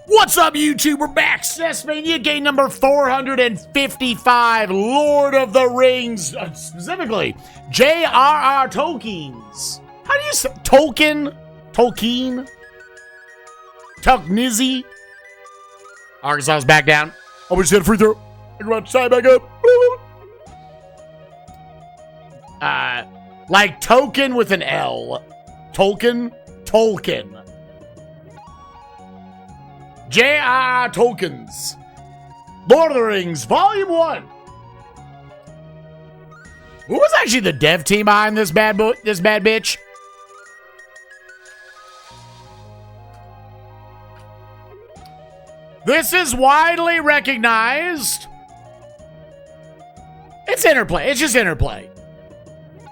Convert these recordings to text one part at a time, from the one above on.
What's up, YouTube? We're back. SNESMania game number 455. Lord of the Rings. Specifically, J.R.R. Tolkien's. How do you say Tolkien? Tolkien? Tolknizzy? Arkansas is back down. Oh, we just hit a free throw. Think about to side back up. Like token with an L. Tolkien? Tolkien. J.R.R. Tolkien's Lord of the Rings, Volume 1. Who was actually the dev team behind this bad bitch? This is widely recognized. It's Interplay. It's just Interplay.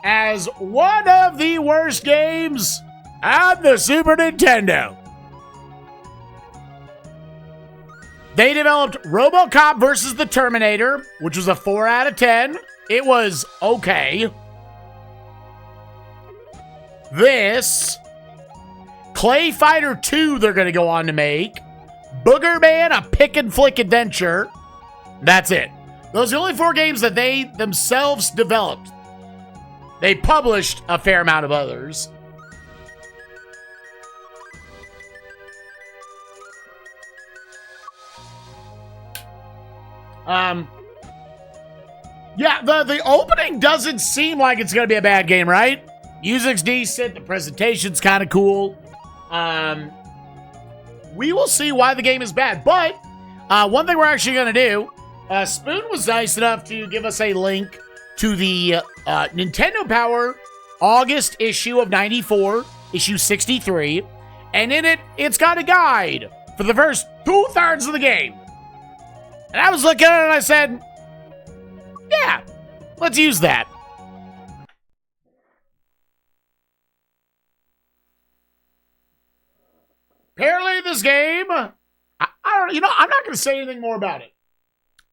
As one of the worst games on the Super Nintendo. They developed RoboCop versus the Terminator, which was a 4 out of 10. It was okay. This. Clay Fighter 2 they're going to go on to make. Booger Man, a pick and flick adventure. That's it. Those are the only 4 games that they themselves developed. They published a fair amount of others. Yeah, the opening doesn't seem like it's going to be a bad game, right? Music's decent. The presentation's kind of cool. We will see why the game is bad. But one thing we're actually going to do, Spoon was nice enough to give us a link to the Nintendo Power August issue of 94, issue 63. And in it, it's got a guide for the first 2/3 of the game. And I was looking at it and I said, yeah, let's use that. Apparently this game, I don't, I'm not going to say anything more about it.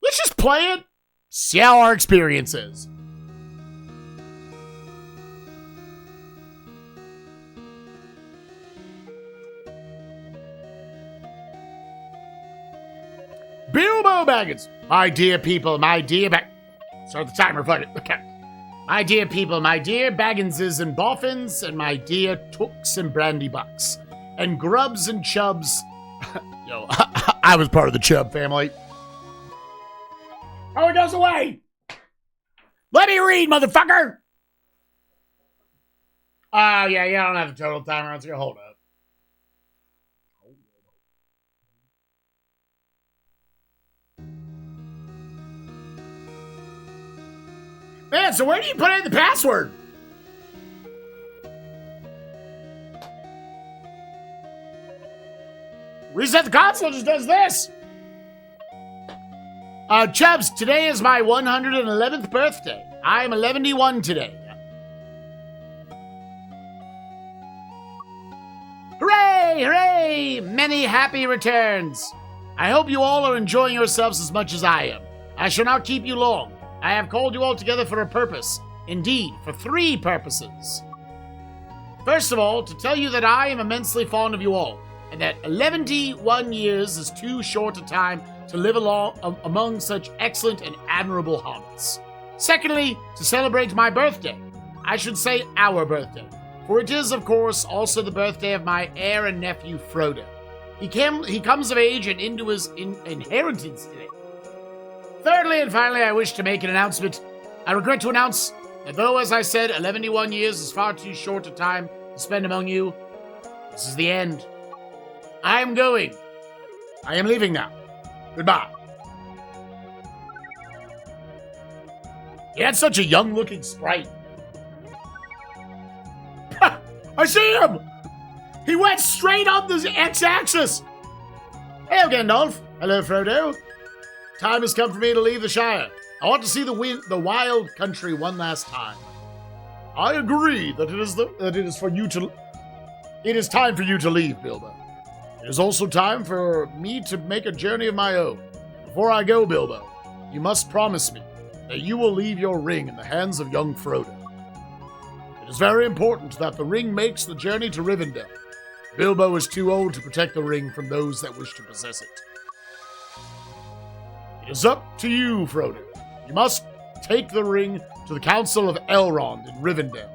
Let's just play it, see how our experience is. Bilbo Baggins. My dear people, my dear Start the timer, fuck it. Okay. My dear people, my dear Bagginses and Boffins, and my dear Tooks and Brandybucks, and Grubs and Chubs. Yo, I was part of the Chub family. Oh, it goes away! Let me read, motherfucker! Yeah, I don't have the total timer. Let's go, hold up. Man, so where do you put in the password? Reset the console just does this. Chubs, today is my 111th birthday. I'm 11-1 today. Hooray, hooray! Many happy returns. I hope you all are enjoying yourselves as much as I am. I shall not keep you long. I have called you all together for a purpose. Indeed, for 3 purposes. First of all, to tell you that I am immensely fond of you all, and that 11-1 years is too short a time to live among such excellent and admirable hobbits. Secondly, to celebrate my birthday. I should say our birthday, for it is, of course, also the birthday of my heir and nephew, Frodo. He comes of age and into his inheritance today. Thirdly, and finally, I wish to make an announcement. I regret to announce that though, as I said, 11-1 years is far too short a time to spend among you, this is the end. I am going. I am leaving now. Goodbye. He had such a young-looking sprite. I see him! He went straight on the X-axis! Hello, Gandalf. Hello, Frodo. Time has come for me to leave the Shire. I want to see the wild country one last time. I agree that it is time for you to leave, Bilbo. It is also time for me to make a journey of my own. Before I go, Bilbo, you must promise me that you will leave your ring in the hands of young Frodo. It is very important that the ring makes the journey to Rivendell. Bilbo is too old to protect the ring from those that wish to possess it. It is up to you, Frodo. You must take the ring to the Council of Elrond in Rivendell.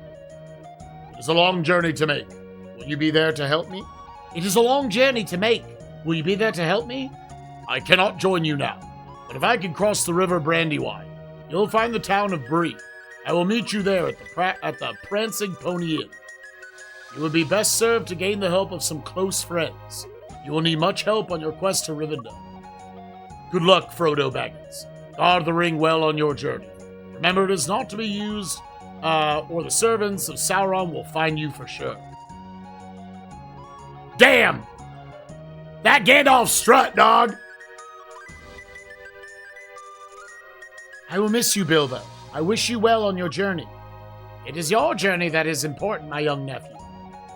It is a long journey to make. Will you be there to help me? It is a long journey to make. Will you be there to help me? I cannot join you now, but if I can cross the river Brandywine, you'll find the town of Bree. I will meet you there at the Prancing Pony Inn. You will be best served to gain the help of some close friends. You will need much help on your quest to Rivendell. Good luck, Frodo Baggins. Guard the ring well on your journey. Remember, it is not to be used, or the servants of Sauron will find you for sure. Damn! That Gandalf strut, dog! I will miss you, Bilbo. I wish you well on your journey. It is your journey that is important, my young nephew.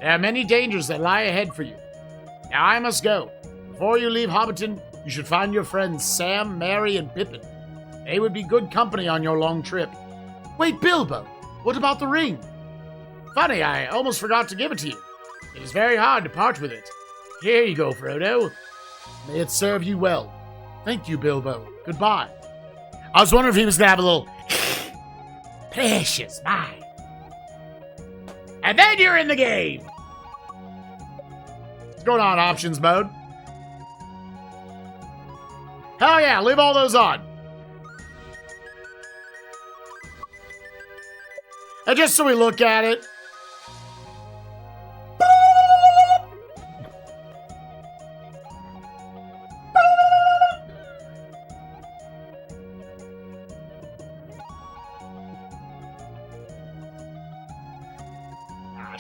There are many dangers that lie ahead for you. Now I must go. Before you leave Hobbiton, you should find your friends Sam, Merry, and Pippin. They would be good company on your long trip. Wait, Bilbo, what about the ring? Funny, I almost forgot to give it to you. It is very hard to part with it. Here you go, Frodo. May it serve you well. Thank you, Bilbo. Goodbye. I was wondering if he was going to have a little precious mind. And then you're in the game. What's going on, options mode? Hell yeah, leave all those on. And just so we look at it.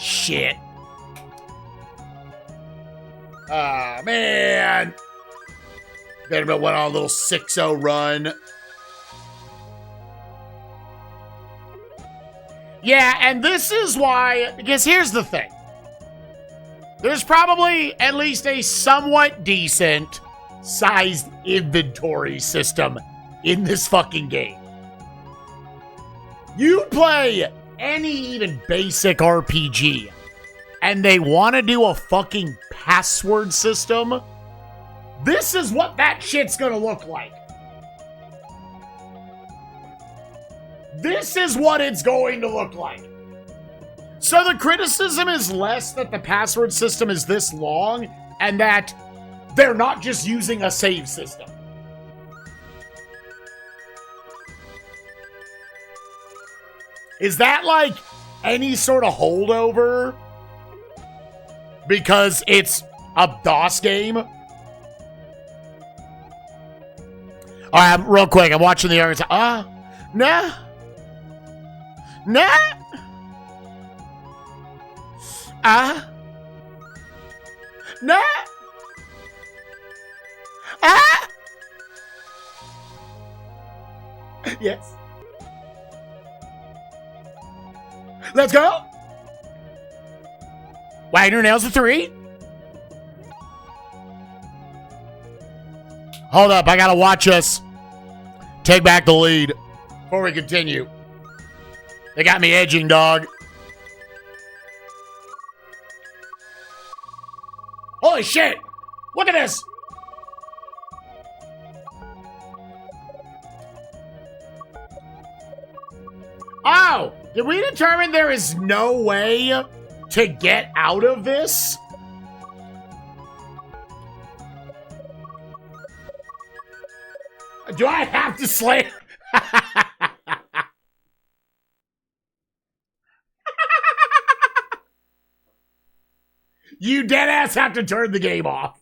Shit. Ah, man. Vanderbilt went on a little 6-0 run. Yeah, and this is why, because here's the thing. There's probably at least a somewhat decent sized inventory system in this fucking game. You play any even basic RPG, and they want to do a fucking password system, this is what that shit's gonna look like. This is what it's going to look like. So the criticism is less that the password system is this long and that they're not just using a save system. Is that like any sort of holdover? Because it's a DOS game? Alright, real quick, I'm watching the argument. Nah. Nah. Nah. Yes. Let's go. Wagner nails the 3. Hold up, I gotta watch us take back the lead before we continue. They got me edging, dog. Holy shit! Look at this! Oh! Did we determine there is no way to get out of this? Do I have to slay? You deadass have to turn the game off.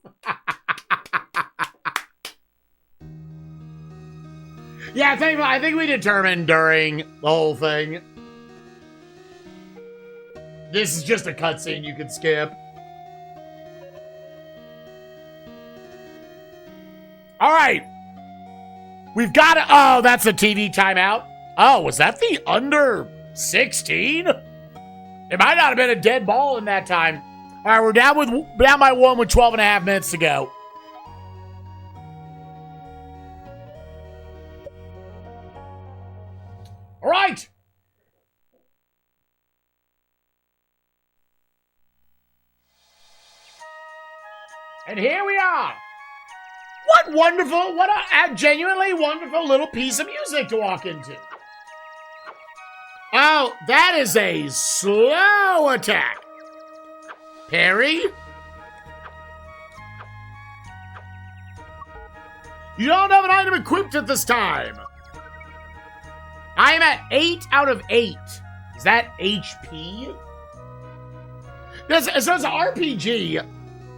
Yeah, I think we determined during the whole thing. This is just a cutscene you can skip. All right. We've got to... Oh, that's a TV timeout. Oh, was that the under 16? It might not have been a dead ball in that time. All right, we're down by 1 with 12 and a half minutes to go. All right. And here we are. What a genuinely wonderful little piece of music to walk into. Oh, that is a slow attack. Parry. You don't have an item equipped at this time. I am at 8 out of 8. Is that HP? Yes, so it's an RPG.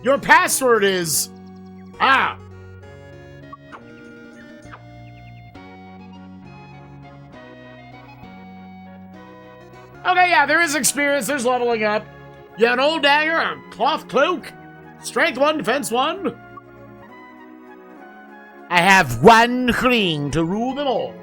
Your password is... Ah. Okay, yeah, there is experience. There's leveling up. You have an old dagger, a cloth cloak, strength 1, defense 1. I have one ring to rule them all.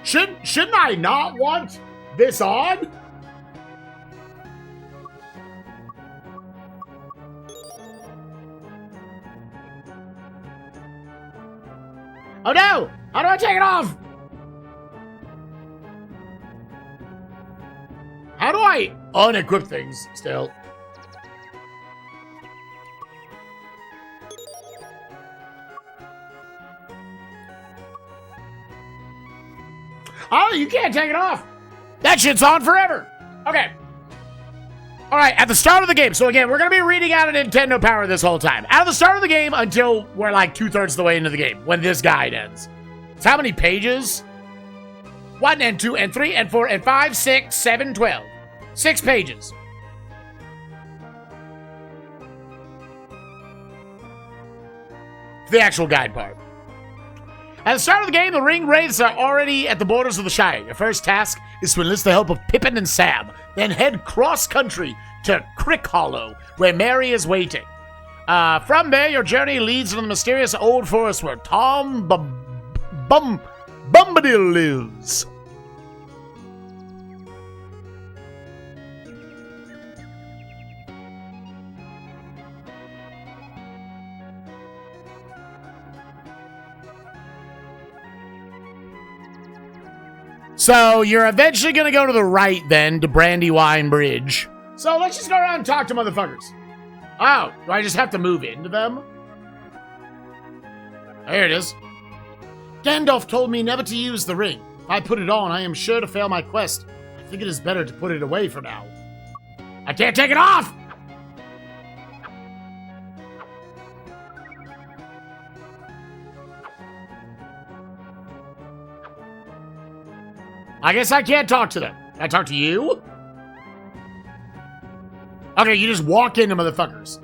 Shouldn't I not want this on? Oh no! How do I take it off? How do I unequip things still? Oh, you can't take it off. That shit's on forever. Okay. All right, at the start of the game. So again, we're going to be reading out a Nintendo Power this whole time. At the start of the game until we're like 2/3 of the way into the game when this guide ends. So how many pages? 1 and 2 and 3 and 4 and 5, 6, 7, 12. 6 pages. The actual guide part. At the start of the game, the ring wraiths are already at the borders of the Shire. Your first task is to enlist the help of Pippin and Sam, then head cross-country to Crick Hollow, where Mary is waiting. From there, your journey leads to the mysterious old forest where Tom Bombadil lives. So, you're eventually going to go to the right, then, to Brandywine Bridge. So, let's just go around and talk to motherfuckers. Oh, do I just have to move into them? Here it is. Gandalf told me never to use the ring. If I put it on, I am sure to fail my quest. I think it is better to put it away for now. I can't take it off! I guess I can't talk to them. Can I talk to you? Okay, you just walk into motherfuckers.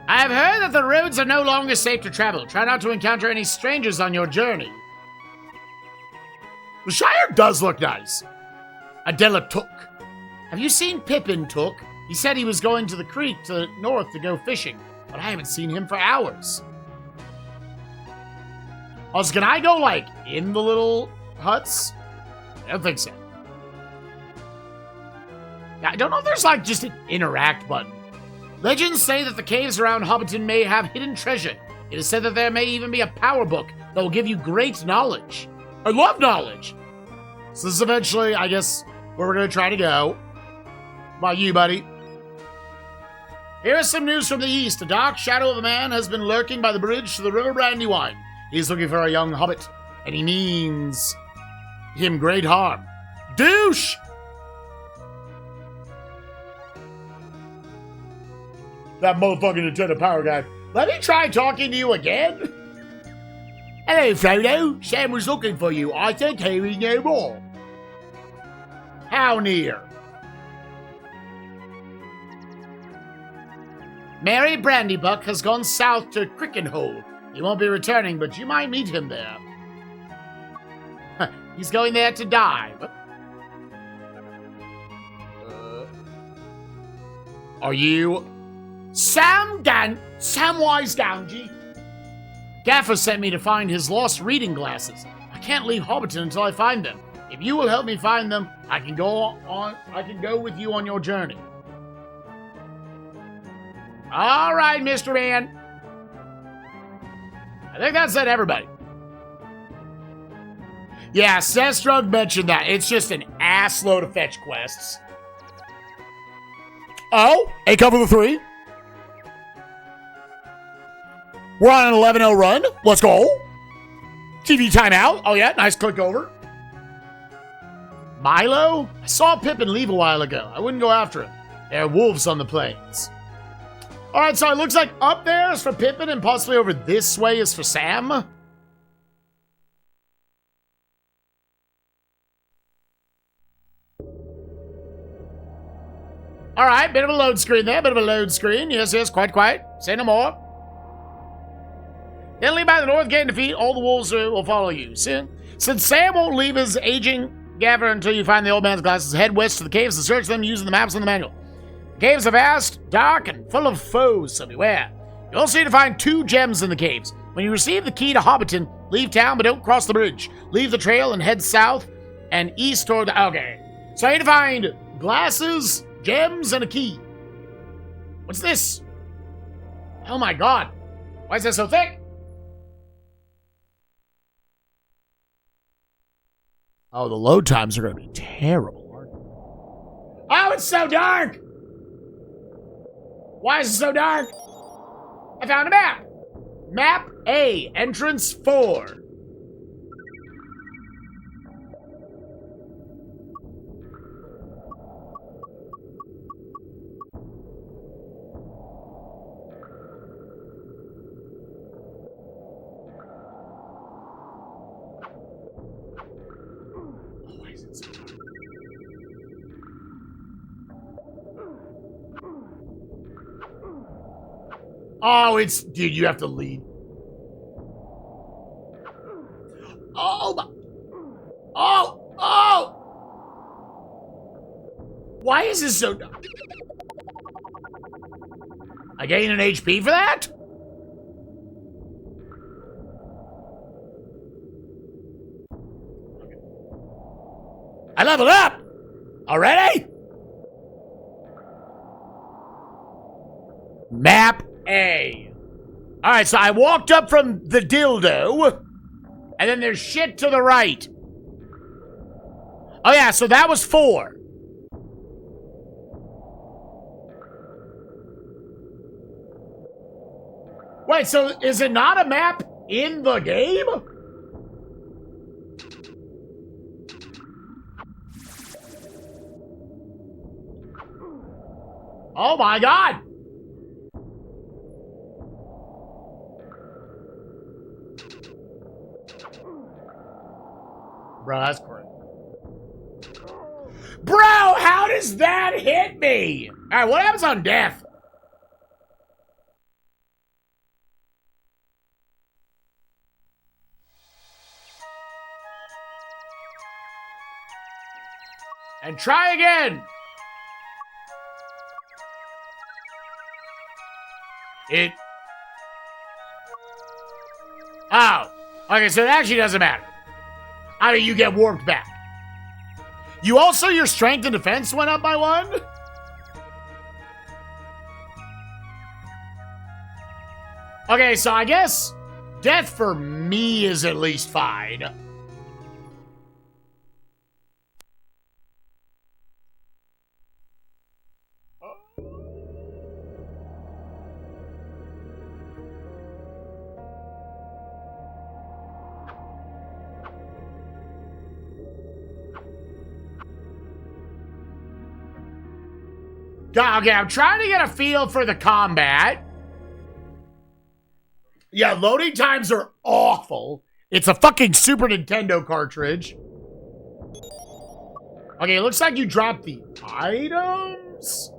I have heard that the roads are no longer safe to travel. Try not to encounter any strangers on your journey. The Shire does look nice. Adela Took. Have you seen Pippin Took? He said he was going to the creek to the north to go fishing, but I haven't seen him for hours. Also, can I go, like, in the little huts? I don't think so. I don't know if there's, like, just an interact button. Legends say that the caves around Hobbiton may have hidden treasure. It is said that there may even be a power book that will give you great knowledge. I love knowledge! So this is eventually, I guess, where we're going to try to go. How about you, buddy? Here is some news from the east. A dark shadow of a man has been lurking by the bridge to the River Brandywine. He's looking for a young hobbit, and he means him great harm. Douche! That motherfucking Nintendo Power Guy. Let me try talking to you again. Hello, Frodo. Sam was looking for you. I think he is no more. How near? Mary Brandybuck has gone south to Crickenhole. He won't be returning, but you might meet him there. He's going there to die. Are you Samwise Gamgee? Gaffer sent me to find his lost reading glasses. I can't leave Hobbiton until I find them. If you will help me find them, I can go with you on your journey. All right, Mr. Man. I think that said everybody. Yeah, Sestrug mentioned that. It's just an ass load of fetch quests. Oh, a cover the 3. We're on an 11-0 run. Let's go. TV timeout. Oh, yeah, nice click over. Milo? I saw Pippin leave a while ago. I wouldn't go after him. There are wolves on the plains. All right, so it looks like up there is for Pippin and possibly over this way is for Sam. All right, bit of a load screen there, bit of a load screen. Yes, quite quiet. Say no more. Then leave by the north gate and defeat all the wolves will follow you. Since Sam won't leave his aging Gavin until you find the old man's glasses, head west to the caves and search them using the maps in the manual. The caves are vast, dark, and full of foes, so beware. You also need to find 2 gems in the caves. When you receive the key to Hobbiton, leave town but don't cross the bridge. Leave the trail and head south and east toward the... Okay. So I need to find glasses, gems, and a key. What's this? Oh my god. Why is that so thick? Oh, the load times are going to be terrible, aren't they? Oh, it's so dark! Why is it so dark? I found a map. Map A, entrance 4. Oh, it's... Dude, you have to lead. Oh, my... Oh! Oh! Why is this so... I gain an HP for that? I leveled up! Already? Map A. Alright, so I walked up from the dildo, and then there's shit to the right. Oh yeah, so that was 4. Wait, so is it not a map in the game? Oh my god! Bro, that's great. Bro, how does that hit me? Alright, what happens on death? And try again. Oh. Okay, so it actually doesn't matter. I mean, you get warped back. You also, your strength and defense went up by 1? Okay, so I guess death for me is at least fine. Okay, I'm trying to get a feel for the combat. Yeah, loading times are awful. It's a fucking Super Nintendo cartridge. Okay, it looks like you dropped the items.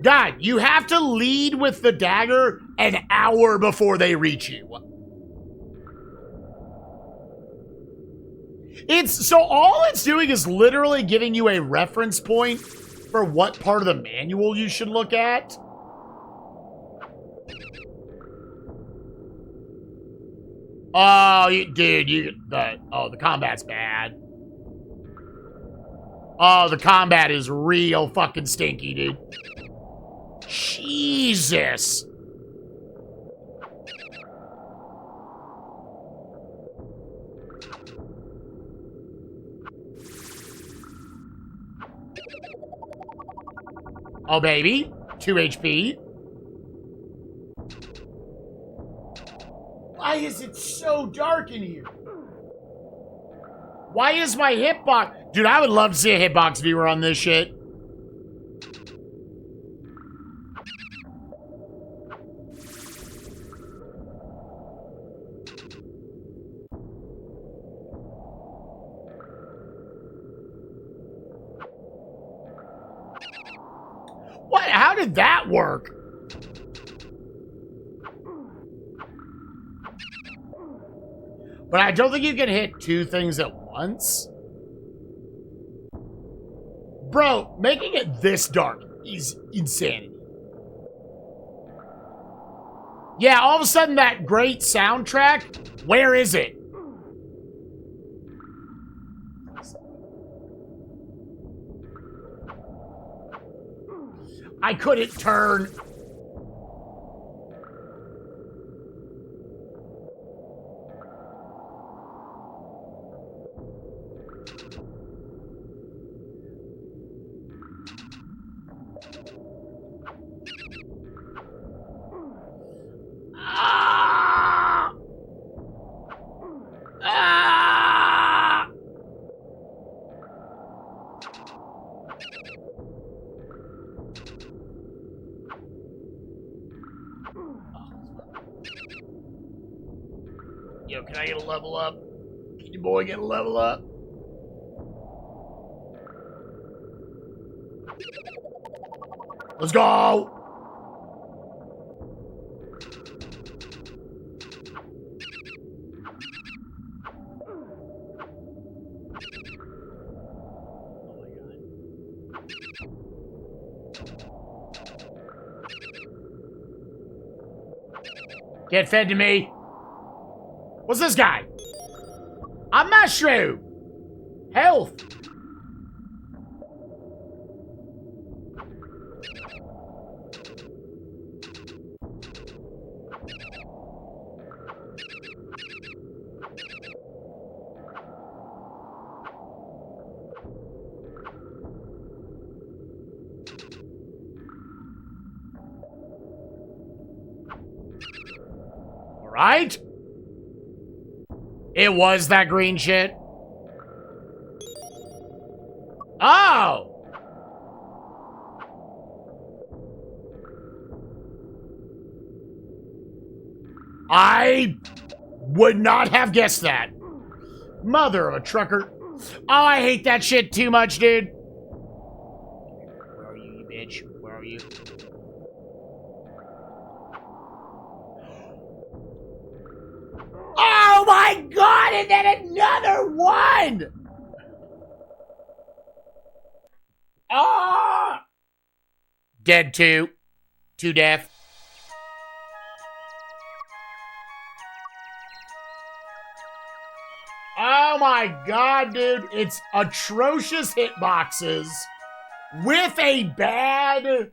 God, you have to lead with the dagger an hour before they reach you. So all it's doing is literally giving you a reference point for what part of the manual you should look at. Oh, the combat's bad. Oh, the combat is real fucking stinky, dude. Jesus. Oh, baby. 2 HP. Why is it so dark in here? Why is my hitbox... Dude, I would love to see a hitbox viewer on this shit. What? How did that work? But I don't think you can hit 2 things at once. Bro, making it this dark is insanity. Yeah, all of a sudden that great soundtrack, where is it? I couldn't turn. Yo, can I get a level up? Can your boy get a level up? Let's go! Get fed to me. What's this guy? A mushroom. Health. All right. It was that green shit. Oh! I would not have guessed that. Mother of a trucker. Oh, I hate that shit too much, dude. Where are you, you bitch? Where are you? Oh my god, and then another one! Ah! Dead 2. 2 death. Oh my god, dude. It's atrocious hitboxes with a bad,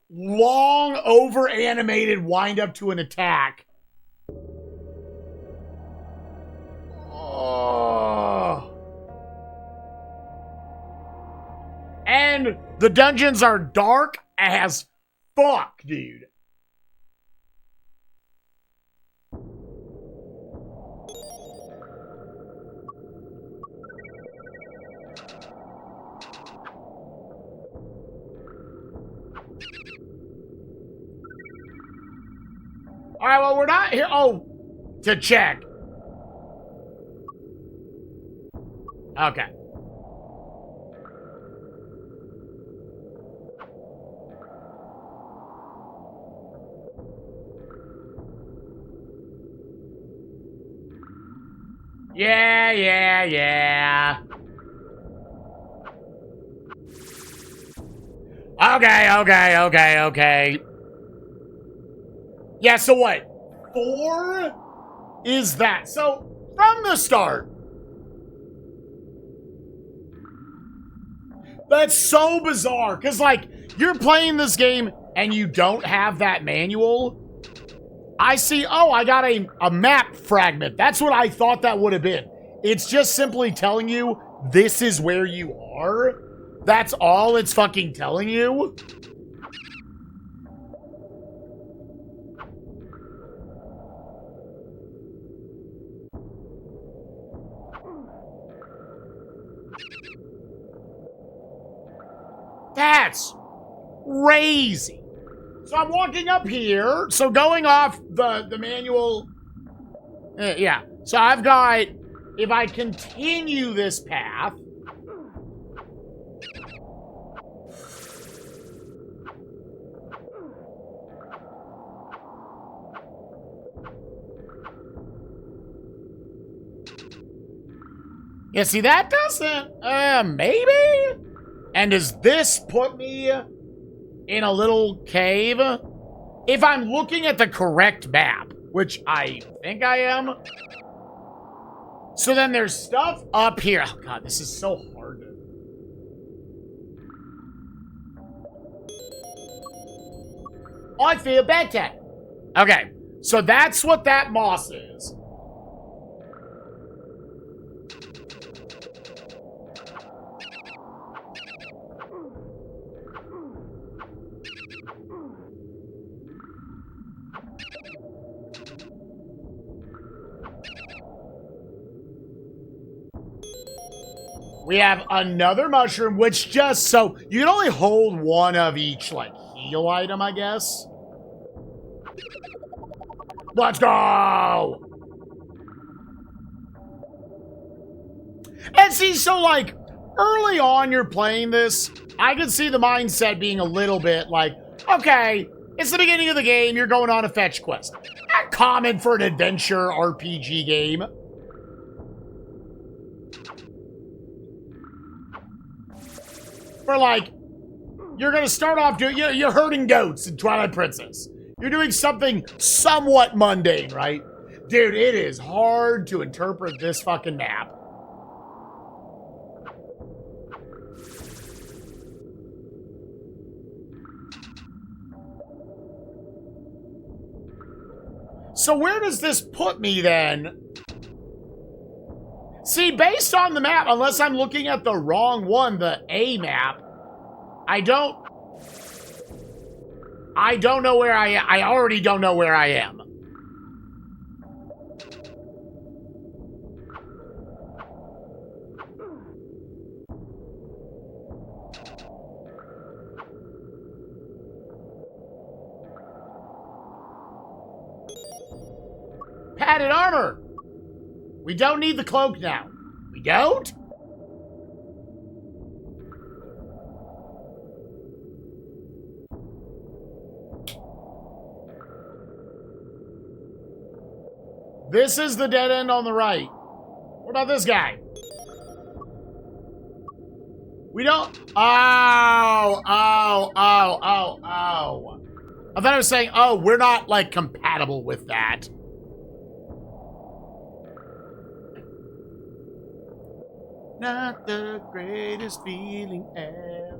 long, over-animated wind-up to an attack. Oh. And the dungeons are dark as fuck, dude. All right, well, we're not here. Oh, to check. Okay. Yeah. Okay. Yeah, so what? 4 is that. So, from the start. That's so bizarre. Because, like, you're playing this game and you don't have that manual, I see, oh, I got a map fragment. That's what I thought that would have been. It's just simply telling you this is where you are. That's all it's fucking telling you. That's crazy. So I'm walking up here. So going off the manual. Yeah. So I've got, if I continue this path. Yeah, see, that doesn't, maybe? And does this put me in a little cave? If I'm looking at the correct map, which I think I am. So then there's stuff up here. Oh, God, this is so hard. I feel better. Okay, so that's what that moss is. We have another mushroom, which just, so you can only hold one of each, like, heal item, I guess. Let's go! And see, so, like, early on you're playing this, I could see the mindset being a little bit like, okay, it's the beginning of the game, you're going on a fetch quest. Not common for an adventure RPG game. For like, you're gonna start off doing, you're herding goats in Twilight Princess. You're doing something somewhat mundane, right? Dude, it is hard to interpret this fucking map. So where does this put me then? See, based on the map, unless I'm looking at the wrong one, the A map, I don't know where I am. I already don't know where I am. Padded armor! We don't need the cloak now. We don't? This is the dead end on the right. What about this guy? We don't... Oh. I thought I was saying, oh, we're not, like, compatible with that. Not the greatest feeling ever.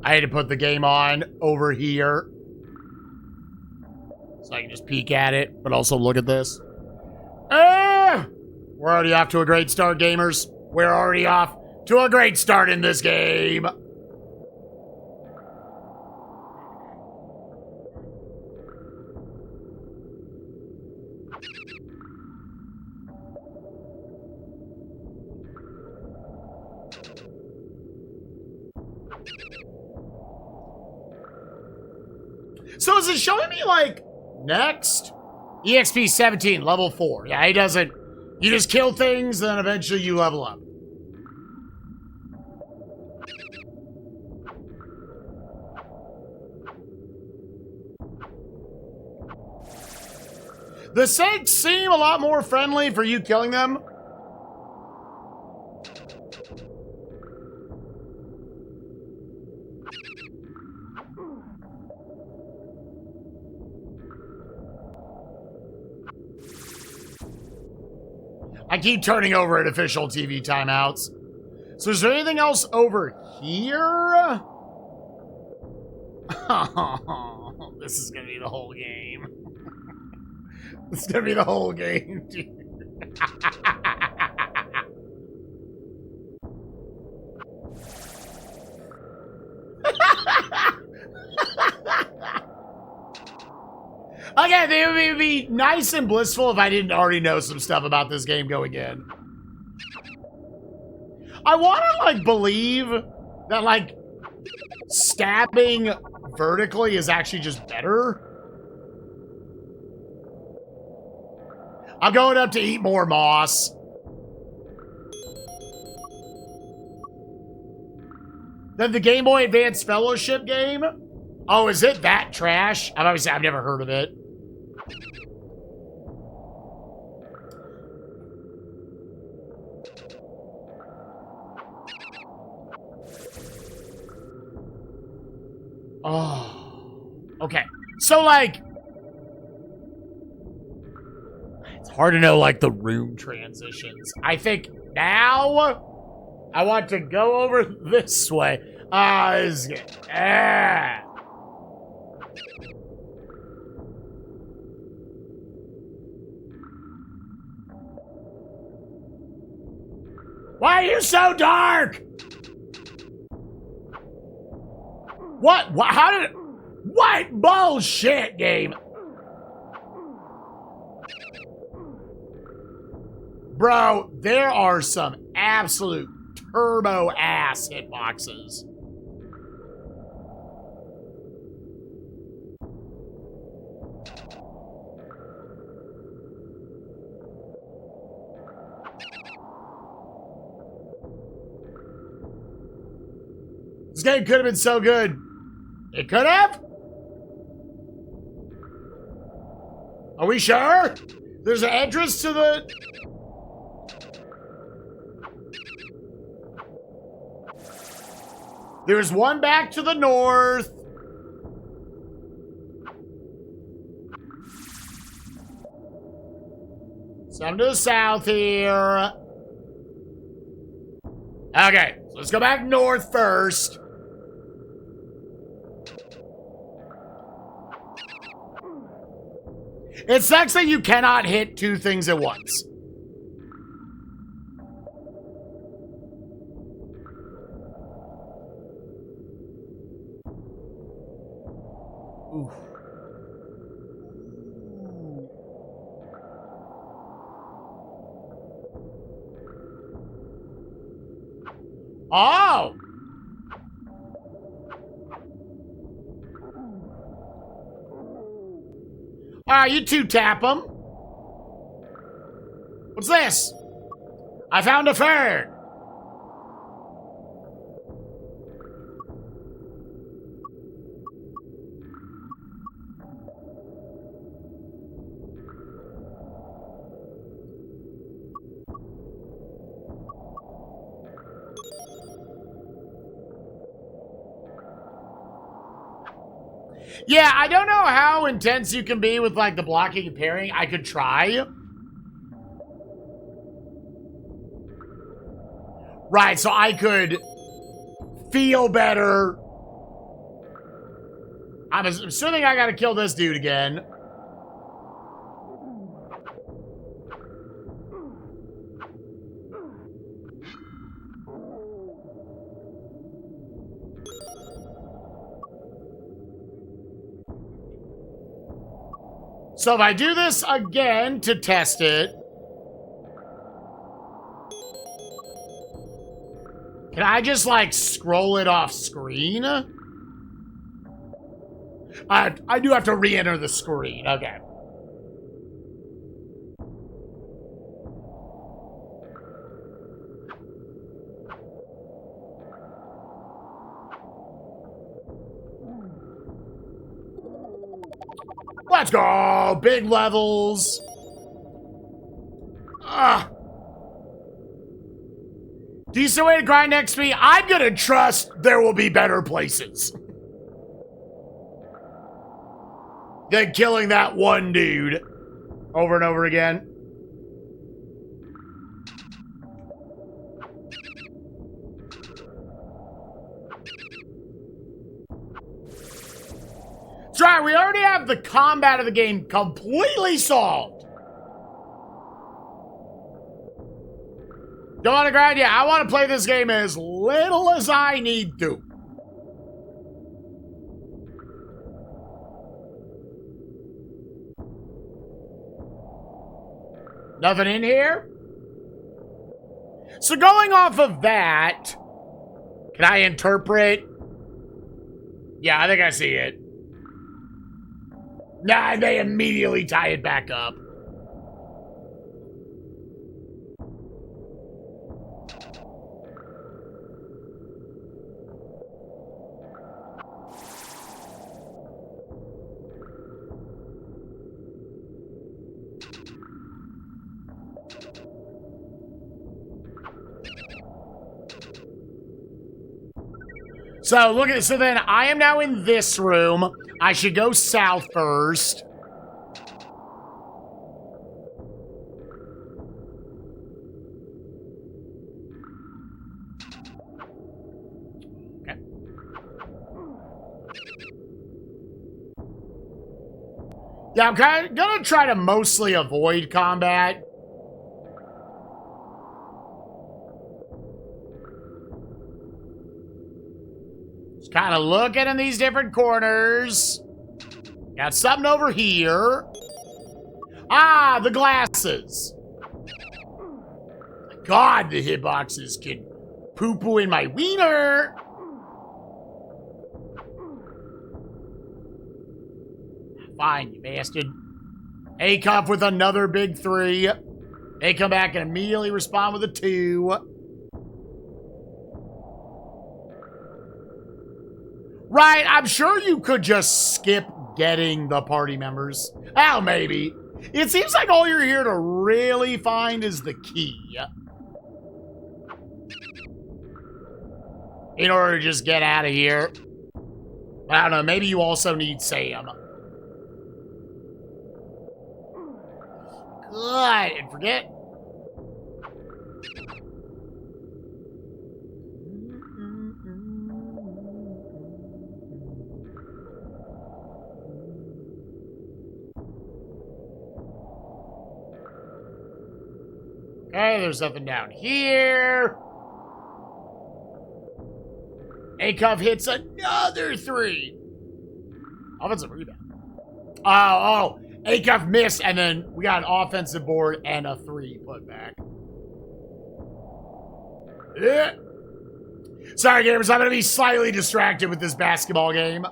I had to put the game on over here so I can just peek at it, but also look at this. Ah! We're already off to a great start, gamers. We're already off to a great start in this game. So is it showing me, like, next? EXP 17, level 4. Yeah, he doesn't... You just kill things, then eventually you level up. The snakes seem a lot more friendly for you killing them. I keep turning over at official TV timeouts. So is there anything else over here? Oh, this is going to be the whole game. This is going to be the whole game, dude. Again, it would be nice and blissful if I didn't already know some stuff about this game going in. I want to, like, believe that, like, stabbing vertically is actually just better. I'm going up to eat more moss. Then the Game Boy Advance Fellowship game? Oh, is it that trash? I've never heard of it. Oh, okay. So, like, it's hard to know, like, the room transitions. I think now I want to go over this way. This is good. Why are you so dark? What? How did... What bullshit game? Bro, there are some absolute turbo ass hitboxes. This game could have been so good. It could have? Are we sure? There's an entrance to the... There's one back to the north. Some to the south here. Okay, so let's go back north first. It sucks that you cannot hit two things at once. Oof. Oh! Alright, you two tap them. What's this? I found a fern. Yeah, I don't know how intense you can be with, like, the blocking and parrying. I could try. Right, so I could feel better. I'm assuming I gotta kill this dude again. So if I do this again to test it, can I just, like, scroll it off screen? I do have to re-enter the screen. Okay. Let's go! Big levels. Decent way to grind XP. I'm gonna trust there will be better places than killing that one dude over and over again. That's right, we already have the combat of the game completely solved. Don't want to grind? Yeah, I want to play this game as little as I need to. Nothing in here? So going off of that, can I interpret? Yeah, I think I see it. Nah, they immediately tie it back up. So, look at, so then I am now in this room. I should go south first. Okay. Yeah, I'm gonna try to mostly avoid combat. Kind of looking in these different corners. Got something over here. Ah, the glasses. God, the hitboxes can poo-poo in my wiener. Fine, you bastard. A-Cup with another big 3. They come back and immediately respond with a 2. Right, I'm sure you could just skip getting the party members. Oh, maybe. It seems like all you're here to really find is the key. In order to just get out of here. I don't know, maybe you also need Sam. Good, and forget. Okay, there's nothing down here. A-Cuff hits another 3. Offensive rebound. Oh. A-Cuff missed, and then we got an offensive board and a 3 put back. Yeah. Sorry, gamers. I'm going to be slightly distracted with this basketball game.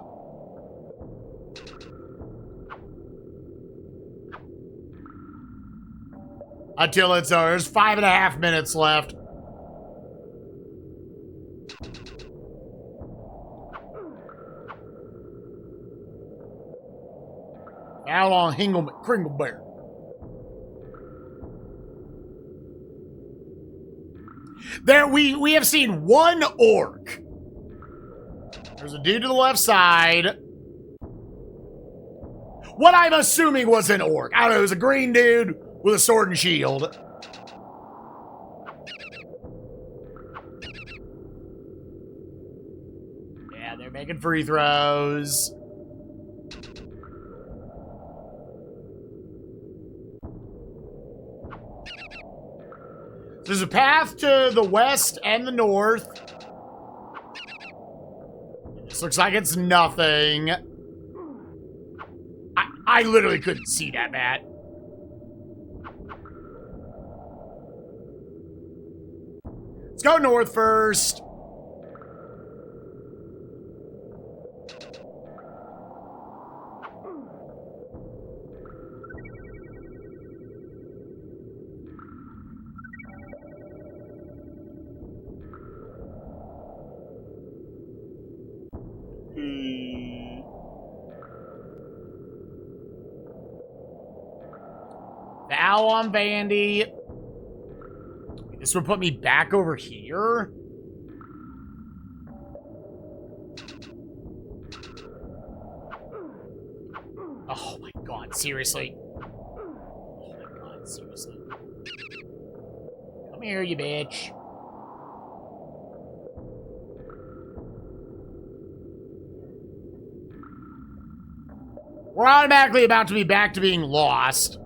Until it's over. There's 5.5 minutes left. Out on Kringlebear. There, we have seen one orc. There's a dude to the left side. What I'm assuming was an orc. I don't know, it was a green dude with a sword and shield. Yeah, they're making free throws. There's a path to the west and the north. This looks like it's nothing. I literally couldn't see that, Matt. Let's go north first. The owl on Vandy. This would put me back over here? Oh my god, seriously? Oh my god, seriously? Come here, you bitch. We're automatically about to be back to being lost.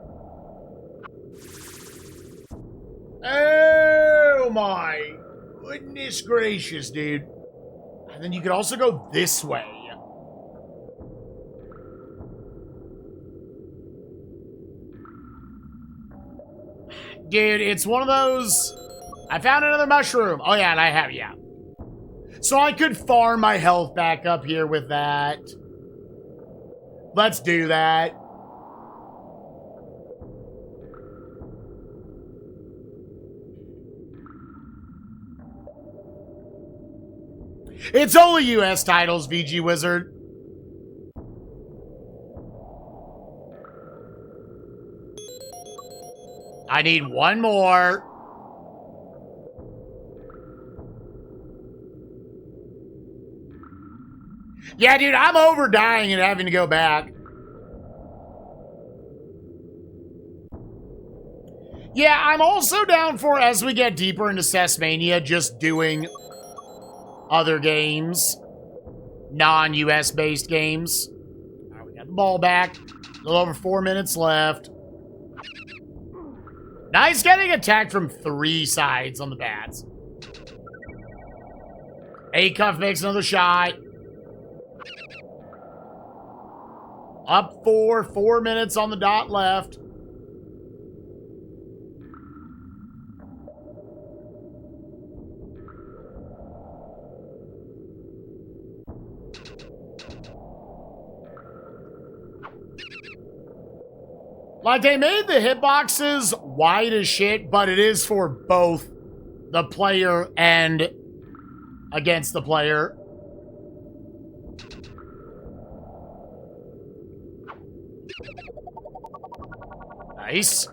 Oh my goodness gracious, dude. And then you could also go this way. Dude, it's one of those... I found another mushroom. Oh yeah, and I have, yeah. So I could farm my health back up here with that. Let's do that. It's only US titles, VG Wizard. I need one more. Yeah, dude, I'm over dying and having to go back. Yeah, I'm also down for, as we get deeper into SNESMania, just doing other games. Non-US based games. All right, we got the ball back. A little over 4 minutes left. Nice getting attacked from 3 sides on the bats. A-Cuff makes another shot. Up 4 minutes on the dot left. Like, they made the hitboxes wide as shit, but it is for both the player and against the player. Nice.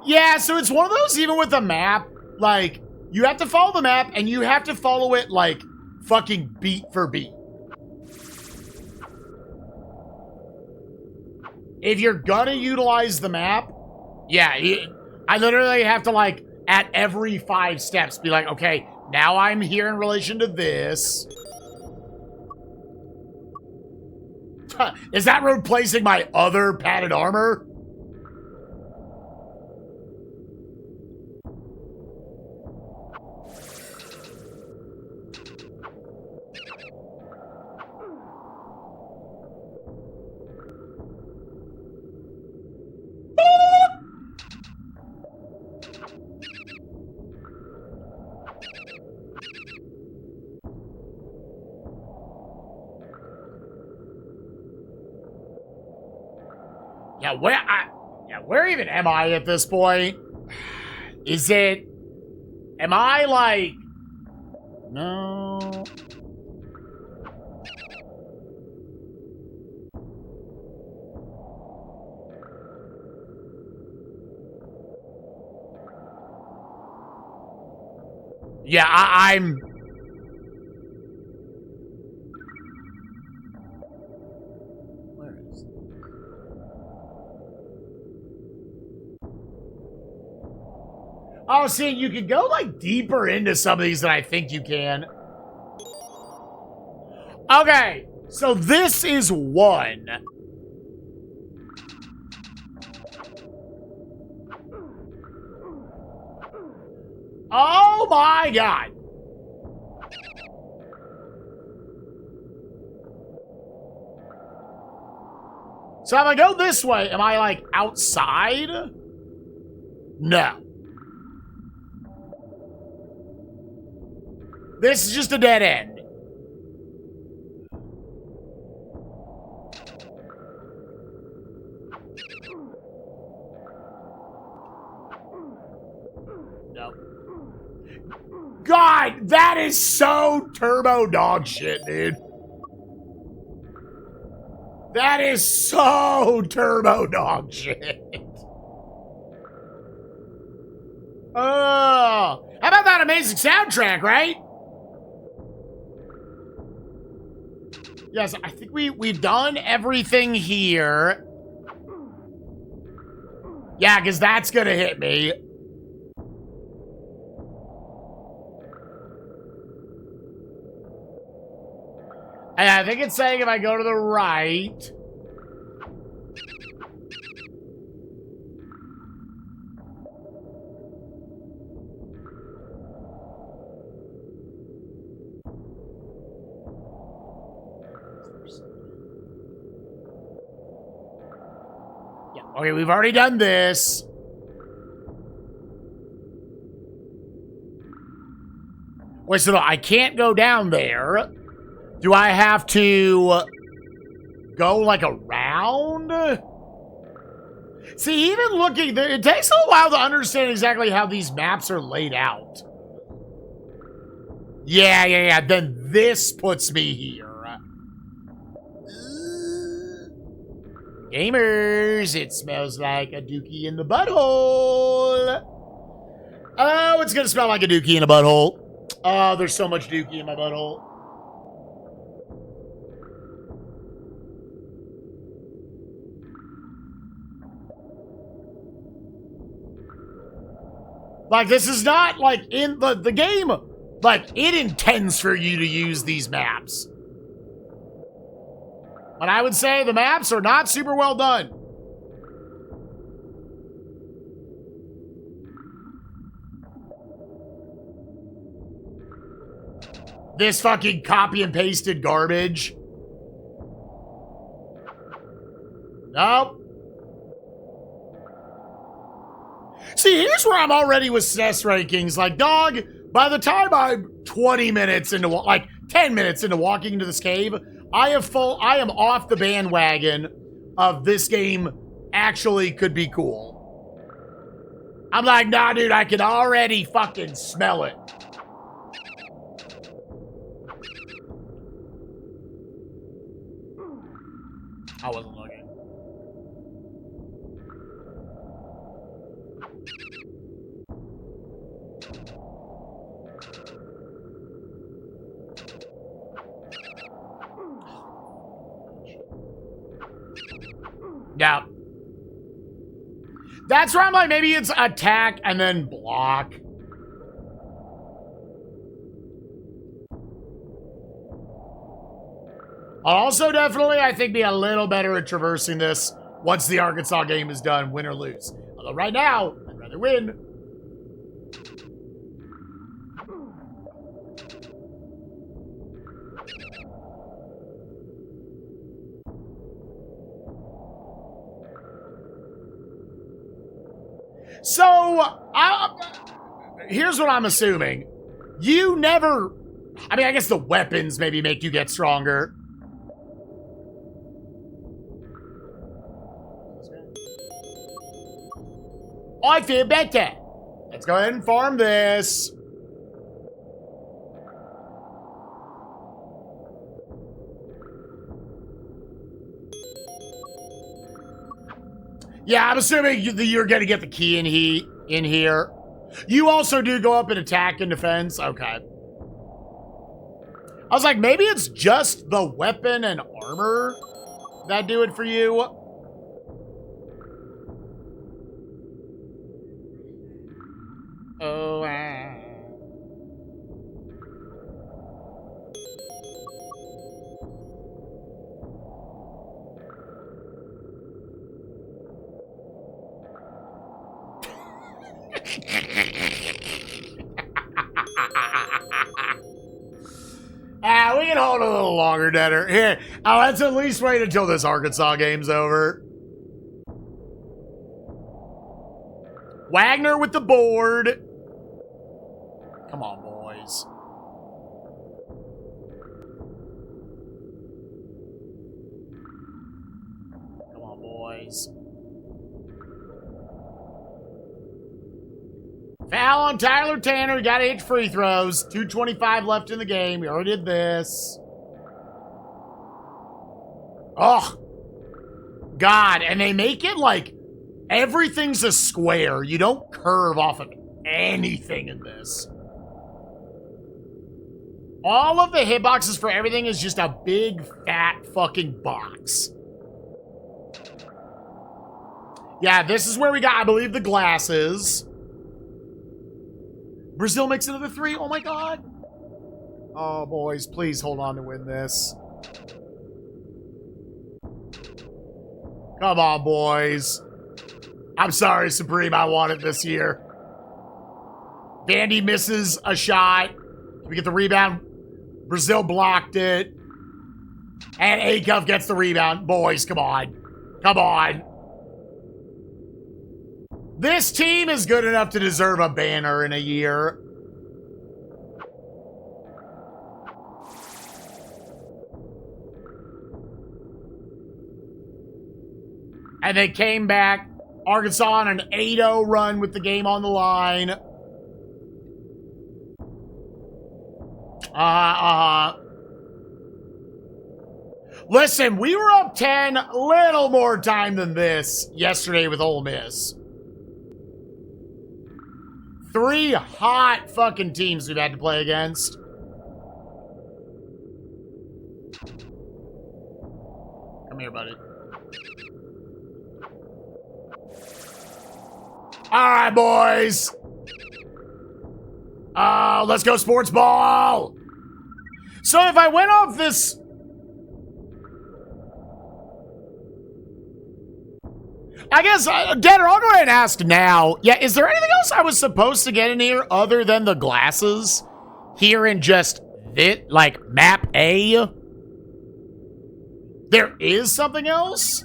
Yeah, so it's one of those, even with the map, like, you have to follow the map, and you have to follow it, like, fucking beat for beat. If you're gonna utilize the map, yeah, I literally have to, like, at every 5 steps, be like, okay, now I'm here in relation to this. Is that replacing my other padded armor? Where even am I at this point? Is it... Am I, like... No... Yeah, I'm... Oh, see, you can go, like, deeper into some of these than I think you can. Okay, so this is one. Oh, my God. So if I go this way, am I, like, outside? No. This is just a dead end. No. God, that is so turbo dog shit, dude. That is so turbo dog shit. Oh, how about that amazing soundtrack, right? Yes, I think we've done everything here. Yeah, because that's gonna hit me. And I think it's saying if I go to the right. Yeah, okay, we've already done this. Wait, so no, I can't go down there. Do I have to go, like, around? See, even looking, it takes a while to understand exactly how these maps are laid out. Yeah. Then this puts me here. Gamers, it smells like a dookie in the butthole. Oh, it's gonna smell like a dookie in a butthole. Oh, there's so much dookie in my butthole. Like, this is not, like, in the game, like, it intends for you to use these maps. But I would say the maps are not super well done. This fucking copy and pasted garbage. Nope. See, here's where I'm already with SNES rankings. Like, dog, by the time I'm 20 minutes into, like, 10 minutes into walking into this cave, I am off the bandwagon of this game actually could be cool. I'm like, nah, dude, I can already fucking smell it. I wasn't looking. Yeah. That's where I'm like, maybe it's attack and then block. I'll also definitely, I think, be a little better at traversing this once the Arkansas game is done, win or lose. Although right now, I'd rather win. So, here's what I'm assuming. You never... I mean, I guess the weapons maybe make you get stronger. I feel better. Let's go ahead and farm this. Yeah, I'm assuming you're going to get the key in here. You also do go up in attack and defense. Okay. I was like, maybe it's just the weapon and armor that do it for you. Oh, we can hold a little longer, Deader. Here, let's at least wait until this Arkansas game's over. Wagner with the board. Come on, boys. Come on, boys. Foul on Tyler Tanner. Got to hit free throws. 2:25 left in the game. We already did this. Oh, God. And they make it like everything's a square. You don't curve off of anything in this. All of the hitboxes for everything is just a big, fat fucking box. Yeah, this is where we got, I believe, the glasses. Brazil makes another 3. Oh, my God. Oh, boys, please hold on to win this. Come on, boys. I'm sorry, Supreme. I want it this year. Vandy misses a shot. We get the rebound. Brazil blocked it. And Acuff gets the rebound. Boys, come on. Come on. This team is good enough to deserve a banner in a year. And they came back. Arkansas on an 8-0 run with the game on the line. Listen, we were up 10 little more time than this yesterday with Ole Miss. 3 hot fucking teams we've had to play against. Come here, buddy. All right, boys. Let's go sports ball. So if I went off this... I guess, Denner, I'll go ahead and ask now. Yeah, is there anything else I was supposed to get in here other than the glasses? Here in just it, like, map A? There is something else?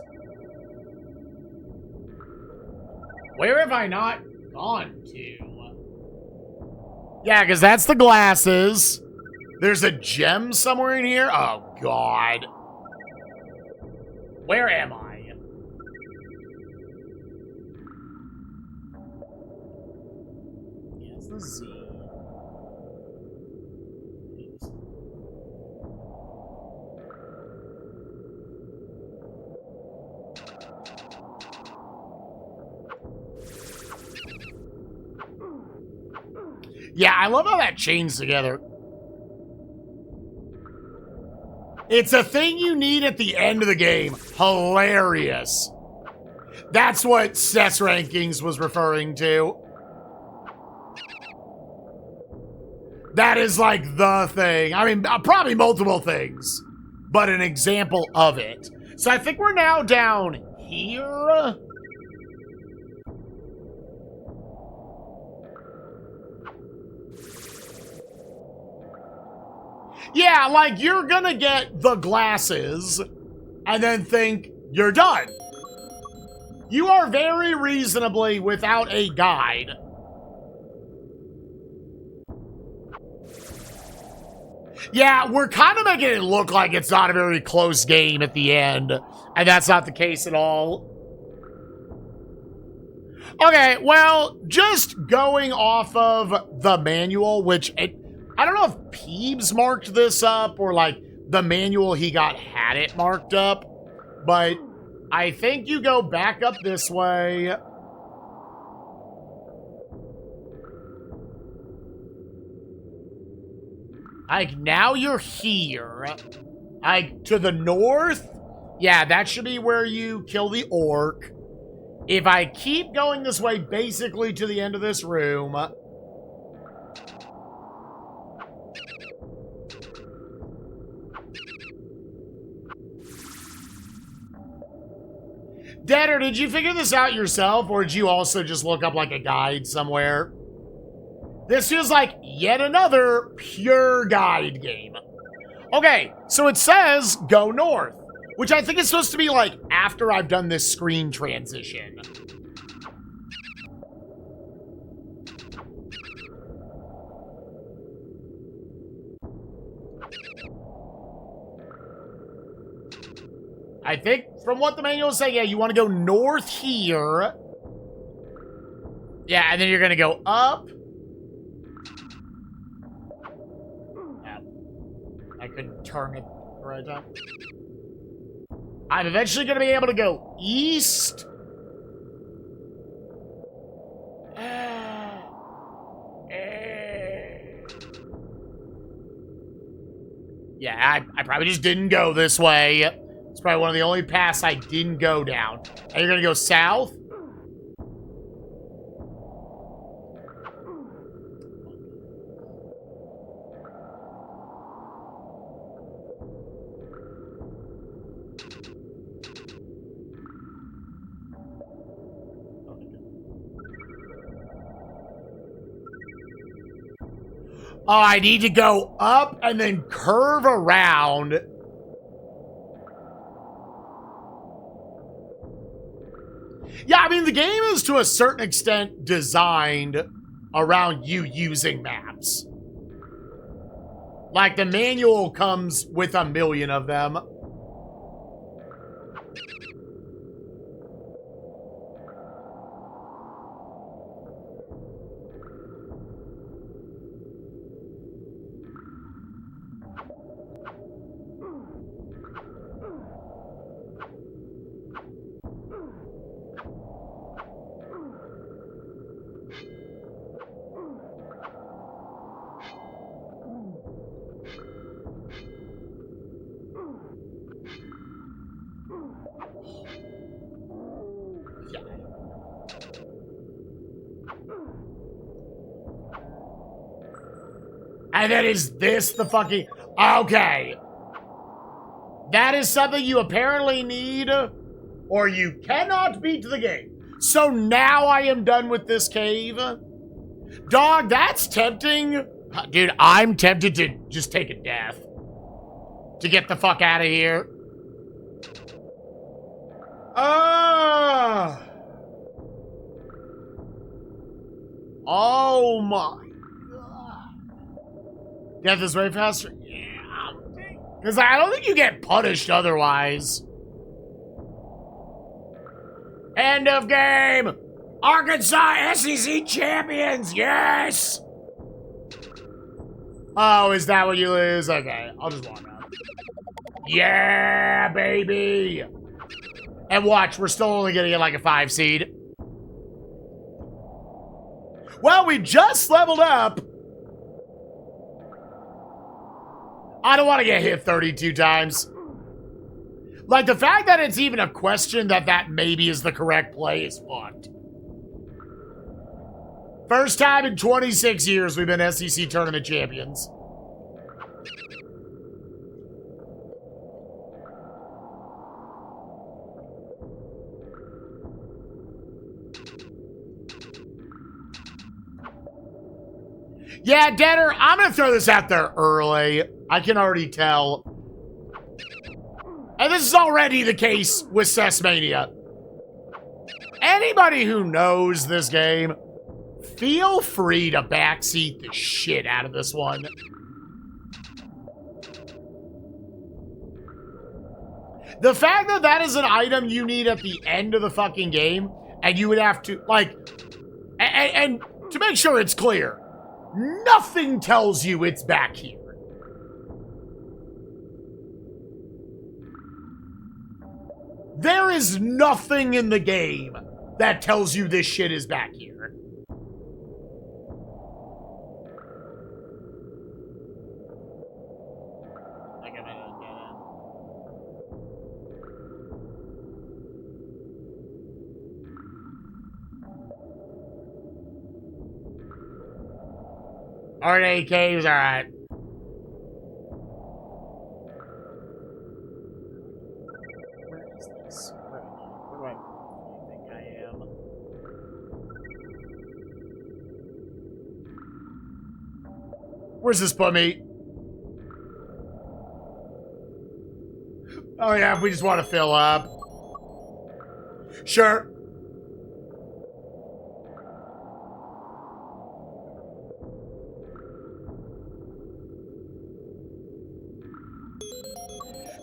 Where have I not gone to? Yeah, because that's the glasses. There's a gem somewhere in here? Oh, God. Where am I? Yes, the Z. Yeah, I love how that chains together. It's a thing you need at the end of the game. Hilarious. That's what SNES Rankings was referring to. That is like the thing. I mean, probably multiple things, but an example of it. So I think we're now down here. Yeah, like, you're gonna get the glasses and then think you're done. You are very reasonably without a guide. Yeah, we're kind of making it look like it's not a very close game at the end, and that's not the case at all. Okay, well, just going off of the manual, which... I don't know if Peebs marked this up or, like, the manual he got had it marked up, but I think you go back up this way. Like, now you're here. Like, to the north? Yeah, that should be where you kill the orc. If I keep going this way, basically to the end of this room... Denner, did you figure this out yourself, or did you also just look up, like, a guide somewhere? This feels like yet another pure guide game. Okay, so it says go north, which I think is supposed to be, like, after I've done this screen transition. I think from what the manual is saying, yeah, you want to go north here. Yeah, and then you're going to go up. I couldn't turn it the right time. I'm eventually going to be able to go east. Yeah, I probably just didn't go this way. It's probably one of the only paths I didn't go down. And you're gonna go south? Oh, I need to go up and then curve around. Yeah, I mean, the game is to a certain extent designed around you using maps. Like, the manual comes with a million of them. And then is this the fucking... Okay. That is something you apparently need, or you cannot beat the game. So now I am done with this cave. Dog, that's tempting. Dude, I'm tempted to just take a death. To get the fuck out of here. Oh my God. Death is way faster? Yeah. Because I don't think you get punished otherwise. End of game. Arkansas SEC champions. Yes. Oh, is that what you lose? Okay, I'll just walk up. Yeah, baby. And watch, we're still only gonna get like a 5 seed. Well, we just leveled up. I don't want to get hit 32 times. Like, the fact that it's even a question that maybe is the correct play is fucked. First time in 26 years we've been SEC tournament champions. Yeah, Denner, I'm going to throw this out there early. I can already tell. And this is already the case with SNESMania. Anybody who knows this game, feel free to backseat the shit out of this one. The fact that that is an item you need at the end of the fucking game, and you would have to, like, and to make sure it's clear, nothing tells you it's back here. There is nothing in the game that tells you this shit is back here. Alright, caves, alright. Where is this? Where do I think I am? Where's this put me? Oh yeah, if we just want to fill up. Sure.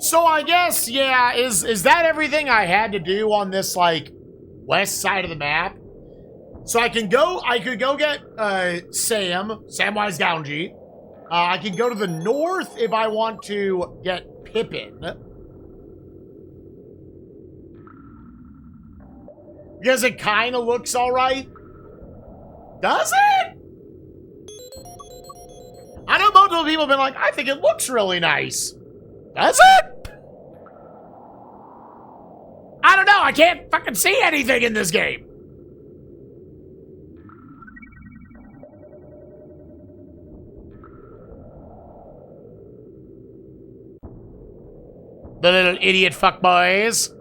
So I guess, yeah, is that everything I had to do on this, like, west side of the map? So I could go get, Samwise Gamgee. I can go to the north if I want to get Pippin. Because it kind of looks alright. Does it? I know multiple people have been like, I think it looks really nice. Does it? I don't know. I can't fucking see anything in this game. The little idiot fuckboys.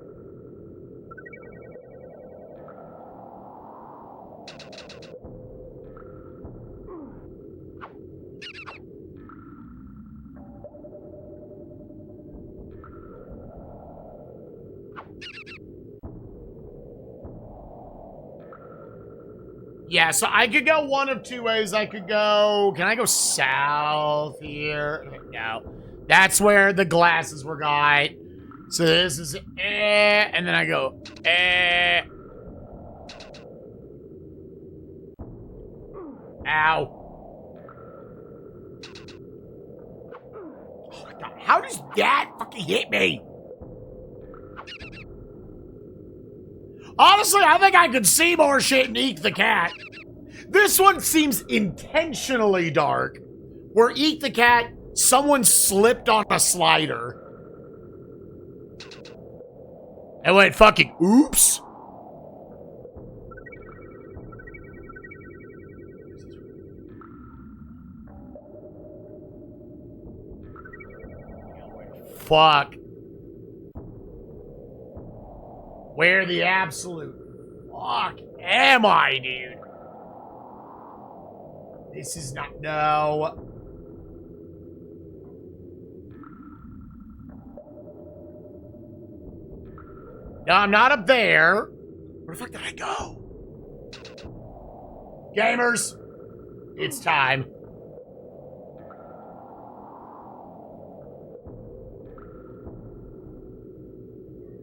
Yeah, so I could go one of two ways. I could go... Can I go south here? No. That's where the glasses were got. So this is and then I go Ow. Oh my god, how does that fucking hit me? Honestly, I think I could see more shit in Eek the Cat. This one seems intentionally dark. Where Eek the Cat, someone slipped on a slider. And went fucking oops. Fuck. Where the absolute fuck am I, dude? This is not... No. No, I'm not up there. Where the fuck did I go? Gamers, it's time.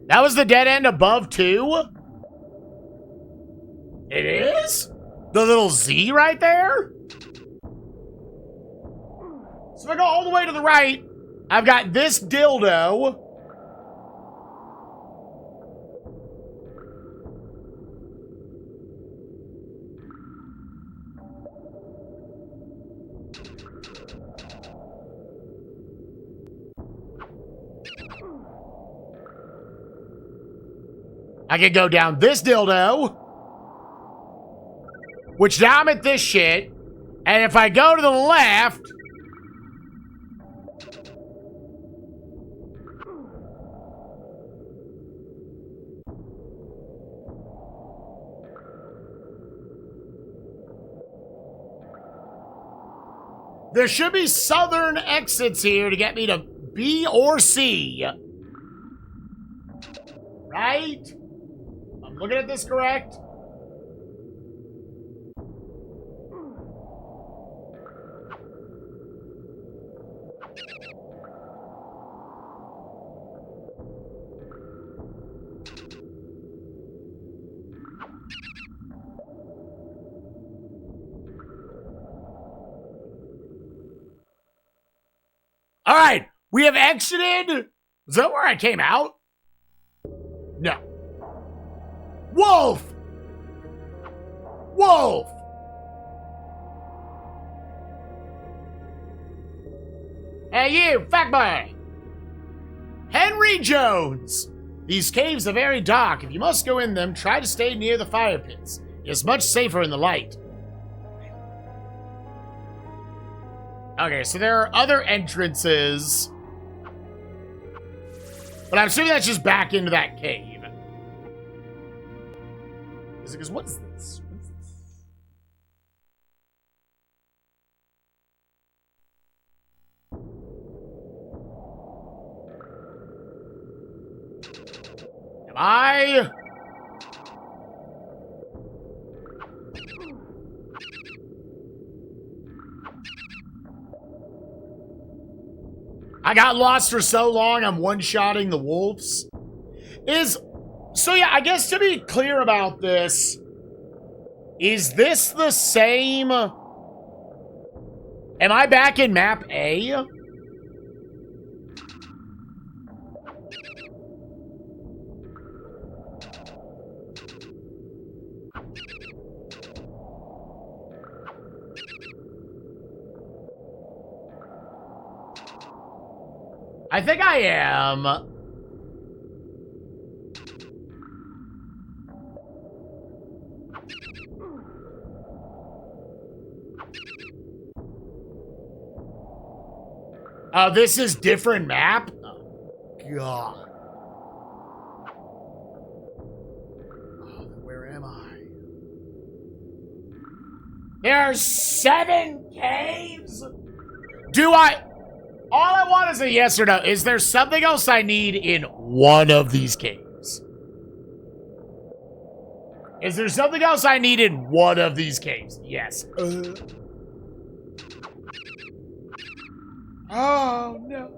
That was the dead end above, too? It is? The little Z right there? So if I go all the way to the right, I've got this dildo. I could go down this dildo. Which now I'm at this shit. And if I go to the left... There should be southern exits here to get me to B or C. Right? I'm looking at this correct. All right, we have exited. Is that where I came out? No. Wolf! Wolf! Hey you, fat boy! Henry Jones! These caves are very dark. If you must go in them, try to stay near the fire pits. It is much safer in the light. Okay, so there are other entrances. But I'm assuming that's just back into that cave. Is it because what is this? What is this? Am I? I got lost for so long, I'm one-shotting the wolves. So yeah, I guess to be clear about this, is this the same? Am I back in map A? I think I am. Oh, this is different map? Oh, God. Oh, where am I? There are 7 caves? Do I... All I want is a yes or no. Is there something else I need in one of these caves? Is there something else I need in one of these caves? Yes. Oh, no.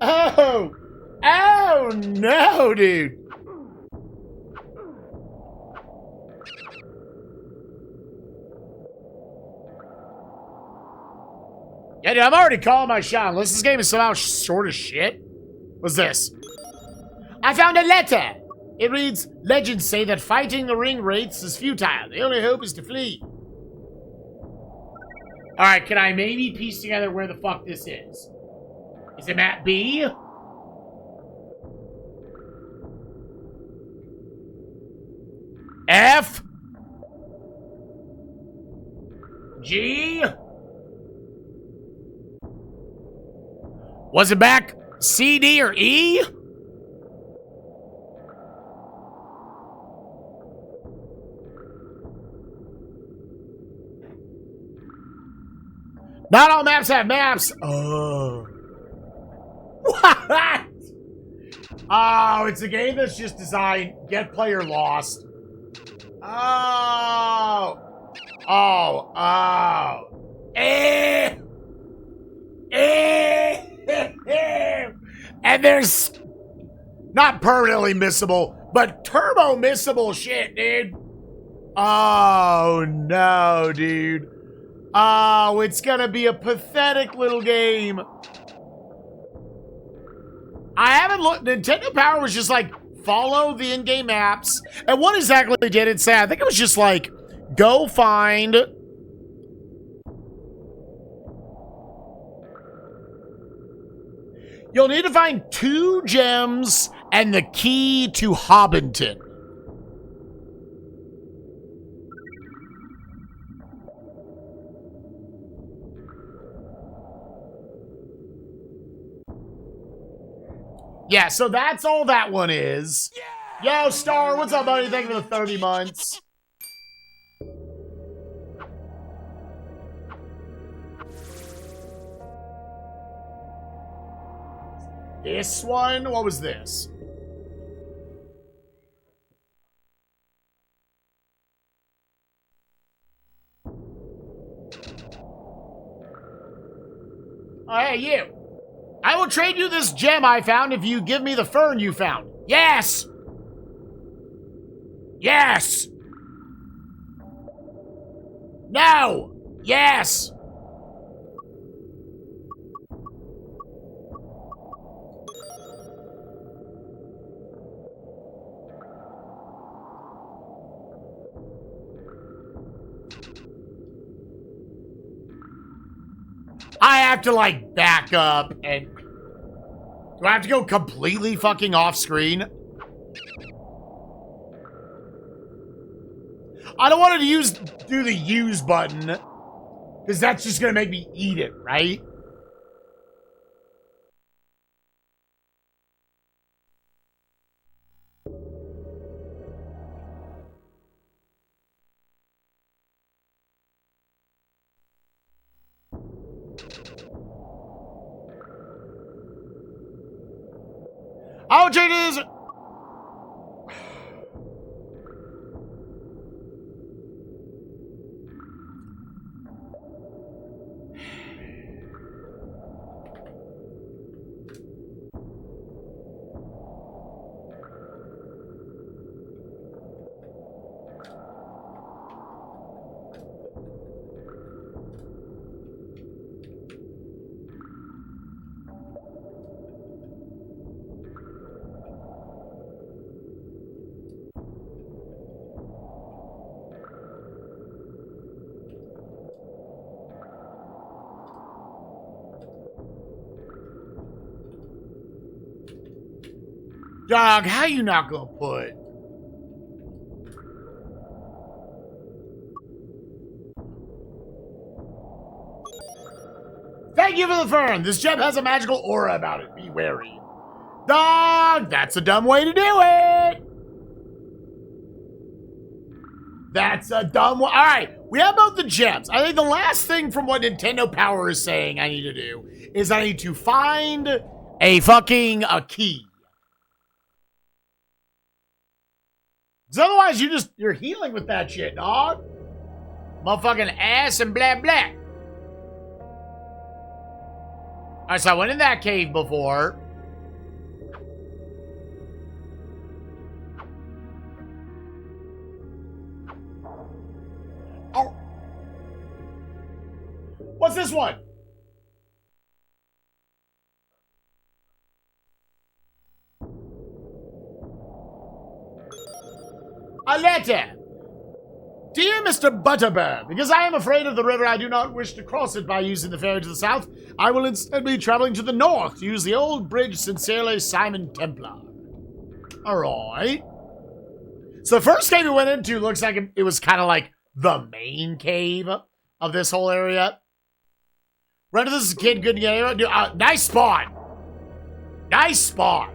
Oh! Oh, no, dude. Yeah, dude, I'm already calling my shot. Unless this game is somehow short as shit. What's this? I found a letter. It reads, legends say that fighting the ring wraiths is futile. The only hope is to flee. Alright, can I maybe piece together where the fuck this is? Is it map B? F? G? Was it back C, D, or E? Not all maps have maps. Oh. What? Oh, it's a game that's just designed get player lost. Oh. Oh. Oh. Eh. Eh. And there's not permanently missable, but turbo missable shit, dude. Oh, no, dude. Oh, it's gonna be a pathetic little game. I haven't looked. Nintendo Power was just like, follow the in-game maps. And what exactly did it say? I think it was just like, go find... You'll need to find 2 gems and the key to Hobbiton. Yeah, so that's all that one is. Yeah. Yo, Star, what's up, buddy? Thank you for the 30 months. This one? What was this? Oh, hey, you. I will trade you this gem I found if you give me the fern you found. Yes! Yes! No! Yes! I have to, like, back up and... Do I have to go completely fucking off screen? I don't want to do the use button, because that's just gonna make me eat it, right? I'll change this. Dog, how you not gonna put? Thank you for the fern. This gem has a magical aura about it. Be wary. Dog, that's a dumb way to do it. That's a dumb way. All right, we have both the gems. I think the last thing from what Nintendo Power is saying I need to do is I need to find a key. Because otherwise you're healing with that shit, dog. Motherfucking ass and blah blah. Alright, so I went in that cave before. Oh. What's this one? A letter. Dear Mr. Butterbur, because I am afraid of the river, I do not wish to cross it by using the ferry to the south. I will instead be traveling to the north to use the old bridge. Sincerely, Simon Templar. Alright. So the first cave we went into looks like it was kind of like the main cave of this whole area. Run to this kid, good to get nice spawn. Nice spawn.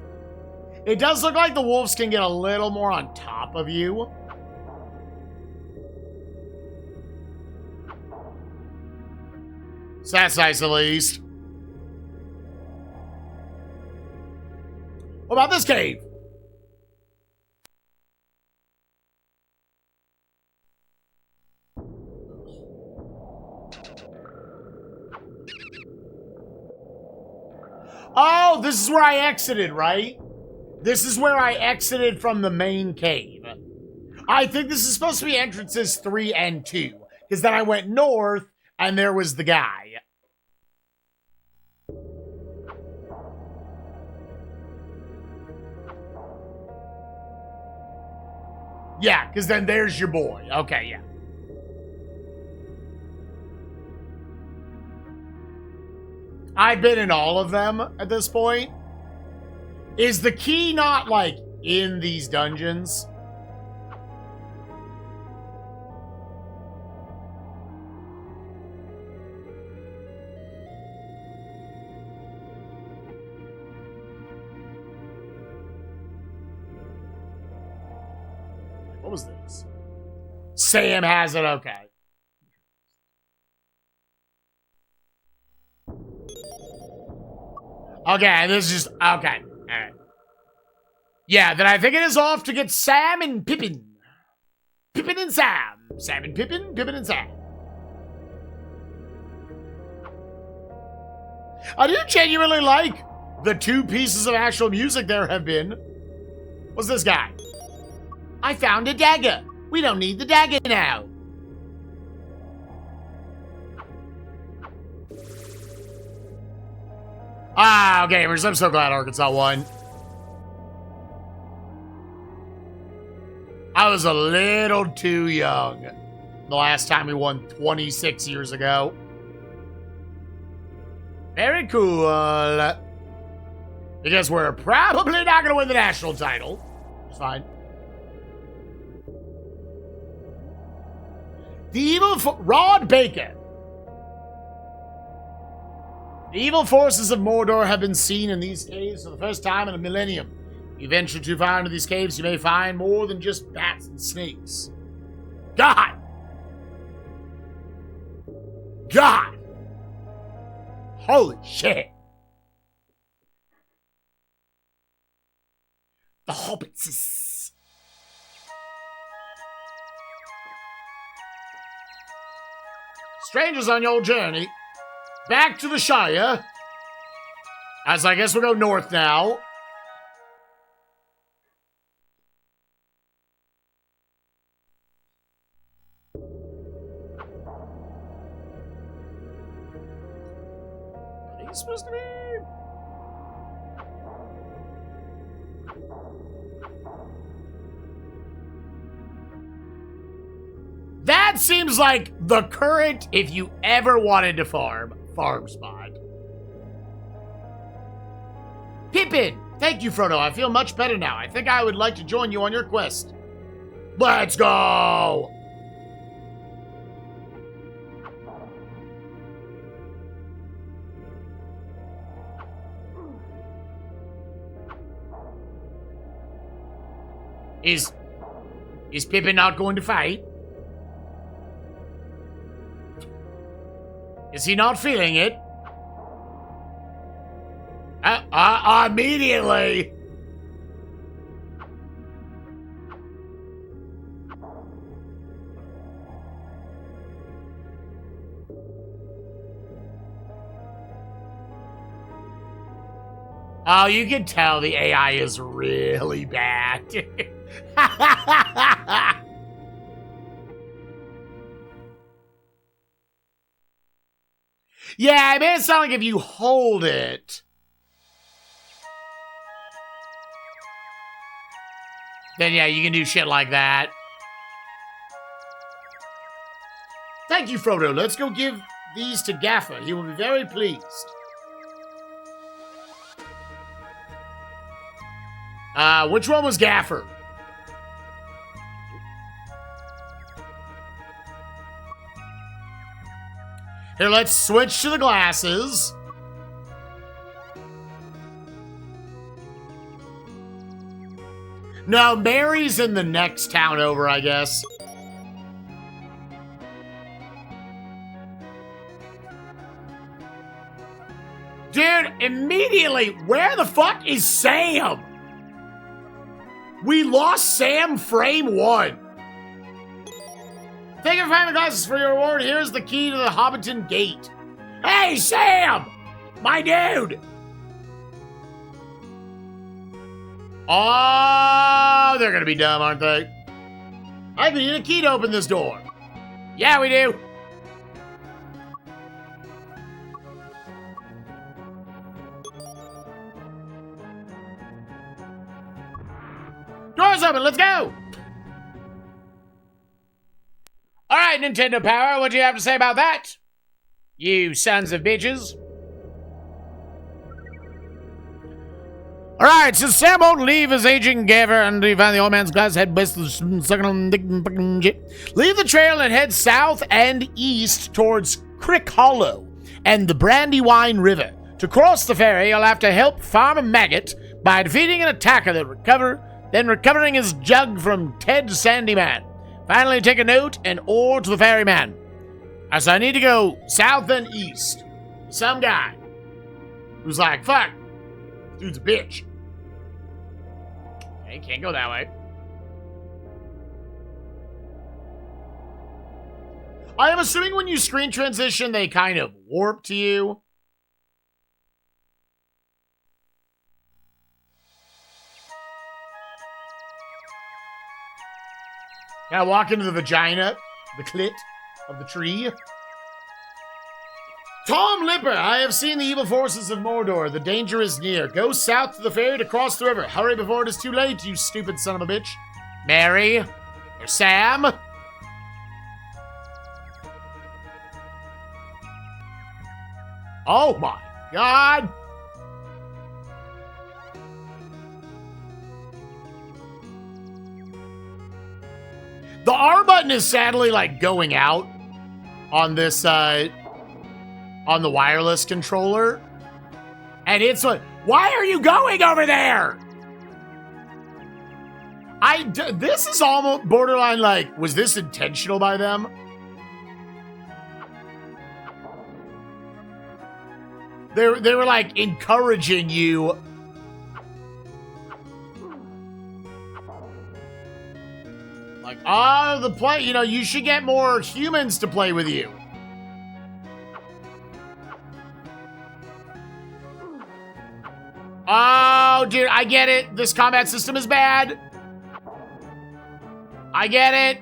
It does look like the wolves can get a little more on top of you. So that's nice at least. What about this cave? Oh, this is where I exited, right? This is where I exited from the main cave. I think this is supposed to be entrances 3 and 2. Because then I went north, and there was the guy. Yeah, because then there's your boy. Okay, yeah. I've been in all of them at this point. Is the key not, like, in these dungeons? What was this? Sam has it, okay. Okay, this is just, okay. Alright. Yeah, then I think it is off to get Sam and Pippin. Pippin and Sam. Sam and Pippin, Pippin and Sam. I do genuinely like the 2 pieces of actual music there have been. What's this guy? I found a dagger. We don't need the dagger now. Ah, gamers, I'm so glad Arkansas won. I was a little too young the last time we won 26 years ago. Very cool. Because we're probably not going to win the national title. It's fine. The evil Rod Baker. The evil forces of Mordor have been seen in these caves for the first time in a millennium. If you venture too far into these caves, you may find more than just bats and snakes. God! God! Holy shit! The Hobbitses. Strangers on your journey. Back to the Shire. As I guess we'll go north now. Are these supposed to be? That seems like the current, if you ever wanted to farm spot. Pip Pippin! Thank you, Frodo. I feel much better now. I think I would like to join you on your quest. Let's go! Is Pippin not going to fight? Is he not feeling it? Immediately! Oh, you can tell the AI is really bad. Yeah, it may sound like if you hold it, then yeah, you can do shit like that. Thank you, Frodo. Let's go give these to Gaffer. He will be very pleased. Which one was Gaffer? Here, let's switch to the glasses. No, Mary's in the next town over, I guess. Dude, immediately, where the fuck is Sam? We lost Sam frame 1. Thank you for finding the glasses for your reward. Here's the key to the Hobbiton Gate. Hey, Sam! My dude! Oh, they're gonna be dumb, aren't they? I need a key to open this door. Yeah, we do. Doors open, let's go! Alright, Nintendo Power, what do you have to say about that? You sons of bitches. Alright, so Sam won't leave his aging Gaffer and he found the old man's glass head best sucking on leave the trail and head south and east towards Crick Hollow and the Brandywine River. To cross the ferry, you'll have to help Farmer Maggot by defeating an attacker then recovering his jug from Ted Sandyman. Finally, take a note and oar to the ferryman. So I need to go south and east. Some guy who's like, fuck, dude's a bitch. Okay, can't go that way. I am assuming when you screen transition, they kind of warp to you. Can I walk into the vagina, the clit of the tree? Tom Lipper, I have seen the evil forces of Mordor. The danger is near. Go south to the ferry to cross the river. Hurry before it is too late, you stupid son of a bitch. Mary? Or Sam? Oh my God! The R button is sadly like going out on this, on the wireless controller. And it's like, why are you going over there? This is almost borderline like, was this intentional by them? They were like encouraging you. Like, oh, the play, you know, you should get more humans to play with you. Oh, dude, I get it. This combat system is bad. I get it.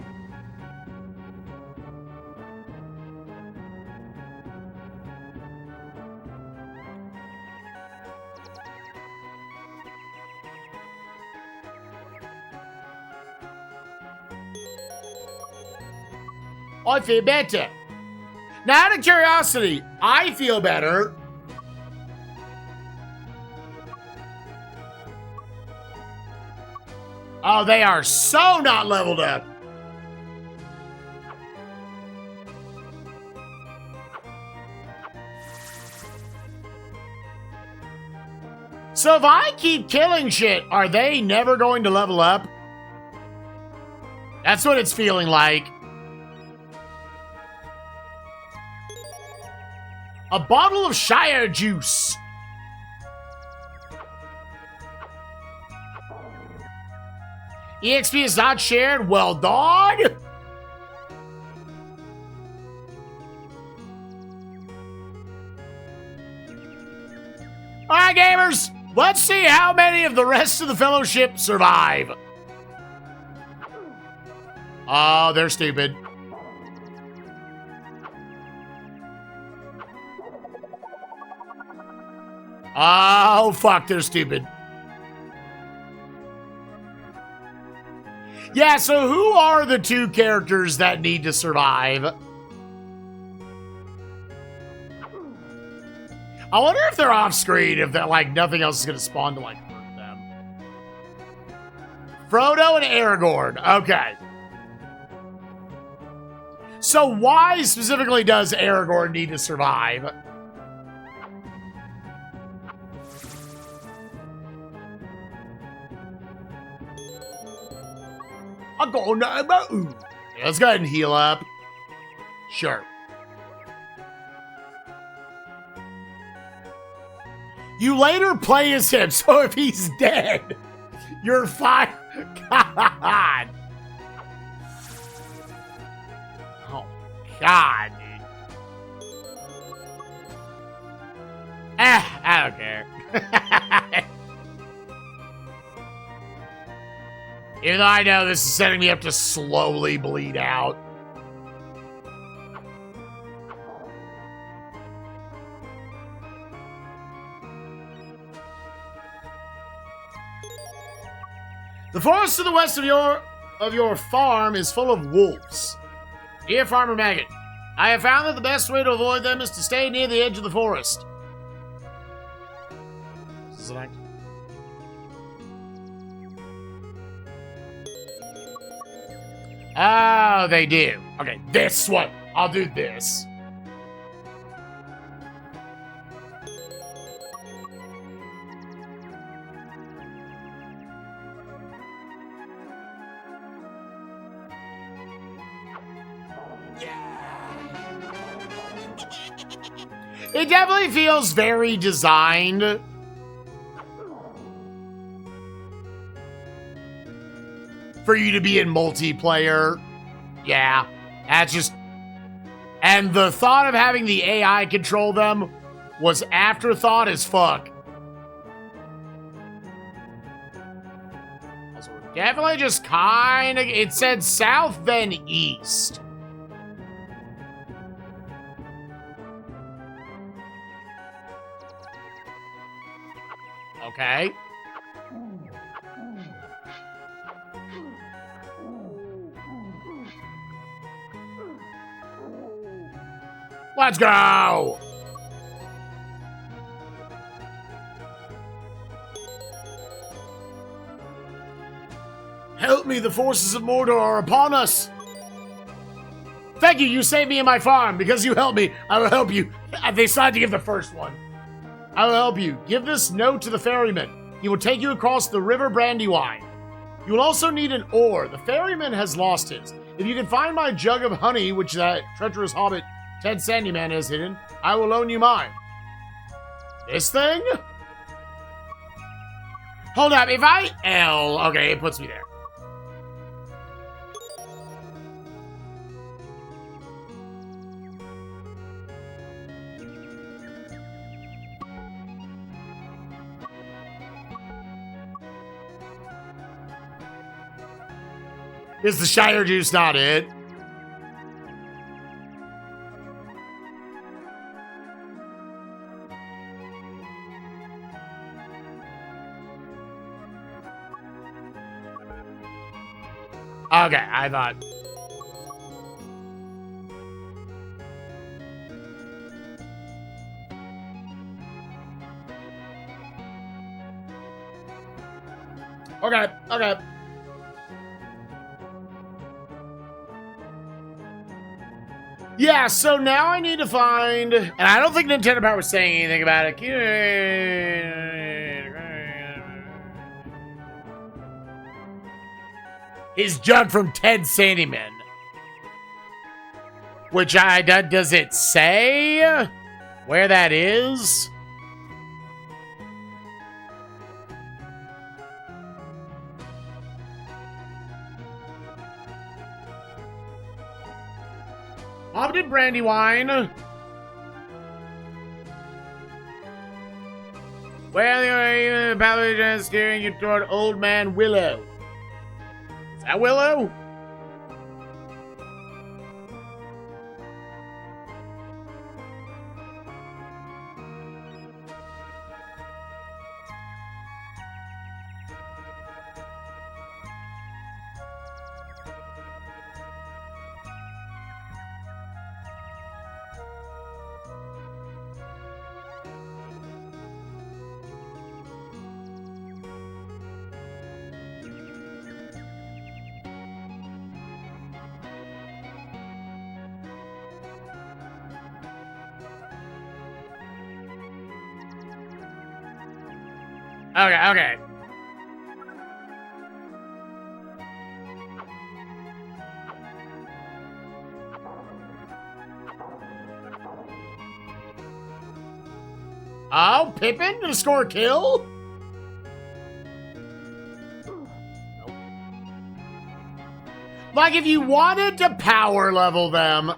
I feel better. Now, out of curiosity, I feel better. Oh, they are so not leveled up. So if I keep killing shit, are they never going to level up? That's what it's feeling like. A bottle of Shire juice. EXP is not shared. Well, dog. All right, gamers. Let's see how many of the rest of the Fellowship survive. Oh, they're stupid. Oh, fuck, they're stupid. Yeah, so who are the two characters that need to survive? I wonder if they're off screen, if that like nothing else is gonna spawn to like hurt them. Frodo and Aragorn. Okay. So why specifically does Aragorn need to survive? I'm going to... Let's go ahead and heal up. Sure. You later play as him, so if he's dead, you're fine. God. Oh, God, dude. I don't care. Even though I know this is setting me up to slowly bleed out. The forest to the west of your farm is full of wolves. Dear Farmer Maggot, I have found that the best way to avoid them is to stay near the edge of the forest. Select. Oh, they do. Okay, this one. I'll do this. It definitely feels very designed. For you to be in multiplayer. Yeah, that's just... And the thought of having the AI control them was afterthought as fuck. Also, we're definitely just kind of... It said south, then east. Okay. Let's go! Help me, the forces of Mordor are upon us! Thank you, you saved me and my farm. Because you helped me, I will help you. They decided to give the first one. I will help you. Give this note to the ferryman. He will take you across the river Brandywine. You will also need an oar. The ferryman has lost his. If you can find my jug of honey, which that treacherous hobbit Ted Sandyman has hidden, I will loan you mine. This thing? Hold up, if I L... Okay, it puts me there. Is the Shire juice not it? Okay, I thought. Okay, okay. Yeah, so now I need to find... And I don't think Nintendo Power was saying anything about it. His jug from Ted Sandyman. Which does it say where that is? Hobbiton Brandywine. Well, the power is steering you toward Old Man Willow. Is that Willow? Okay. Oh, Pippin to score a kill? Nope. Like, if you wanted to power level them...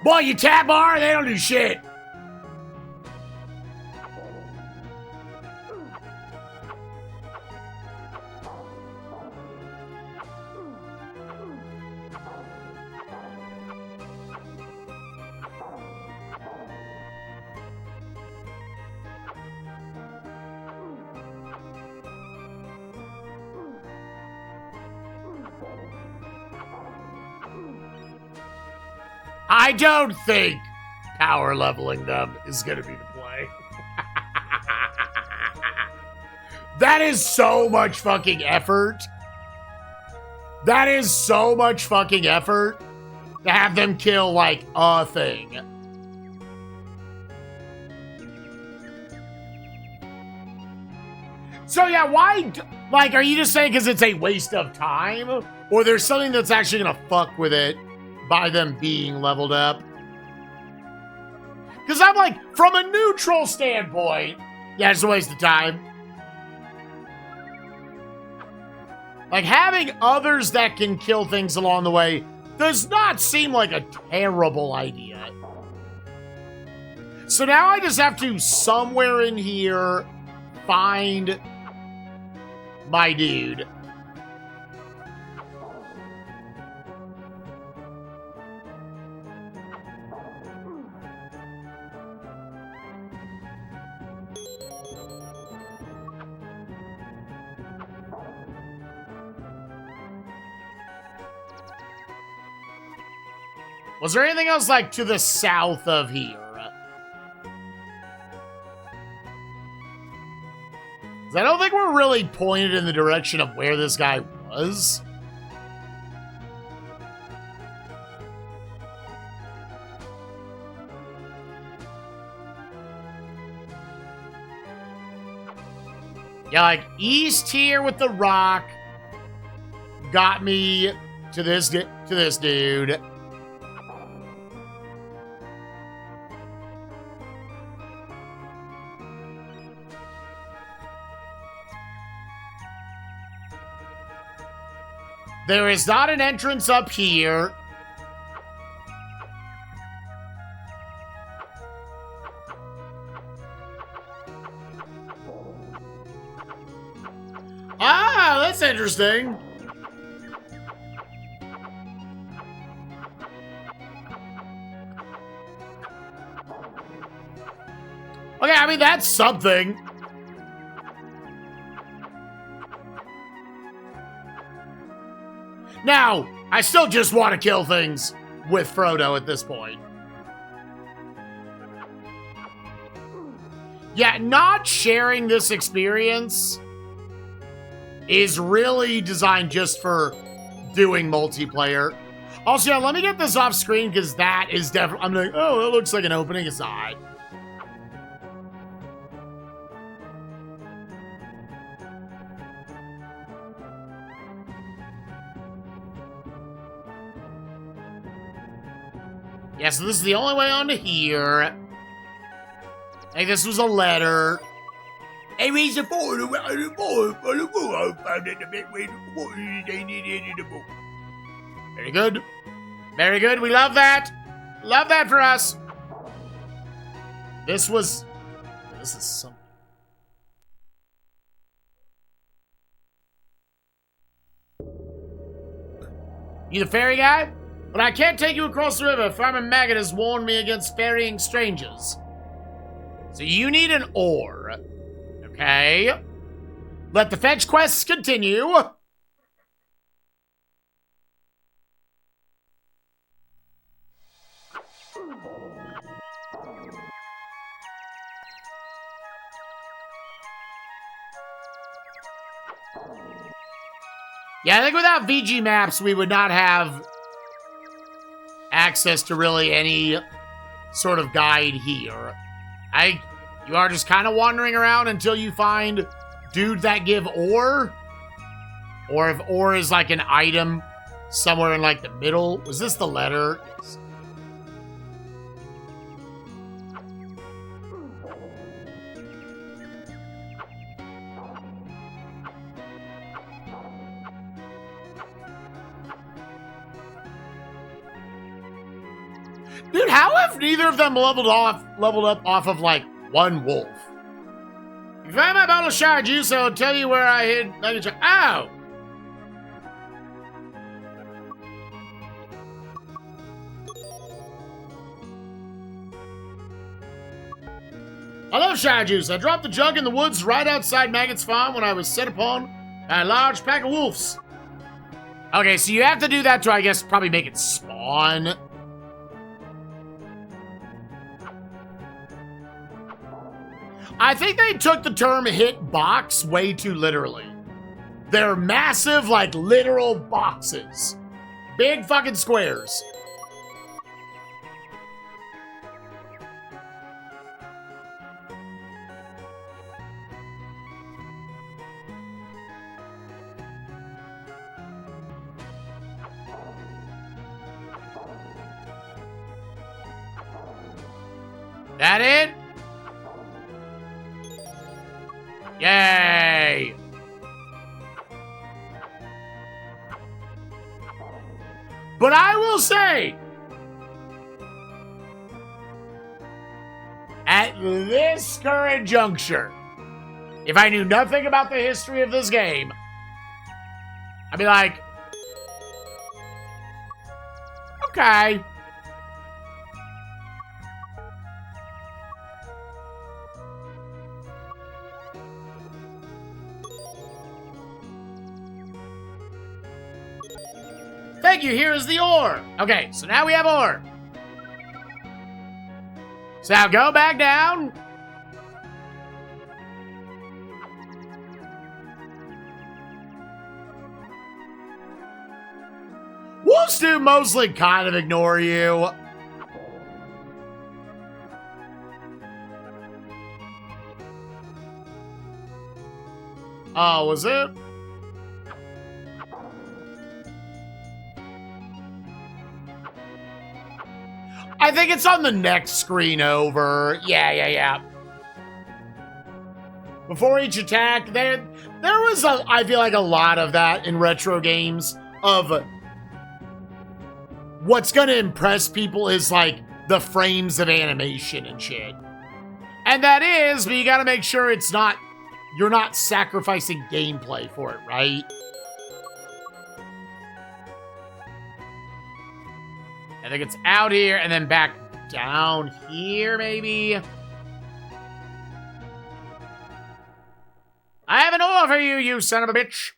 Boy, you tap R, they don't do shit. I don't think power leveling them is going to be the play. That is so much fucking effort. That is so much fucking effort to have them kill, like, a thing. So, yeah, why... Like, are you just saying because it's a waste of time? Or there's something that's actually going to fuck with it by them being leveled up? Because I'm like, from a neutral standpoint, yeah, it's a waste of time. Like, having others that can kill things along the way does not seem like a terrible idea. So now I just have to, somewhere in here, find my dude. Was there anything else, like, to the south of here? 'Cause I don't think we're really pointed in the direction of where this guy was. Yeah, like, east here with the rock got me to this dude. There is not an entrance up here. Ah, that's interesting. I mean, that's something. Now, I still just want to kill things with Frodo at this point. Yeah, not sharing this experience is really designed just for doing multiplayer. Also, yeah, let me get this off screen because that is definitely... I'm like, oh, it looks like an opening. It's not. Yeah, so this is the only way onto here. Hey, this was a letter. Hey, read the board. Very good. Very good. We love that. Love that for us. This is something. You the fairy guy? But I can't take you across the river. Farmer Maggot has warned me against ferrying strangers. So you need an oar. Okay. Let the fetch quests continue. Yeah, I think without VG maps, we would not have access to really any sort of guide here. You are just kind of wandering around until you find dudes that give ore. Or if ore is like an item somewhere in like the middle. Was this the letter? Yes. Dude, how have neither of them leveled up off of like one wolf? If you find my bottle of shower juice, I'll tell you where I hid. Ow! I love shower juice. I dropped the jug in the woods right outside Maggot's farm when I was set upon by a large pack of wolves. Okay, so you have to do that to, I guess, probably make it spawn. I think they took the term hit box way too literally. They're massive, like, literal boxes. Big fucking squares. That it? Yay! But I will say, at this current juncture, if I knew nothing about the history of this game, I'd be like, okay. Thank you, here is the ore. Okay, so now we have ore. So now go back down. Wolves do mostly kind of ignore you. Oh, was it? I think it's on the next screen over. Yeah. Before each attack, there was, I feel like, a lot of that in retro games of what's going to impress people is, like, the frames of animation and shit. And that is, but you got to make sure it's not, you're not sacrificing gameplay for it, right? I think it's out here and then back down here, maybe. I have an order for you, you son of a bitch.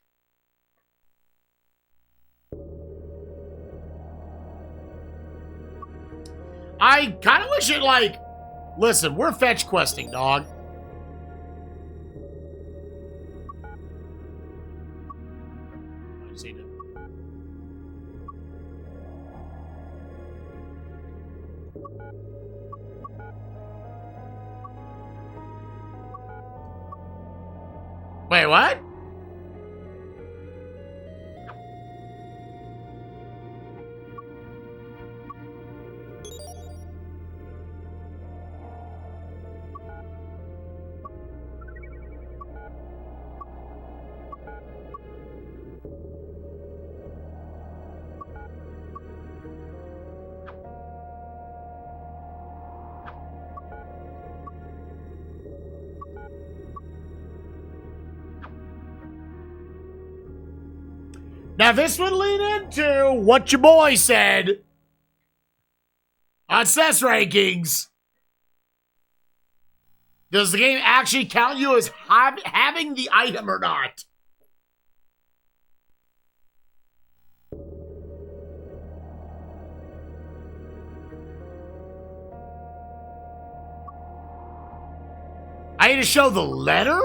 I kind of wish it, like... Listen, we're fetch questing, dog. I see it. Wait, what? Now, this would lead into what your boy said on SNES rankings. Does the game actually count you as having the item or not? I need to show the letter?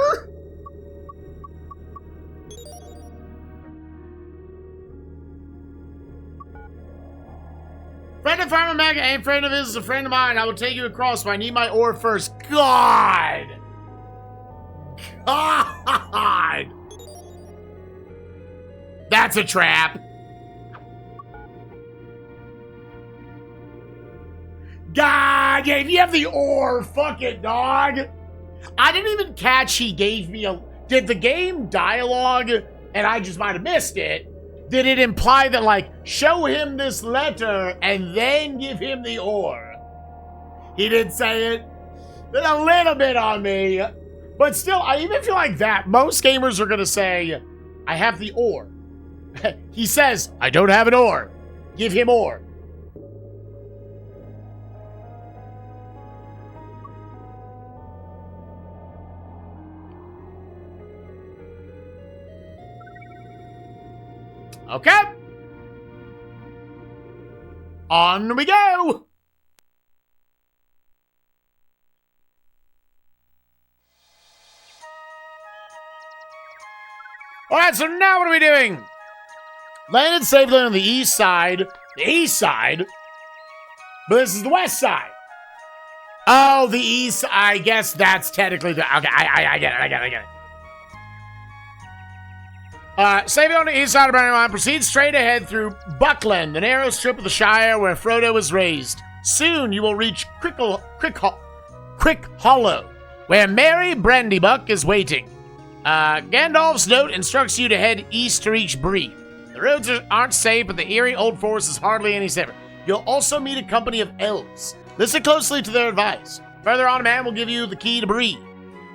Friend of Farmer Mac ain't friend of his is a friend of mine. I will take you across, but I need my ore first. God! God! That's a trap. God, yeah, if you have the ore, fuck it, dog. I didn't even catch he gave me a... Did the game dialogue, and I just might have missed it, did it imply that, like, show him this letter and then give him the ore? He did say it. Then a little bit on me. But still, I even feel like that. Most gamers are going to say, I have the ore. He says, I don't have an ore. Give him ore. Okay. On we go. All right, so now what are we doing? Landed safely on the east side. The east side? But this is the west side. Oh, the east. I guess that's technically the... Okay, I get it. Safely on the east side of Brandywine, proceed straight ahead through Buckland, the narrow strip of the Shire where Frodo was raised. Soon you will reach Crick Hollow, where Merry Brandybuck is waiting. Gandalf's note instructs you to head east to reach Bree. The roads aren't safe, but the eerie old forest is hardly any safer. You'll also meet a company of elves. Listen closely to their advice. Further on, a man will give you the key to Bree.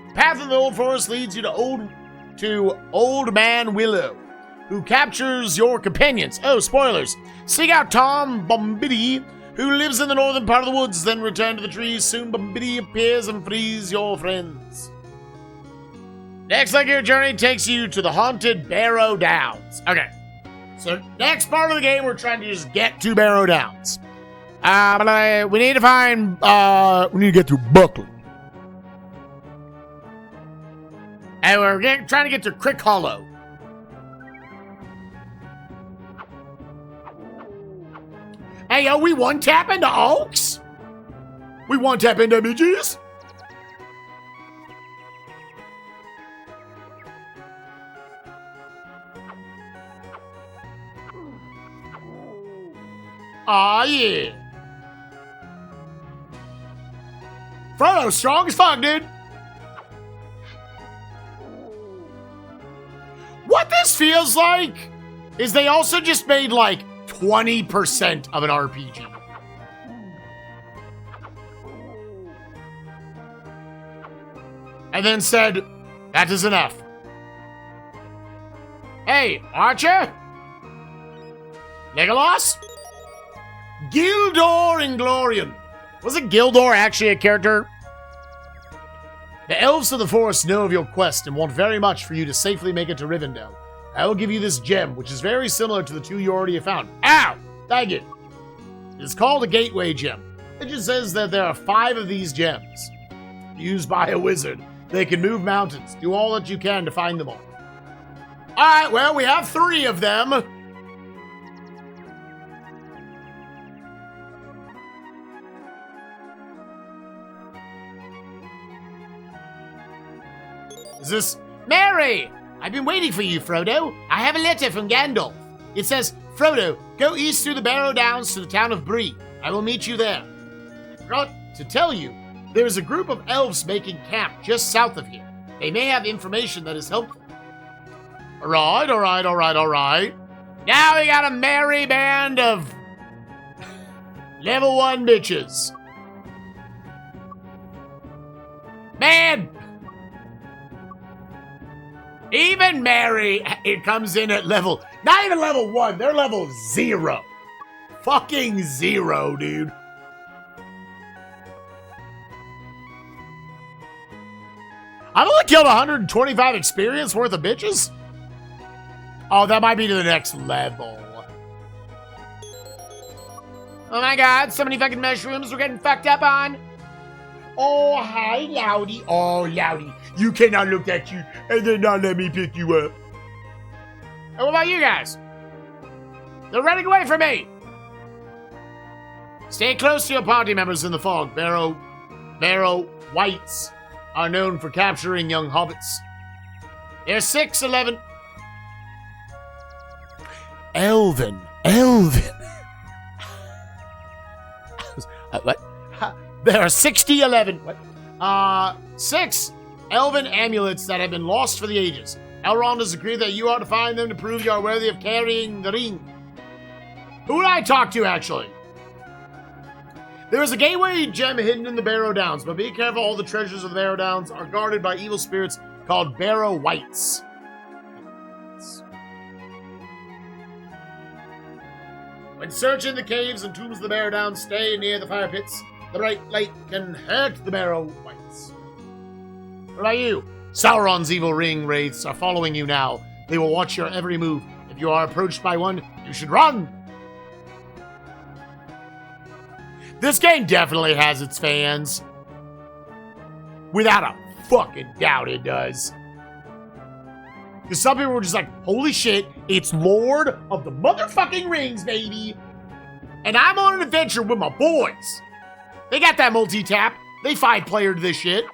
The path of the old forest leads you to Old Man Willow, who captures your companions. Oh, spoilers. Seek out Tom Bombadil, who lives in the northern part of the woods, then return to the trees. Soon Bombadil appears and frees your friends. Next leg of your journey takes you to the haunted Barrow Downs. Okay, so next part of the game, we're trying to just get to Barrow Downs. But we need to find, we need to get through Buckland. And we're trying to get to Crick Hollow. Hey, yo, we one-tap into Oaks? We one-tap into midges? Aw, yeah. Frodo's strong as fuck, dude. What this feels like is they also just made like 20% of an RPG. And then said, that is enough. Hey, Archer? Legolas? Gildor Inglorian. Wasn't Gildor actually a character? The elves of the forest know of your quest and want very much for you to safely make it to Rivendell. I will give you this gem, which is very similar to the two you already have found. Ow! Dang it! It is called a gateway gem. It just says that there are 5 of these gems. Used by a wizard. They can move mountains. Do all that you can to find them all. Alright, well, we have 3 of them. Is this... Mary! I've been waiting for you, Frodo. I have a letter from Gandalf. It says, Frodo, go east through the Barrow Downs to the town of Bree. I will meet you there. I forgot to tell you, there is a group of elves making camp just south of here. They may have information that is helpful. Alright. Now we got a merry band of level 1 bitches. Man! Even Mary, it comes in at level, not even level 1, they're level 0. Fucking 0, dude. I've only killed 125 experience worth of bitches? Oh, that might be to the next level. Oh my god, so many fucking mushrooms we're getting fucked up on. Oh, hi, Loudy. Oh, Loudy, you cannot look at you and then not let me pick you up. And what about you guys? They're running away from me. Stay close to your party members in the fog. Barrow Whites are known for capturing young hobbits. They're 6, 11. Elven. What? There are 60, 11. What? 6 elven amulets that have been lost for the ages. Elrond has agreed that you are to find them to prove you are worthy of carrying the ring. Who would I talk to, actually? There is a gateway gem hidden in the Barrow Downs, but be careful, all the treasures of the Barrow Downs are guarded by evil spirits called Barrow Whites. When searching the caves and tombs of the Barrow Downs, stay near the fire pits. The bright light can hurt the Barrow Whites. What about you? Sauron's evil ring wraiths are following you now. They will watch your every move. If you are approached by one, you should run. This game definitely has its fans. Without a fucking doubt it does. Because some people were just like, holy shit, it's Lord of the motherfucking Rings, baby. And I'm on an adventure with my boys. They got that multi-tap. They 5-playered this shit.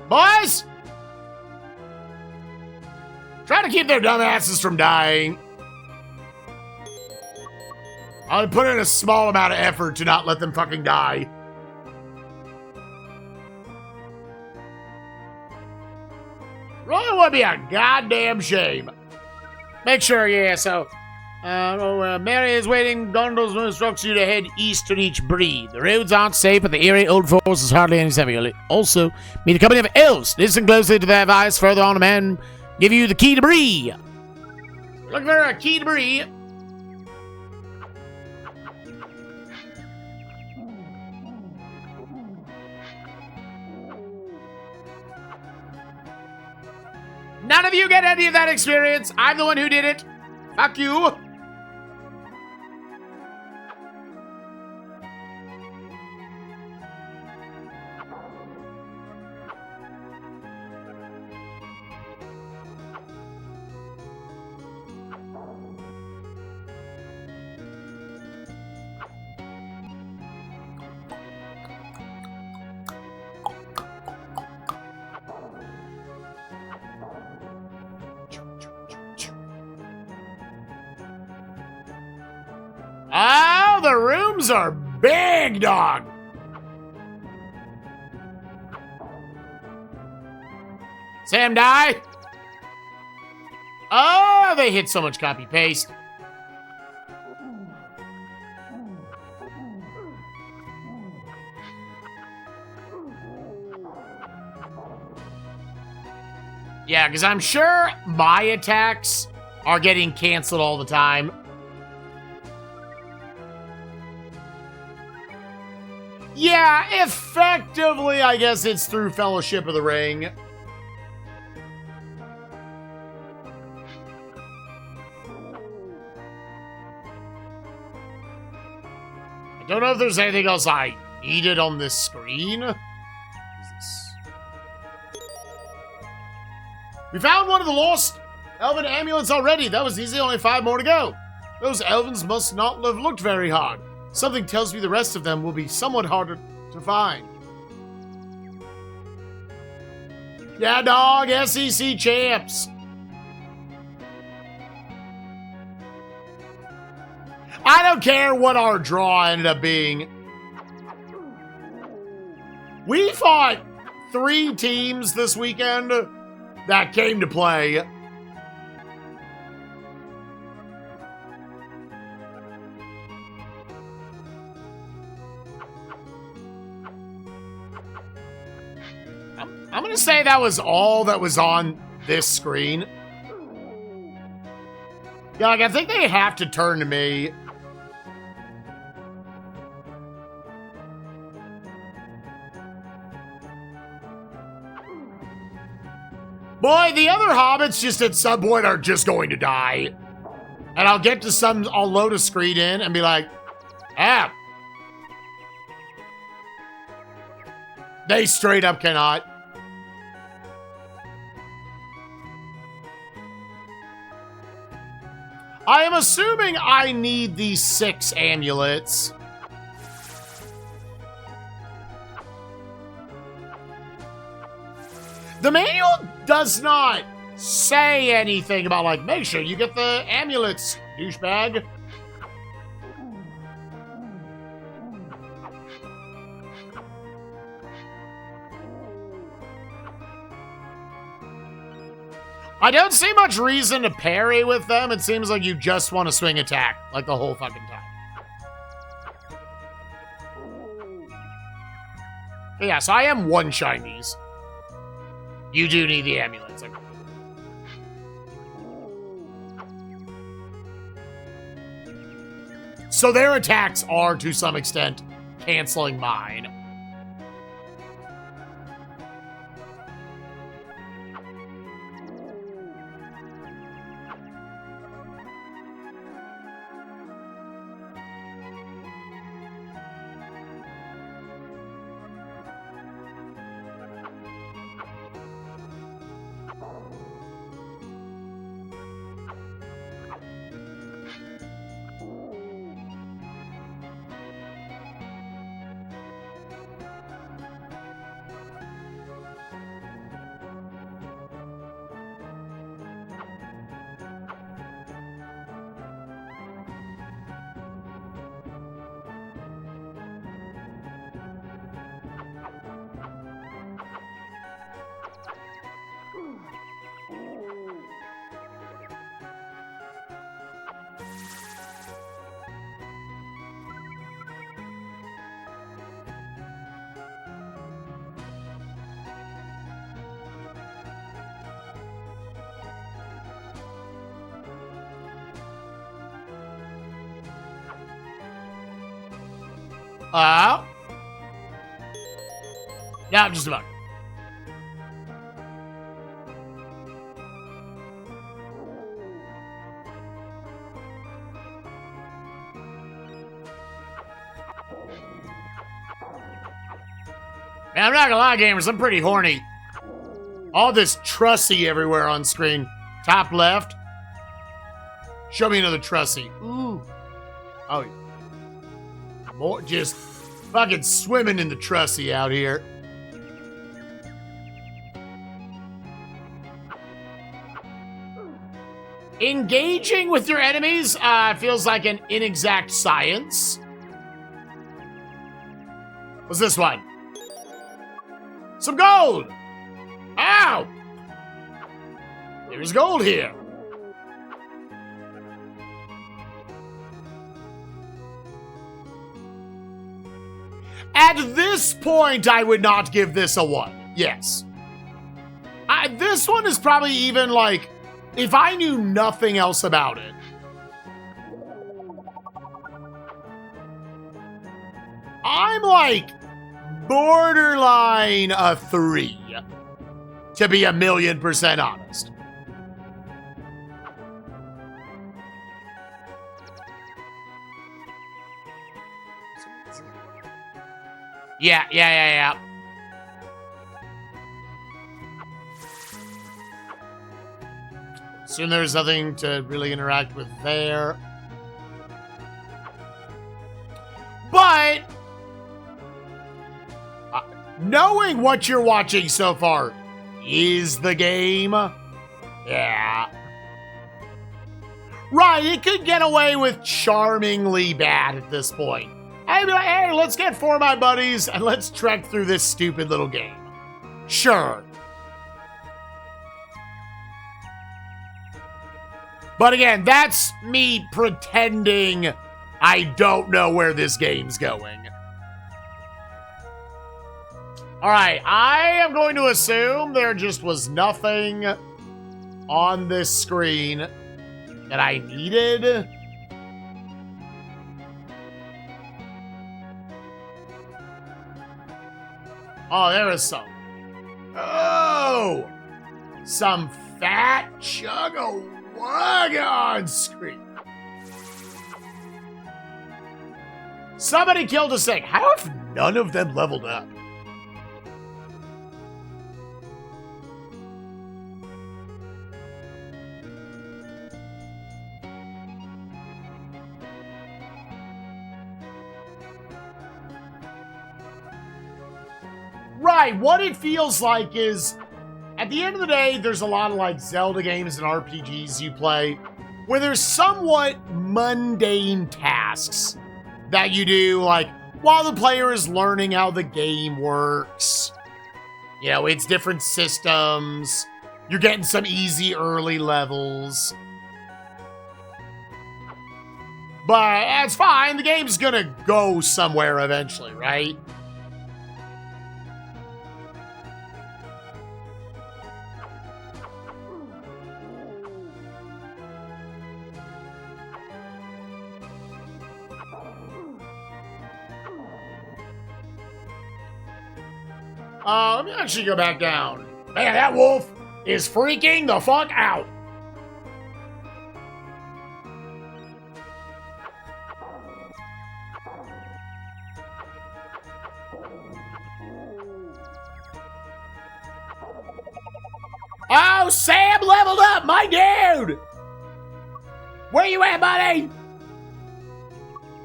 Boys! Try to keep their dumbasses from dying. I'll put in a small amount of effort to not let them fucking die. Really would be a goddamn shame. Make sure, yeah, so... Mary is waiting. Gondor's instructs you to head east to reach Bree. The roads aren't safe, but the eerie old forest is hardly any safer. Also, meet a company of elves. Listen closely to their advice. Further on, a man give you the key to Bree. Look for a key to Bree. None of you get any of that experience. I'm the one who did it. Fuck you. Oh, the rooms are big, dog. Sam die? Oh, they hit so much copy paste. because I'm sure my attacks are getting canceled all the time. Yeah, effectively, I guess it's through Fellowship of the Ring. I don't know if there's anything else I needed on this screen. We found one of the lost elven amulets already. That was easy, only 5 more to go. Those elvens must not have looked very hard. Something tells me the rest of them will be somewhat harder to find. Yeah, dog, SEC champs. I don't care what our draw ended up being. We fought 3 teams this weekend that came to play. I'm going to say that was all that was on this screen. Yeah, like, I think they have to turn to me. Boy, the other hobbits just at some point are just going to die. And I'll get to some, I'll load a screen in and be like, ah. They straight up cannot. I am assuming I need these 6 amulets. The manual does not say anything about, like, make sure you get the amulets, douchebag. I don't see much reason to parry with them. It seems like you just want to swing attack, like, the whole fucking time. But yeah, so I am one-shine these. You do need the amulets. Okay. So their attacks are, to some extent, canceling mine. Yeah, just about. Man, I'm not gonna lie, gamers, I'm pretty horny. All this trussy everywhere on screen. Top left. Show me another trussy. Ooh. Oh, yeah. More just fucking swimming in the trussy out here. Engaging with your enemies feels like an inexact science. What's this one? Some gold! Ow! There's gold here. At this point, I would not give this a 1. Yes. This one is probably even like, if I knew nothing else about it. I'm like borderline a 3, to be 1,000,000% honest. Yeah. Soon there's nothing to really interact with there. But knowing what you're watching so far is the game. Yeah. Right, it could get away with charmingly bad at this point. I'd be like, hey, let's get 4 of my buddies and let's trek through this stupid little game. Sure. But again, that's me pretending I don't know where this game's going. Alright, I am going to assume there just was nothing on this screen that I needed. Oh, there is some. Oh! Some fat chug-a-wug on screen. Somebody killed a snake. How have none of them leveled up? Right, what it feels like is, at the end of the day, there's a lot of like Zelda games and RPGs you play where there's somewhat mundane tasks that you do, like, while the player is learning how the game works. You know, it's different systems. You're getting some easy early levels. But that's fine. The game's gonna go somewhere eventually, right? Let me actually go back down. Man, that wolf is freaking the fuck out. Oh, Sam leveled up, my dude! Where you at, buddy?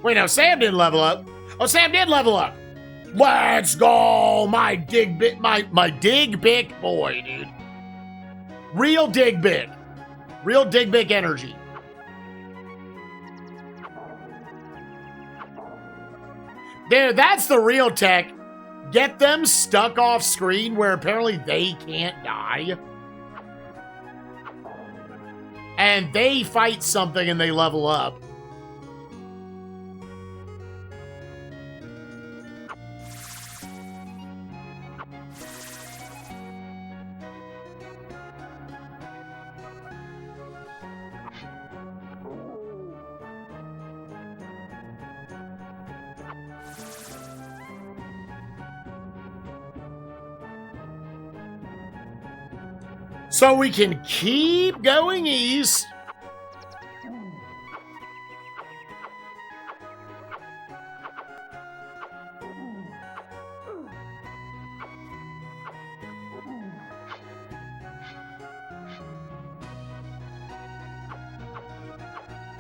Wait, no, Sam didn't level up. Oh, Sam did level up. Let's go, my dig bit boy, dude. Real dig bit energy. Dude, that's the real tech. Get them stuck off screen where apparently they can't die. And they fight something and they level up. So we can keep going east.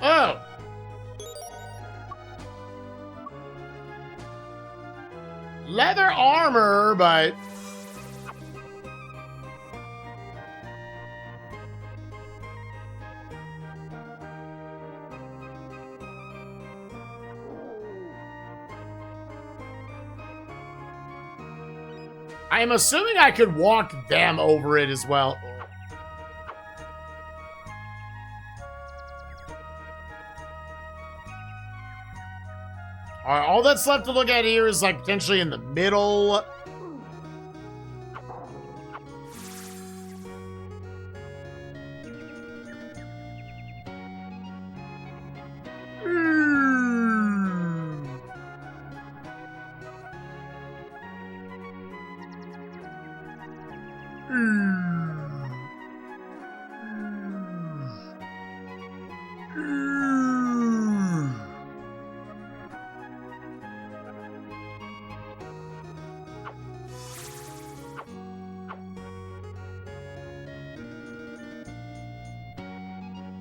Oh. Leather armor, but... I'm assuming I could walk them over it as well. Alright, all that's left to look at here is like potentially in the middle.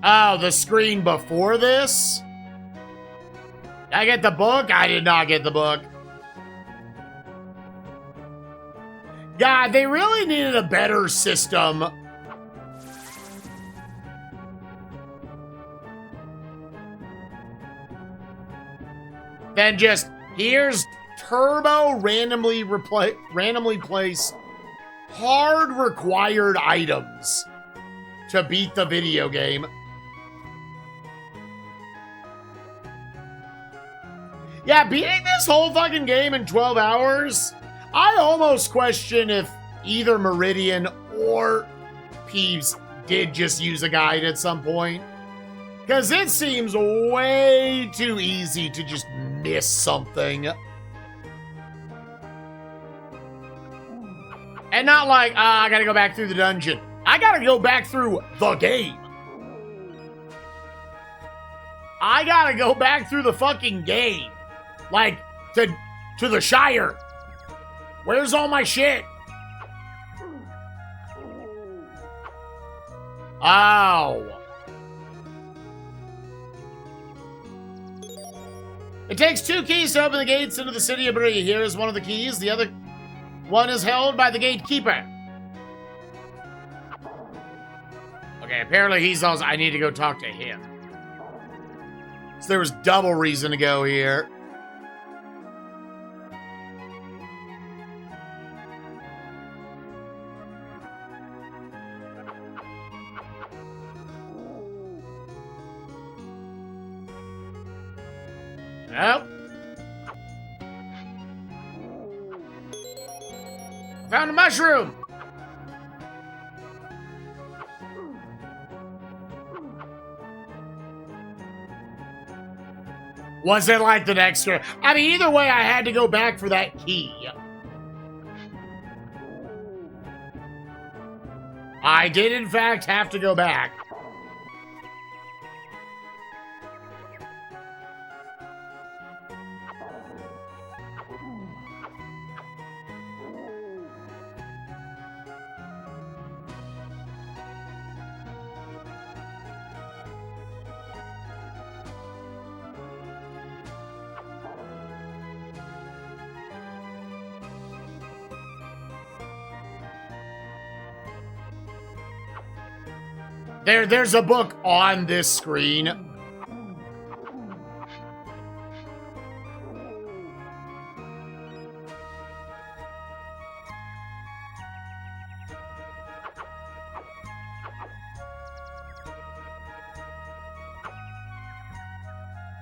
Oh, the screen before this? Did I get the book? I did not get the book. God, they really needed a better system. Then just, here's turbo randomly place hard required items to beat the video game. Yeah, beating this whole fucking game in 12 hours, I almost question if either Meridian or Peeves did just use a guide at some point. Because it seems way too easy to just miss something. And not like, I gotta go back through the dungeon. I gotta go back through the game. I gotta go back through the fucking game. Like, to the Shire. Where's all my shit? Oh. It takes 2 keys to open the gates into the city of Bree. Here is one of the keys. The other one is held by the gatekeeper. Okay, apparently he's also... I need to go talk to him. So there was double reason to go here. Nope. Found a mushroom. Was it like the next one? I mean, either way, I had to go back for that key. I did, in fact, have to go back. There's a book on this screen.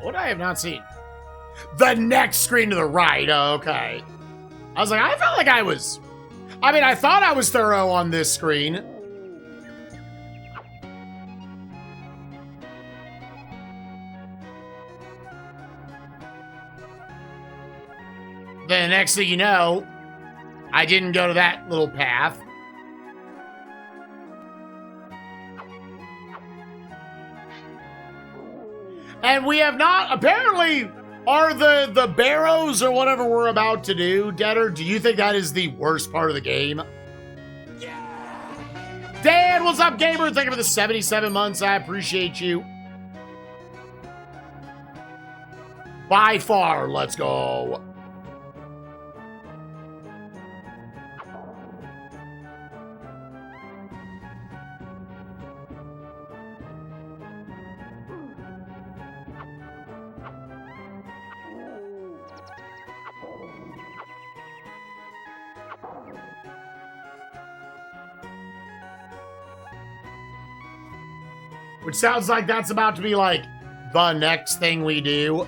What I have not seen? The next screen to the right. Oh, okay. I was like, I felt like I was... I mean, I thought I was thorough on this screen. Then the next thing you know, I didn't go to that little path. And we have not, apparently, are the barrows or whatever we're about to do, Deader, do you think that is the worst part of the game? Yeah! Dan, what's up, gamer? Thank you for the 77 months. I appreciate you. By far, let's go. Which sounds like that's about to be, like, the next thing we do.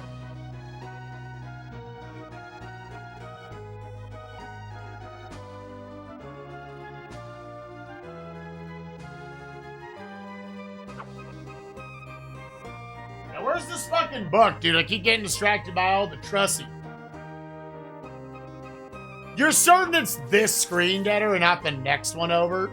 Now, where's this fucking book, dude? I keep getting distracted by all the trussy. You're certain it's this screen, Deader, and not the next one over?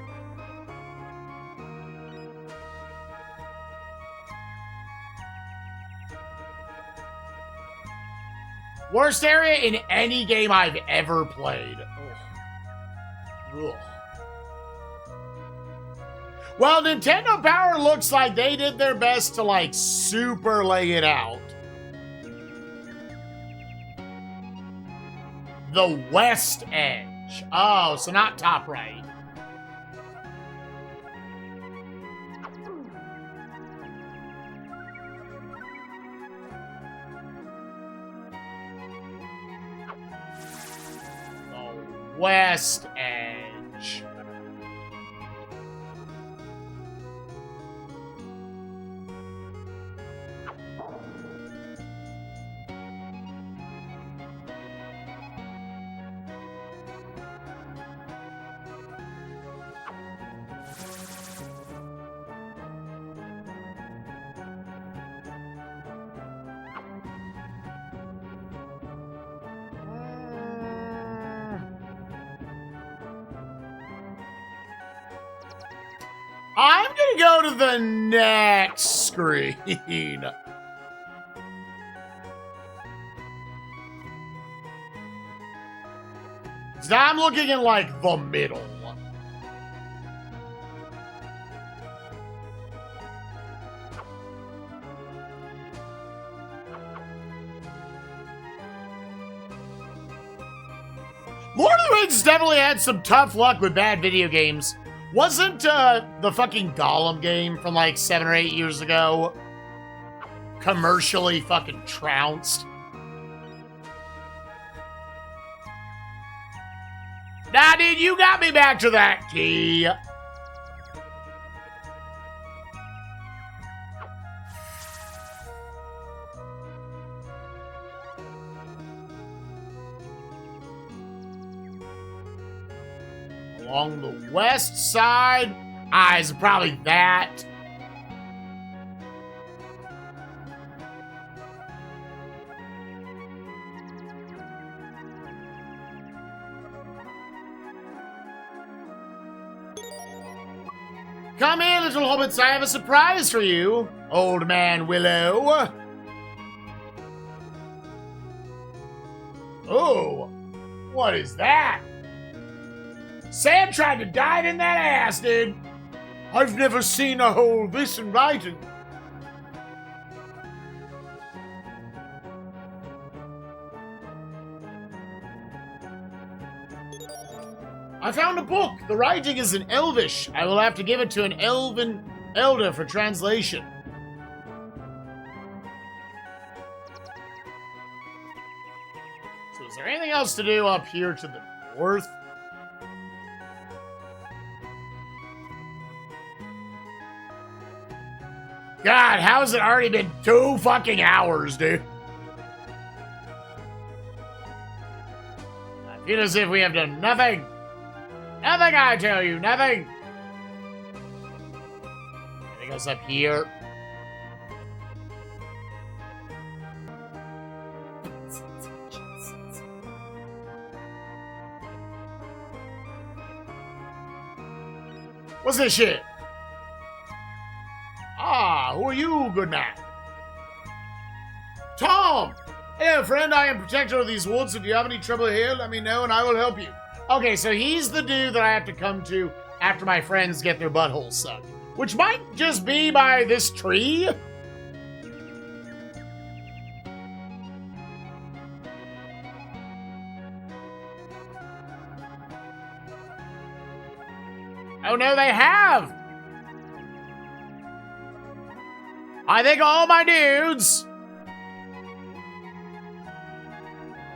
Worst area in any game I've ever played. Ugh. Ugh. Well, Nintendo Power looks like they did their best to, like, super lay it out. The west edge. Oh, so not top right. The west edge. I'm gonna go to the next screen. So I'm looking in, like, the middle. Lord of the Rings definitely had some tough luck with bad video games. Wasn't the fucking Gollum game from like 7 or 8 years ago commercially fucking trounced? Nah, dude, you got me back to that key. Along the west side, is probably that. Come in, little hobbits, I have a surprise for you, Old Man Willow. Oh, what is that? Sam tried to dive in that ass, dude. I've never seen a hole this in writing. I found a book. The writing is in Elvish. I will have to give it to an elven elder for translation. So is there anything else to do up here to the north? God, how has it already been 2 fucking hours, dude? I feel as if we have done nothing. Nothing, I tell you, nothing. Anything else up here? What's this shit? Ah, who are you, good man? Tom! Hello, friend, I am protector of these woods. If you have any trouble here, let me know and I will help you. Okay, so he's the dude that I have to come to after my friends get their buttholes sucked. Which might just be by this tree. Oh no, they have! I think all my dudes,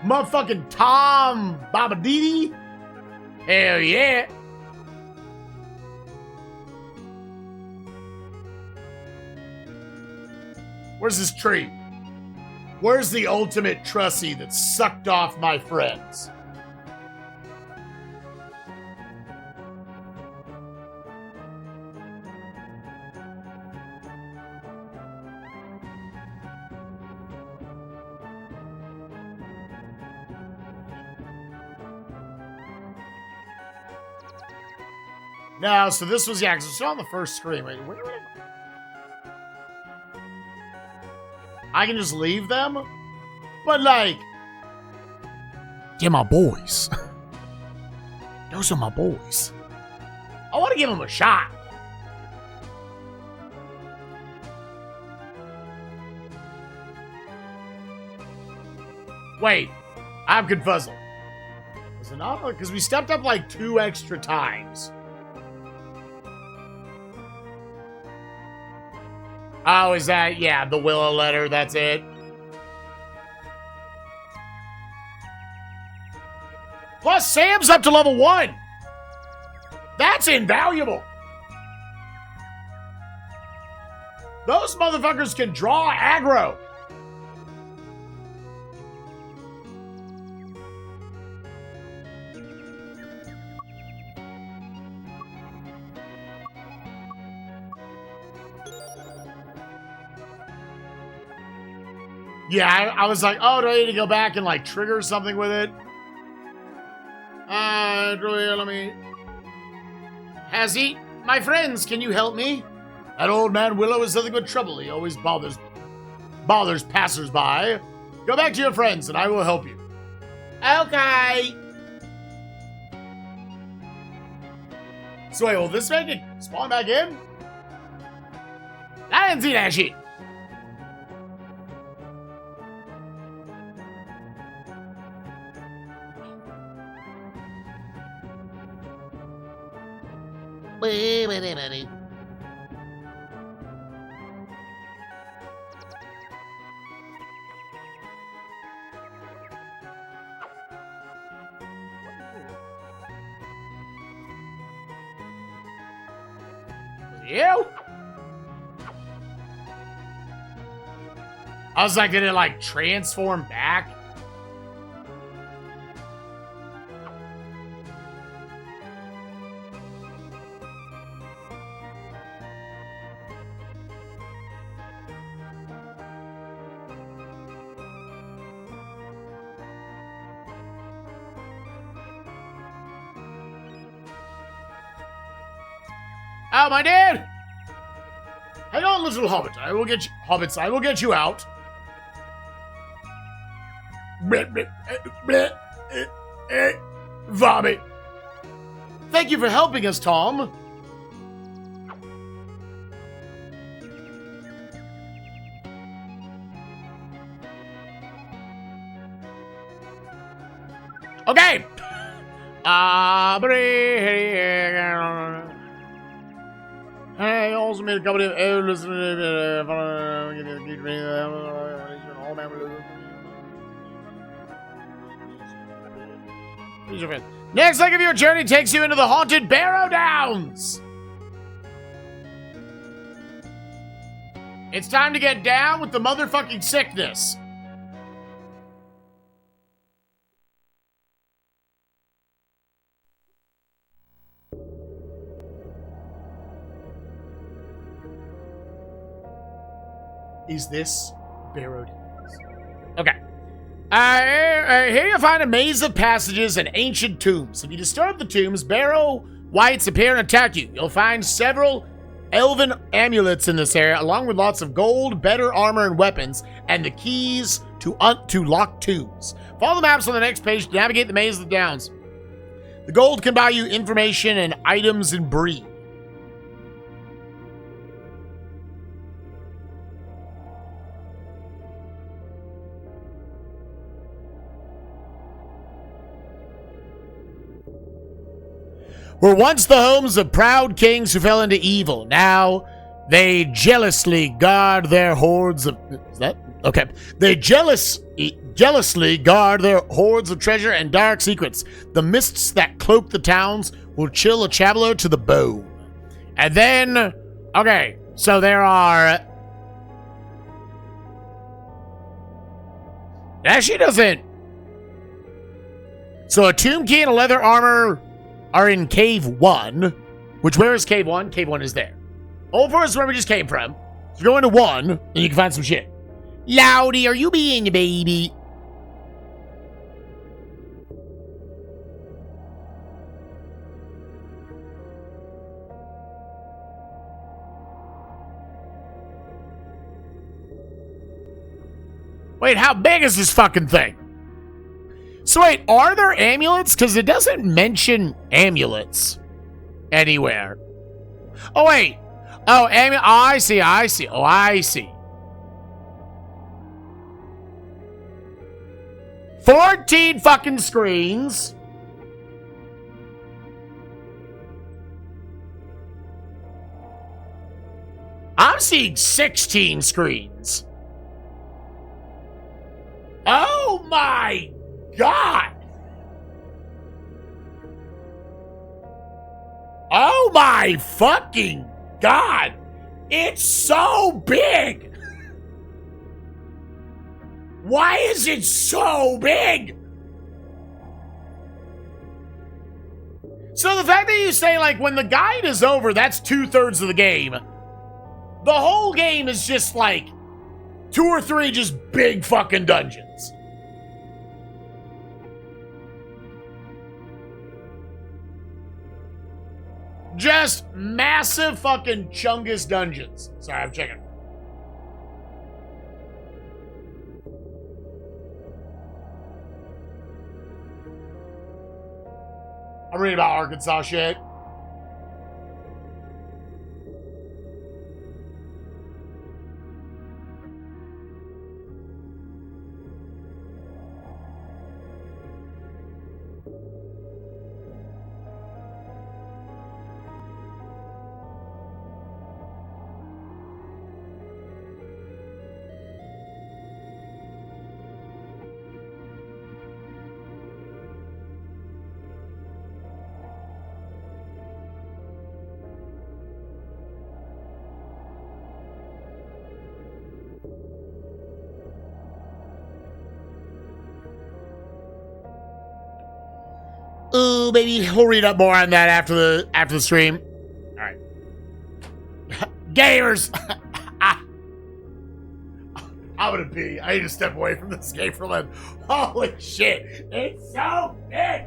motherfucking Tom Babadidi, hell yeah. Where's this tree? Where's the ultimate trussie that sucked off my friends? No, so this was, yeah, because it's on the first screen. Wait, where am I can just leave them? But, like, they're my boys. Those are my boys. I want to give them a shot. Wait, I'm confuzzled. Was it not? Because we stepped up like 2 extra times. Oh, is that, yeah, the Willow letter, that's it. Plus, Sam's up to level 1. That's invaluable. Those motherfuckers can draw aggro. Yeah, I was like, oh, do I need to go back and, like, trigger something with it? Let me... Has he? My friends, can you help me? That old man Willow is nothing but trouble. He always bothers passers-by. Go back to your friends, and I will help you. Okay. So wait, will this make it spawn back in? I didn't see that shit. You? I was like, did it like transform back? Oh, my dad! Hang on, little hobbit. I will get you, hobbits. I will get you out. Vomit. Thank you for helping us, Tom. Okay. I also made a couple of Next leg of your journey takes you into the haunted Barrow Downs. It's time to get down with the motherfucking sickness. Is this Barrow Downs? Okay. Here you find a maze of passages and ancient tombs. If you disturb the tombs, Barrow Wights appear and attack you. You'll find several elven amulets in this area, along with lots of gold, better armor and weapons, and the keys to lock tombs. Follow the maps on the next page to navigate the maze of the Downs. The gold can buy you information and items and breed. Were once the homes of proud kings who fell into evil. Now, they jealously guard their hoards of... Is that? Okay. They jealously guard their hoards of treasure and dark secrets. The mists that cloak the towns will chill a traveler to the bone. And then... Okay, so there are... It actually doesn't... So a tomb key and a leather armor... are in Cave 1, which where is Cave 1? Cave 1 is there. Old Forest is where we just came from. So go into 1, and you can find some shit. Loudy, are you being a baby? Wait, how big is this fucking thing? So wait, are there amulets? Because it doesn't mention amulets anywhere. Oh, wait. Oh, oh, I see. Oh, I see. 14 fucking screens. I'm seeing 16 screens. Oh my God. Oh my fucking God. It's so big. Why is it so big? So the fact that you say, like, when the guide is over, that's 2/3 of the game. The whole game is just, like, 2 or 3 just big fucking dungeons. Just massive fucking chungus dungeons. Sorry, I'm checking. I'm reading about Arkansas shit. Ooh, maybe we'll read up more on that after the stream. All right, gamers. I'm gonna pee. I need to step away from this game for a minute. Holy shit, it's so big.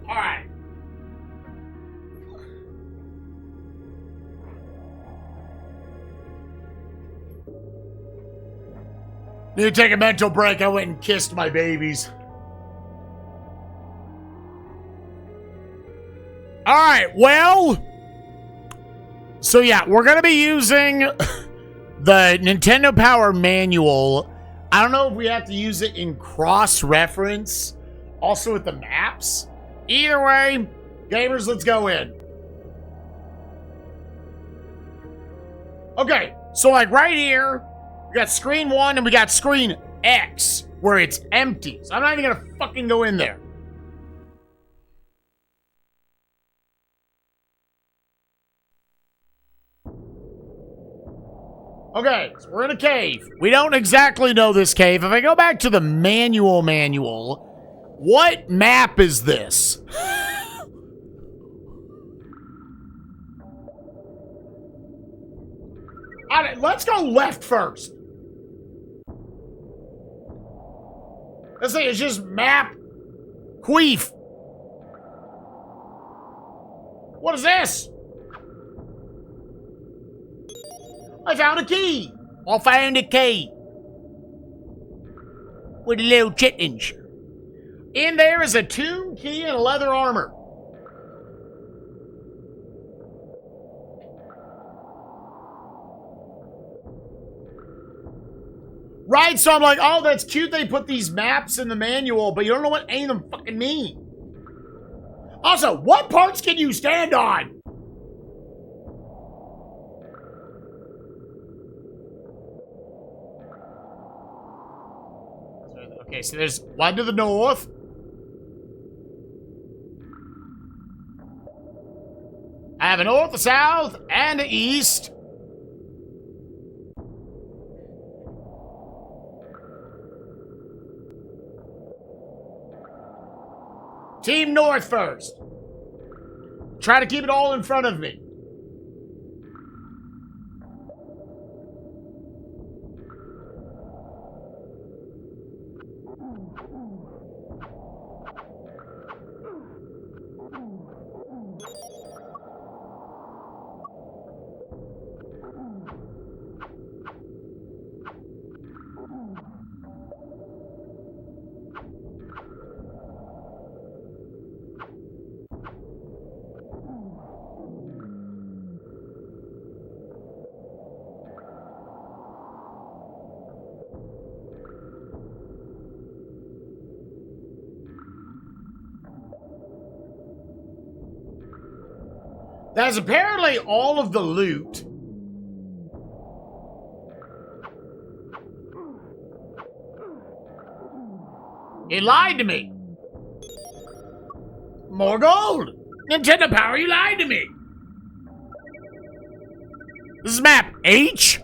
All right. Need to take a mental break. I went and kissed my babies. All right, well, so yeah, we're going to be using the Nintendo Power Manual. I don't know if we have to use it in cross-reference, also with the maps. Either way, gamers, let's go in. Okay, so like right here, we got screen 1 and we got screen X, where it's empty. So I'm not even going to fucking go in there. Okay, so we're in a cave. We don't exactly know this cave. If I go back to the manual, What map is this? All right, let's go left first. Let's say it's just map queef. What is this? I found a key. I found a key. With a little challenge. In there is a tomb key and a leather armor. Right, so I'm like, oh, that's cute they put these maps in the manual, but you don't know what any of them fucking mean. Also, what parts can you stand on? Okay, so there's one to the north. I have a north, a south, and an east. Team North first. Try to keep it all in front of me. That's apparently all of the loot. He lied to me. More gold. Nintendo Power, you lied to me. This is map H.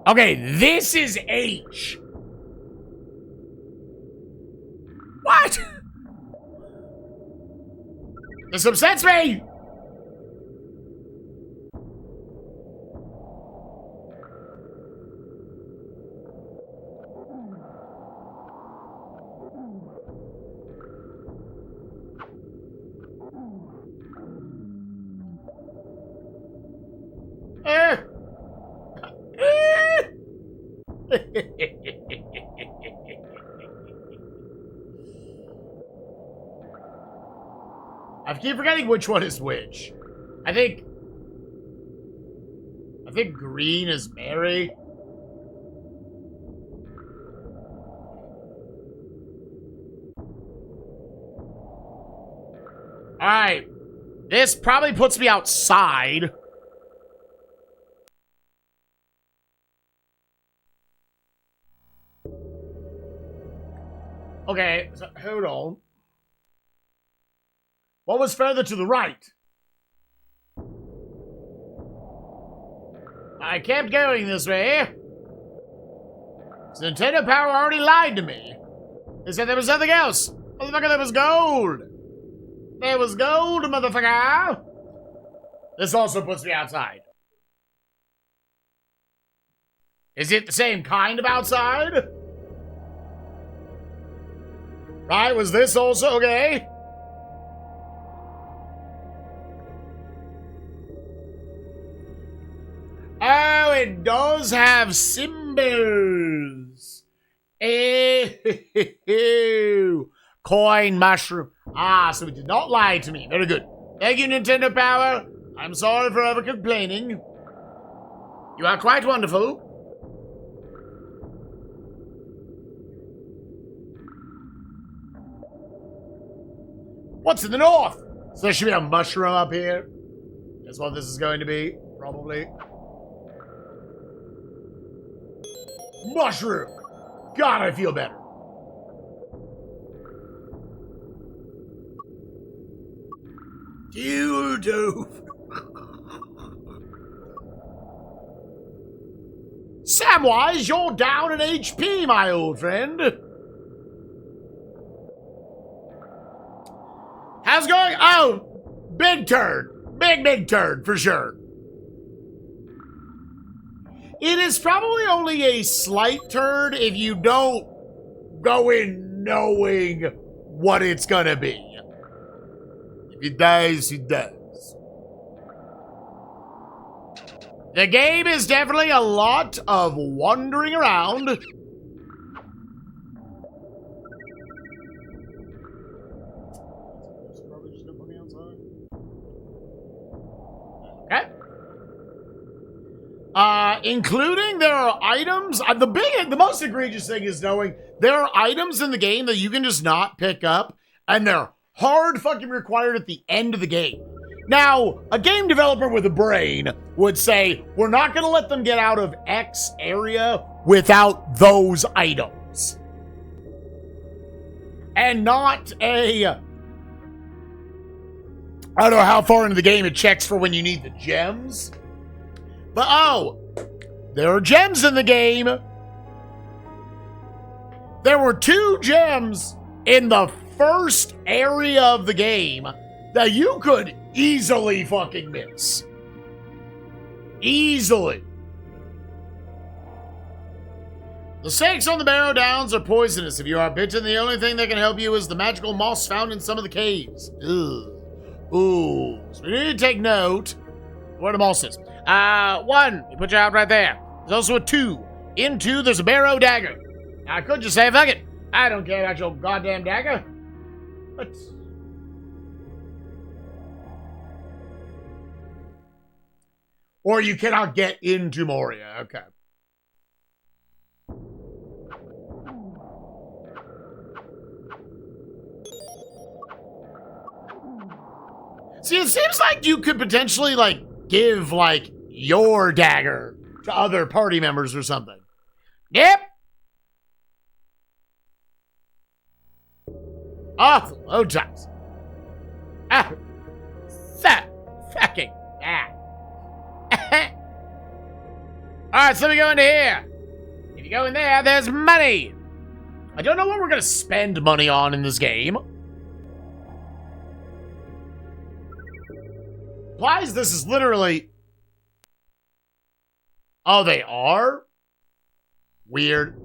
Okay, this is H. What? This upsets me. I keep forgetting which one is which. I think green is Mary. Alright. This probably puts me outside. Okay, so hold on. What was further to the right? I kept going this way. Nintendo Power already lied to me. They said there was nothing else. Motherfucker, there was gold. There was gold, motherfucker. This also puts me outside. Is it the same kind of outside? Right, was this also okay? Oh, it does have symbols. Ew. Coin mushroom. Ah, so it did not lie to me. Very good. Thank you, Nintendo Power. I'm sorry for ever complaining. You are quite wonderful. What's in the north? So there should be a mushroom up here. That's what this is going to be, probably. Mushroom! God, I feel better. You do. Time-wise, you're down in HP, my old friend. How's it going? Oh, big turd. Big turd, for sure. It is probably only a slight turd if you don't go in knowing what it's gonna be. If it does, it does. The game is definitely a lot of wandering around. Okay. Including there are items. The most egregious thing is knowing there are items in the game that you can just not pick up, and they're hard fucking required at the end of the game. Now, a game developer with a brain would say, we're not going to let them get out of X area without those items. And not a... I don't know how far into the game it checks for when you need the gems. But, oh, there are gems in the game. There were 2 gems in the first area of the game that you could easily fucking miss. Easily. The snakes on the Barrow Downs are poisonous. If you are bitten, the only thing that can help you is the magical moss found in some of the caves. Ugh. Ooh. So we need to take note where the moss is. 1, you put your out right there. There's also a 2. In 2, there's a Barrow Dagger. Now, I could just say, fuck it. I don't care about your goddamn dagger. But... Or you cannot get into Moria. Okay. See, it seems like you could potentially, like, give, like, your dagger to other party members or something. Yep. Awful load times. Ah. Fucking. Ah. Alright, so we go into here. If you go in there, there's money. I don't know what we're going to spend money on in this game. Implies this is literally... Oh, they are? Weird.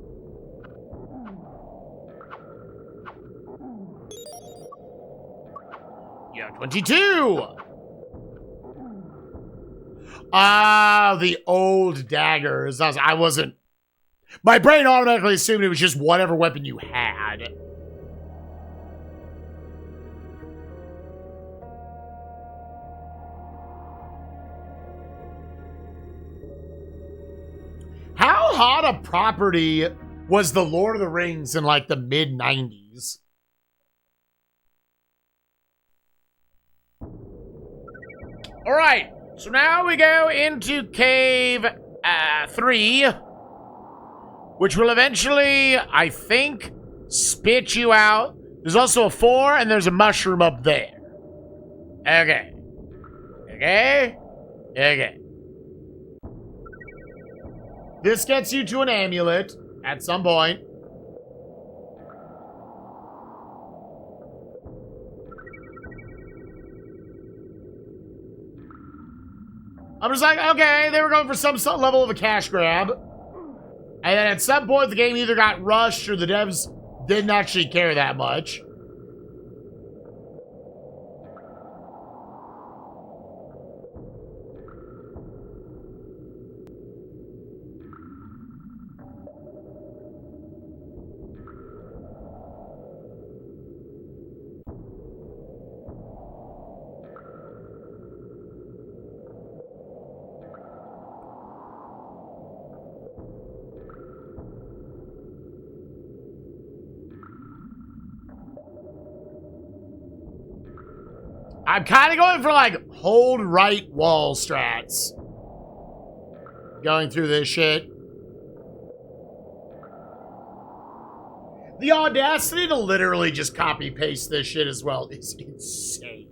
Yeah, 22. Ah, the old daggers. I wasn't... My brain automatically assumed it was just whatever weapon you had. How hot a property was the Lord of the Rings in, like, the mid-90s? All right. So now we go into cave 3, which will eventually, I think, spit you out. There's also a 4, and there's a mushroom up there. Okay. Okay. Okay. This gets you to an amulet at some point. I'm just like, okay, they were going for some level of a cash grab. And then at some point, the game either got rushed or the devs didn't actually care that much. I'm kind of going for, like, hold right wall strats. Going through this shit. The audacity to literally just copy-paste this shit as well is insane.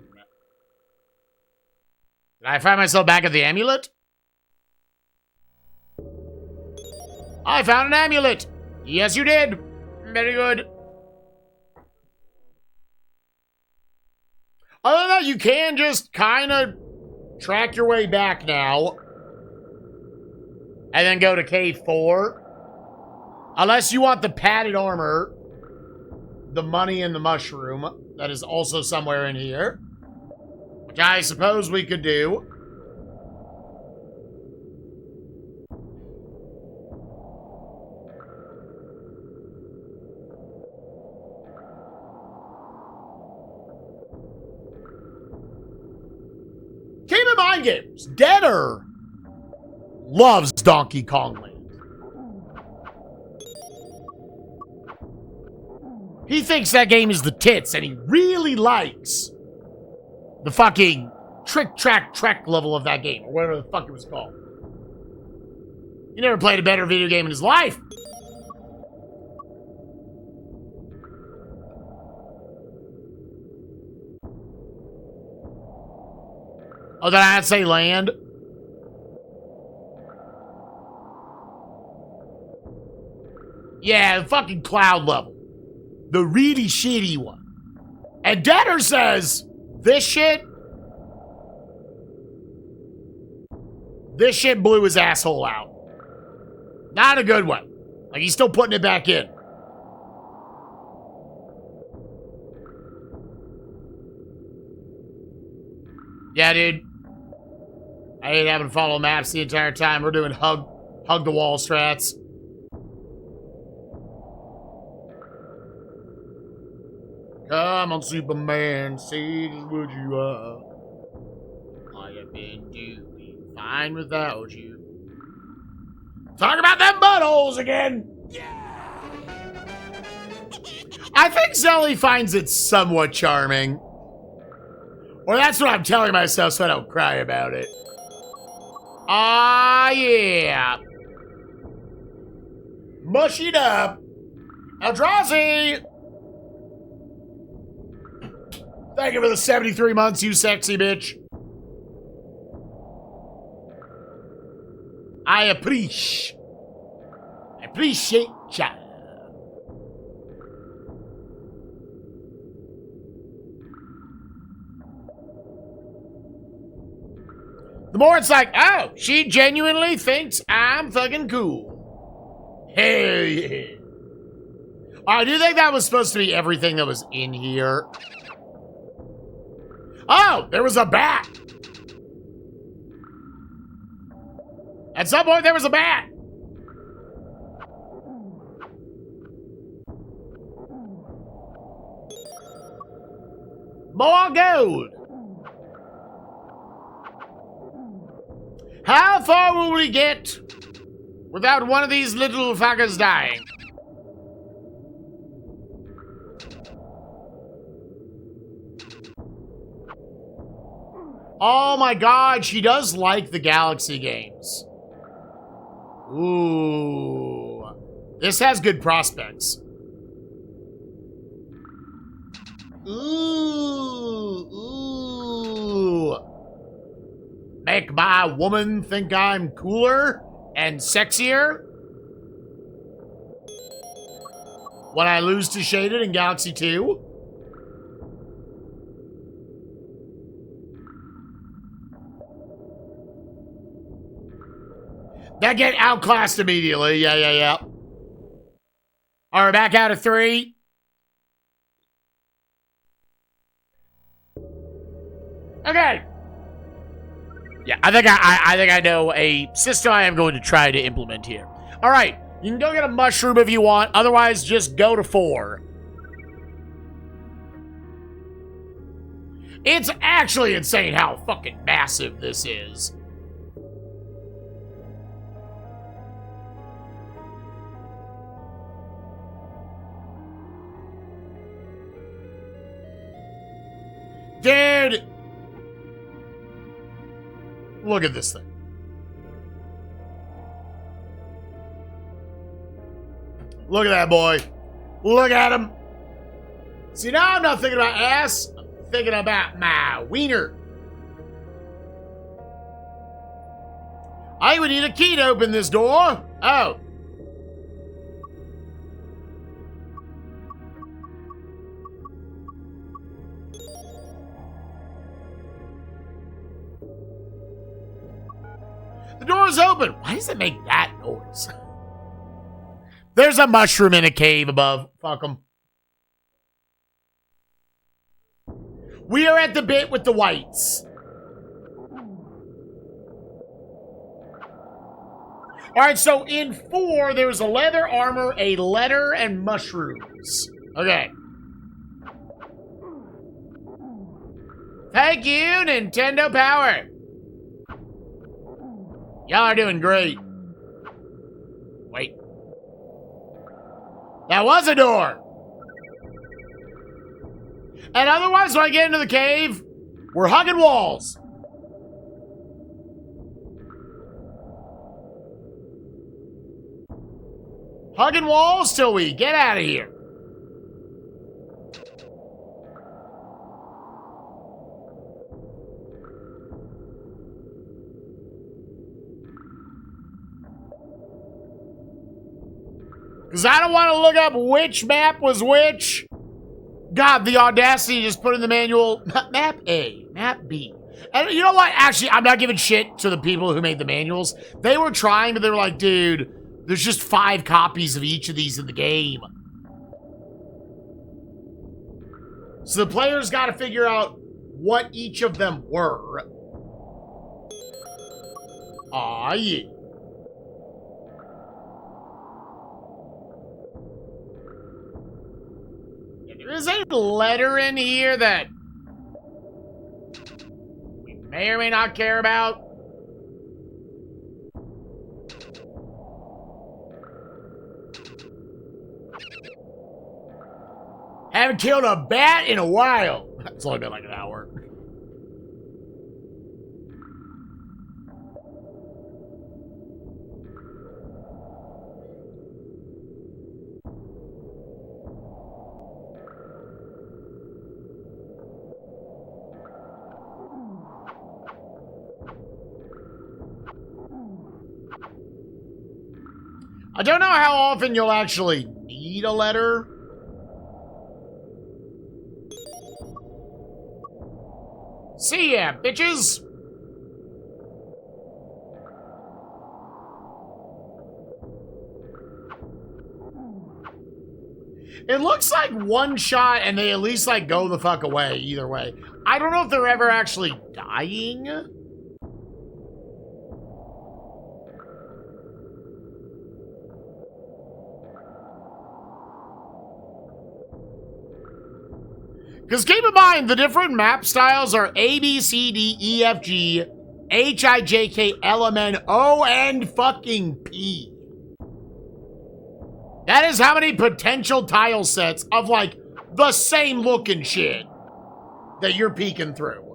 Did I find myself back at the amulet? I found an amulet. Yes, you did. Very good. Other than that, you can just kind of track your way back now. And then go to Cave 4. Unless you want the padded armor, the money, and the mushroom. That is also somewhere in here. Which I suppose we could do. Keep in mind, games, J.R.R. loves Donkey Kong Land. He thinks that game is the tits, and he really likes the fucking trick-track-trek level of that game, or whatever the fuck it was called. He never played a better video game in his life. Oh, did I say land? Yeah, the fucking cloud level. The really shitty one. And J.R.R. says, this shit blew his asshole out. Not a good one. Like, he's still putting it back in. Yeah, dude. I ain't having to follow maps the entire time. We're doing hug the wall strats. Come on, Superman, say just what you are. I have been doing fine without you. Talk about them buttholes again! Yeah! I think Zelly finds it somewhat charming. Or that's what I'm telling myself so I don't cry about it. Ah, yeah. Mush it up. Eldrazi! Thank you for the 73 months, you sexy bitch. I appreciate ya. The more it's like, oh, she genuinely thinks I'm fucking cool. Hell yeah. I do think that was supposed to be everything that was in here. Oh, there was a bat. At some point, there was a bat. More gold. How far will we get without one of these little fuckers dying? Oh my god, she does like the Galaxy games. Ooh. This has good prospects. Ooh. Make my woman think I'm cooler and sexier when I lose to Shaded in Galaxy 2. That get outclassed immediately. Yeah. All right, back out of 3. Okay. Yeah, I think I know a system I am going to try to implement here. All right, you can go get a mushroom if you want. Otherwise, just go to 4. It's actually insane how fucking massive this is. Dude! Look at this thing. Look at that boy. Look at him. See, now I'm not thinking about ass. I'm thinking about my wiener. I would need a key to open this door. Oh. The door is open. Why does it make that noise? There's a mushroom in a cave above. Fuck them. We are at the bit with the whites. Alright, so in 4, there's a leather armor, a letter, and mushrooms. Okay. Thank you, Nintendo Power. Y'all are doing great. Wait. That was a door. And otherwise, when I get into the cave, we're hugging walls. Hugging walls till we get out of here. Because I don't want to look up which map was which. God, the audacity to just put in the manual, map A, map B. And you know what? Actually, I'm not giving shit to the people who made the manuals. They were trying, but they were like, dude, there's just 5 copies of each of these in the game. So the players got to figure out what each of them were. Aw, yeah. There is a letter in here that we may or may not care about. Haven't killed a bat in a while. It's only been like an hour. I don't know how often you'll actually need a letter. See ya, bitches! It looks like one shot and they at least like go the fuck away either way. I don't know if they're ever actually dying. Because keep in mind, the different map styles are A, B, C, D, E, F, G, H, I, J, K, L, M, N, O, and fucking P. That is how many potential tile sets of, like, the same looking shit that you're peeking through.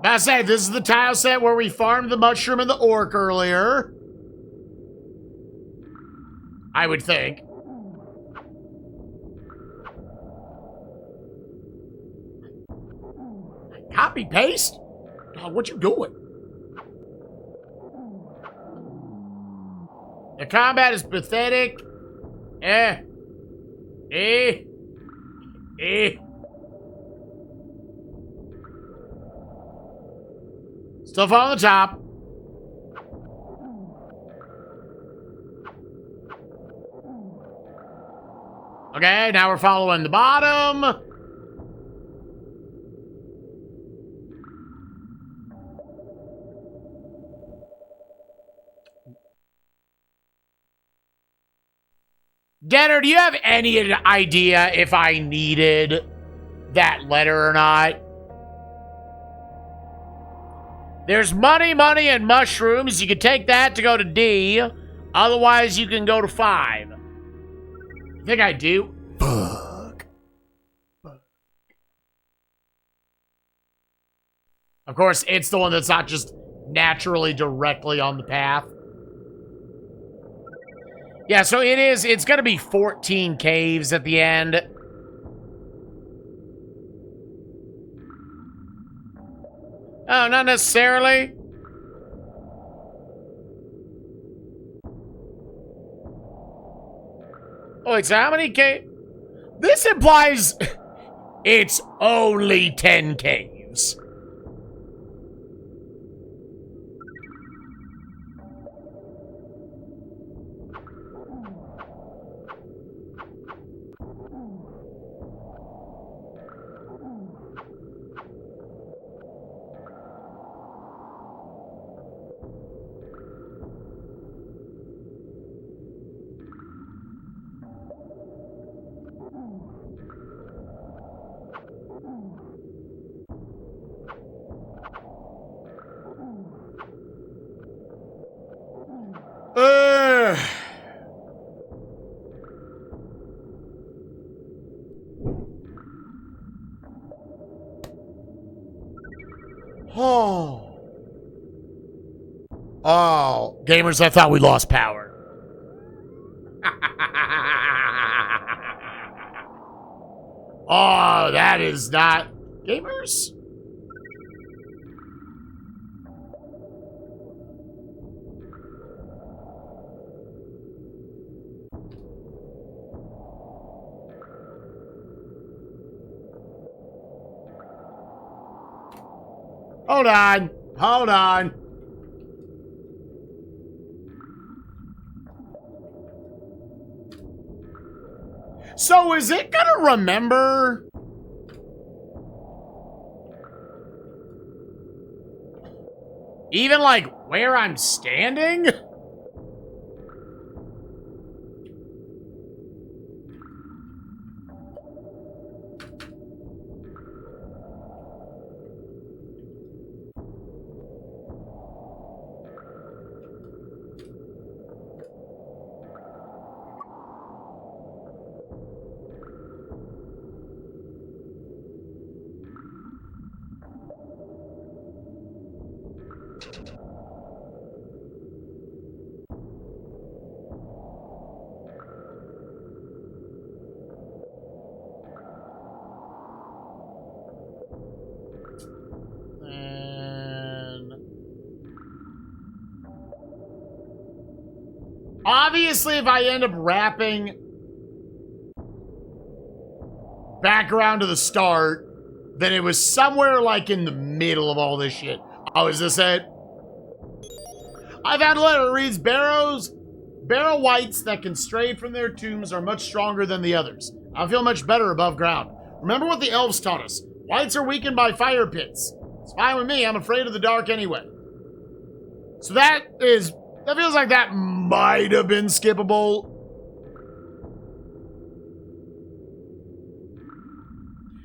I say, this is the tile set where we farmed the mushroom and the orc earlier. I would think. Copy paste? Oh, what you doing? The combat is pathetic. Stuff on the top. Okay, now we're following the bottom. Denner, do you have any idea if I needed that letter or not? There's money, and mushrooms. You can take that to go to D. Otherwise, you can go to 5. I think I do. Fuck. Of course, it's the one that's not just naturally directly on the path. Yeah, so it's going to be 14 caves at the end. Oh, not necessarily. Oh, it's how many K? This implies it's only 10 caves. Oh. Oh, gamers, I thought we lost power. Oh, that is not... Gamers? Hold on. Hold on. So is it gonna remember? Even like where I'm standing? Obviously, if I end up wrapping back around to the start, then it was somewhere like in the middle of all this shit. Oh, is this it? I found a letter that reads, Barrow wights that can stray from their tombs are much stronger than the others. I feel much better above ground. Remember what the elves taught us. Wights are weakened by fire pits. It's fine with me. I'm afraid of the dark anyway. So that feels like that might have been skippable.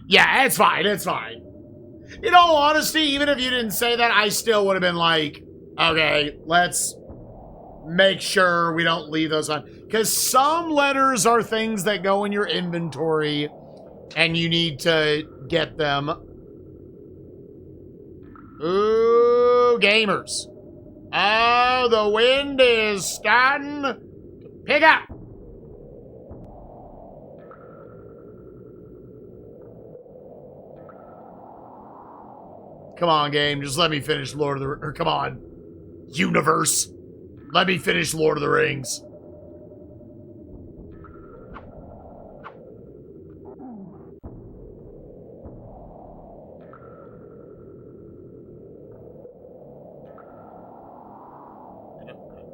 Yeah, it's fine. It's fine. In all honesty, even if you didn't say that, I still would have been like, okay, let's make sure we don't leave those on. Because some letters are things that go in your inventory and you need to get them. Ooh, gamers. Oh, the wind is starting to pick up. Come on, game. Just let me finish Lord of the... Or come on, universe. Let me finish Lord of the Rings.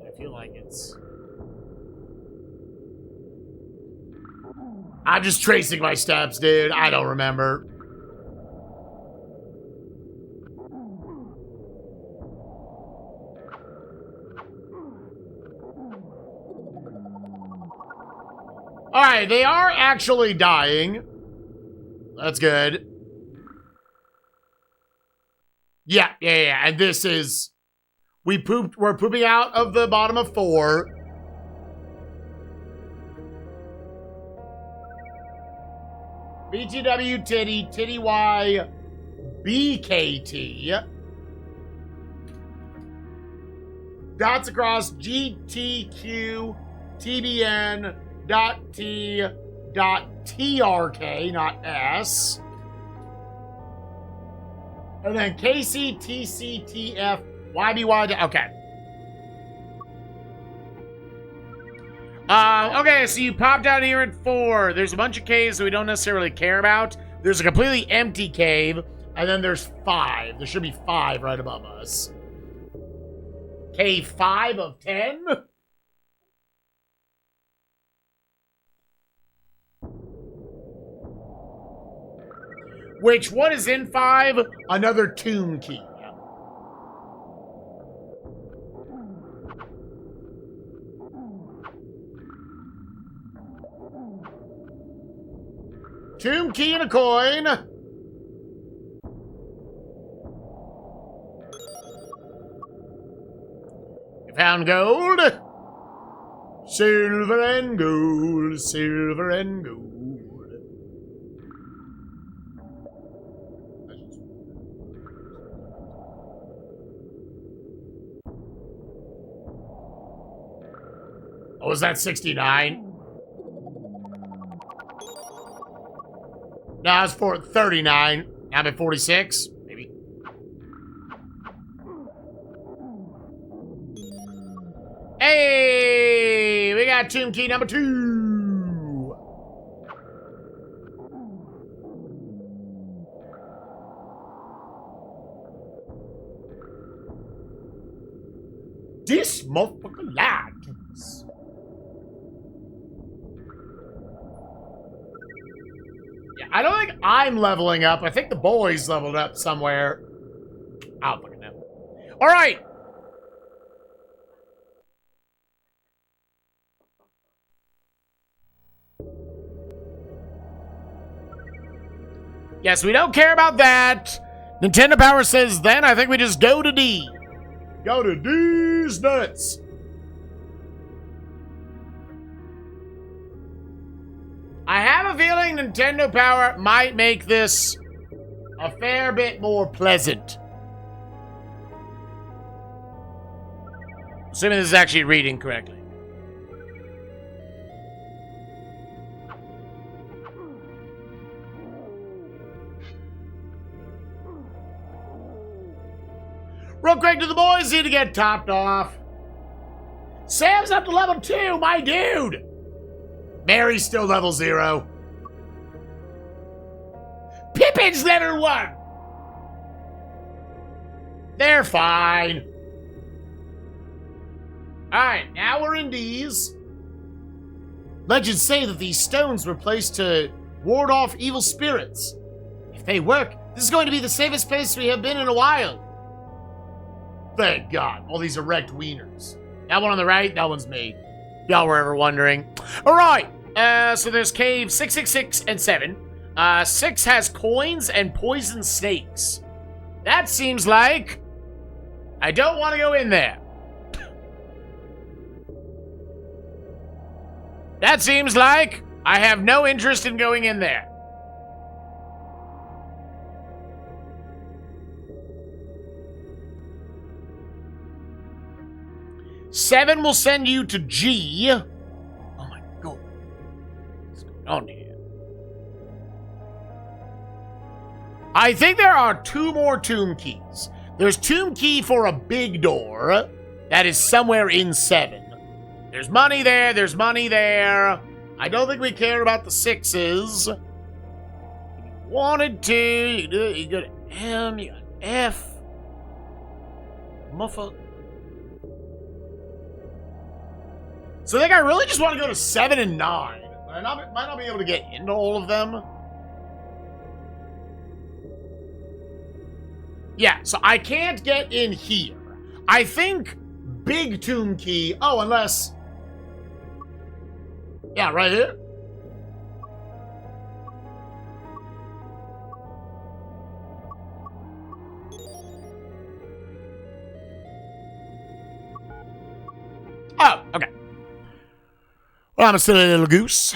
I feel like it's... I'm just tracing my steps, dude. I don't remember. Alright, they are actually dying. That's good. Yeah. And this is... We're pooping out of the bottom of 4. BTW titty, titty Y, BKT. Dots across GTQ, TBN, .T.TRK, not S. And then KCTCTF YBY. Okay. Okay, so you pop down here at 4. There's a bunch of caves that we don't necessarily care about. There's a completely empty cave, and then there's 5. There should be 5 right above us. Cave 5 of 10? Which, what is in 5? Another tomb key. Tomb key and a coin. You found gold. Silver and gold, silver and gold. Oh, was that 69? No, it's 39. Now I'm at 46, maybe. Hey, we got tomb key number 2. This motherfucker lied to us. Yeah, I don't think I'm leveling up. I think the boys leveled up somewhere. I don't fucking know. All right. Yes, we don't care about that. Nintendo Power says then I think we just go to D. Go to D's nuts. I have a feeling Nintendo Power might make this a fair bit more pleasant. Assuming this is actually reading correctly. Real quick to the boys here to get topped off. Sam's up to level 2, my dude. Mary's still level 0. Pippin's level 1. They're fine. Alright, now we're in D's. Legends say that these stones were placed to ward off evil spirits. If they work, this is going to be the safest place we have been in a while. Thank God. All these erect wieners. That one on the right, that one's me. Y'all were ever wondering. Alright, so there's cave 666 and 7. 6 has coins and poison snakes. That seems like I don't want to go in there. That seems like I have no interest in going in there. Seven will send you to G. Oh my God. What's going on here? I think there are 2 more tomb keys. There's tomb key for a big door that is somewhere in 7. There's money there, there's money there. I don't think we care about the 6s. If you wanted to, you could do it. You go to M, you got F. Motherfucker. So I think I really just want to go to 7 and 9. I might not be able to get into all of them. Yeah, so I can't get in here. I think big tomb key. Oh, unless... Yeah, right here. Oh, okay. Well, I'm a silly little goose.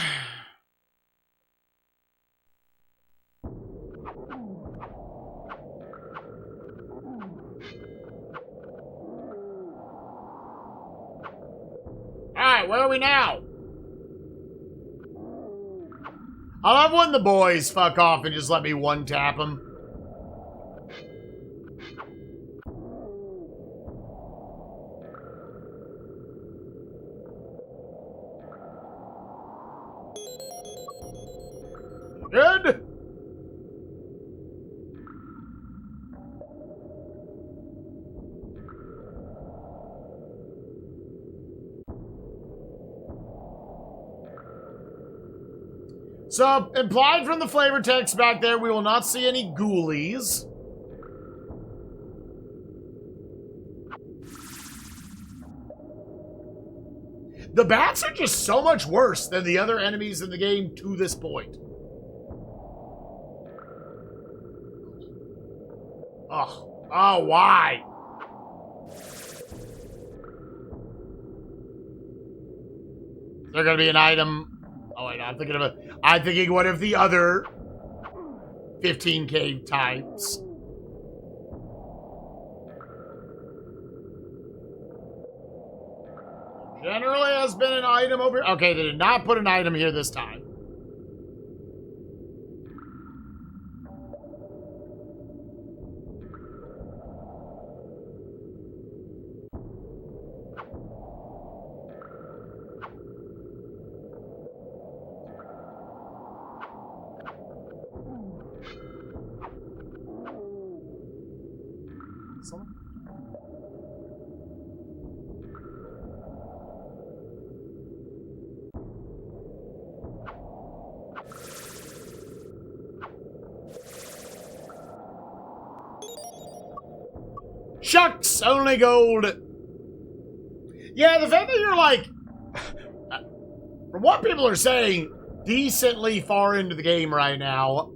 Alright, where are we now? I love when the boys fuck off and just let me one-tap them. Good. So, implied from the flavor text back there, we will not see any ghoulies. The bats are just so much worse than the other enemies in the game to this point. Oh, why? Is there gonna be an item? Oh wait, I'm thinking what if the other 15k types? Generally has been an item over here. Okay, they did not put an item here this time. Someone? Shucks, only gold. Yeah, the fact that you're like, from what people are saying, decently far into the game right now,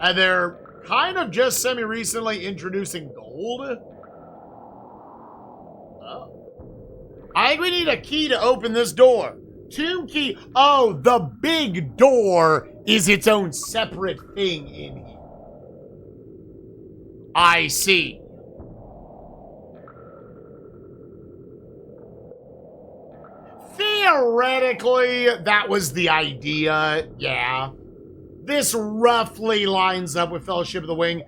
and they're kind of just semi-recently introducing gold. Oh. I think we need a key to open this door. 2 key. Oh, the big door is its own separate thing in here. I see. Theoretically, that was the idea, yeah. This roughly lines up with Fellowship of the Wing.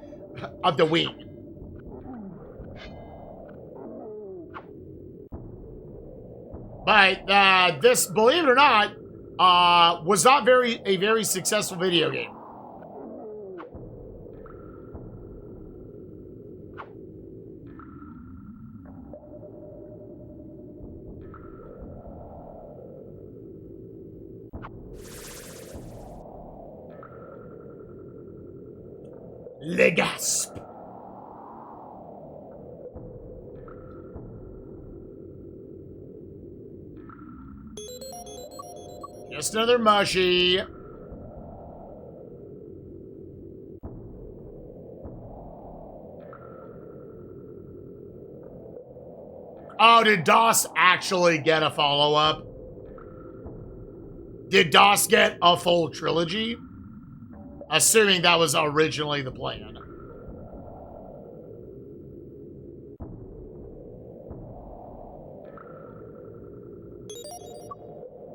But this, believe it or not, was not a very successful video game. Le gasp. Just another mushy. Oh, did DOS actually get a follow-up? Did DOS get a full trilogy? Assuming that was originally the plan.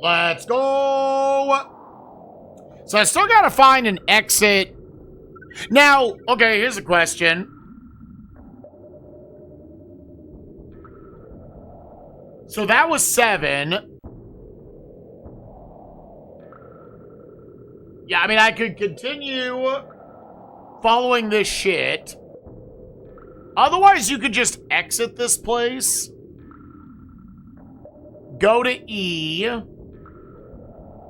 Let's go! So I still gotta find an exit. Now, okay, here's a question. So that was 7. Yeah, I mean, I could continue following this shit. Otherwise, you could just exit this place. Go to E,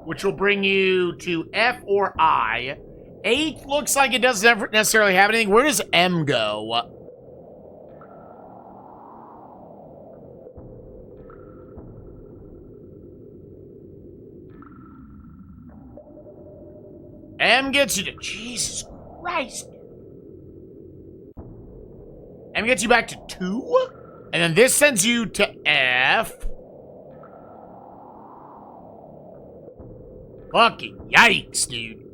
which will bring you to F or I. 8 looks like it doesn't necessarily have anything. Where does M go? M gets you to... Jesus Christ. M gets you back to 2? And then this sends you to F. Fucking yikes, dude.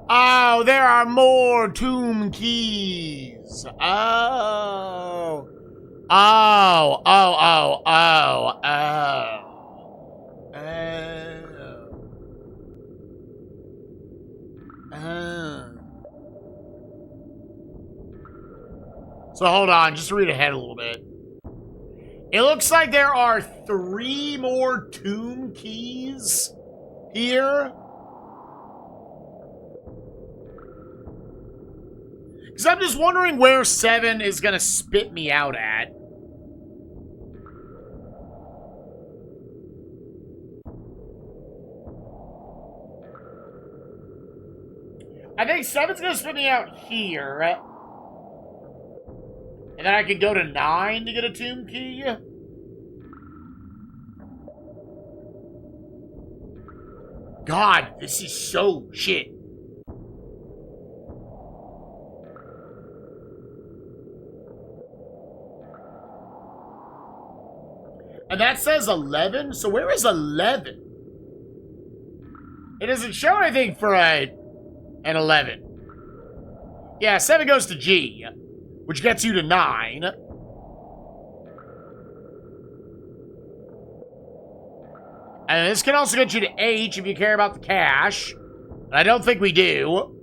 Oh, there are more tomb keys. Oh. Oh, oh, oh, oh, oh. So hold on, just read ahead a little bit. It looks like there are 3 more tomb keys here. Because I'm just wondering where 7 is going to spit me out at. I think 7's going to spit me out here. And then I could go to 9 to get a tomb key. God, this is so shit. And that says 11? So where is 11? It doesn't show anything for an 11. Yeah, 7 goes to G, which gets you to 9. And this can also get you to H if you care about the cash. I don't think we do.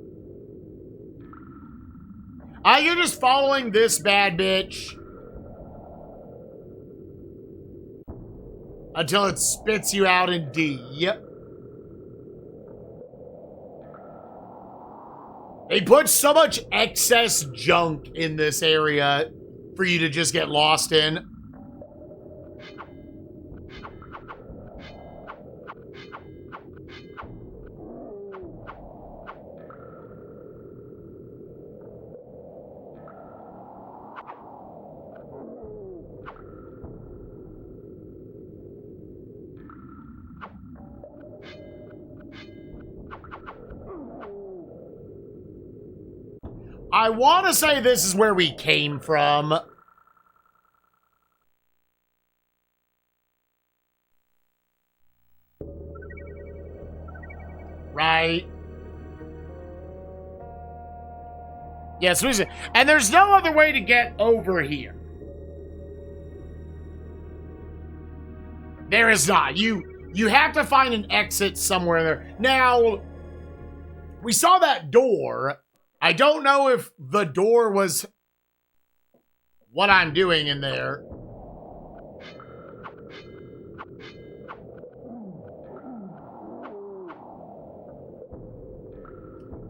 You're just following this bad bitch until it spits you out in D. Yep. They put so much excess junk in this area for you to just get lost in. I want to say this is where we came from. Right? Yes, and there's no other way to get over here. There is not. You have to find an exit somewhere there. Now, we saw that door. I don't know if the door was what I'm doing in there.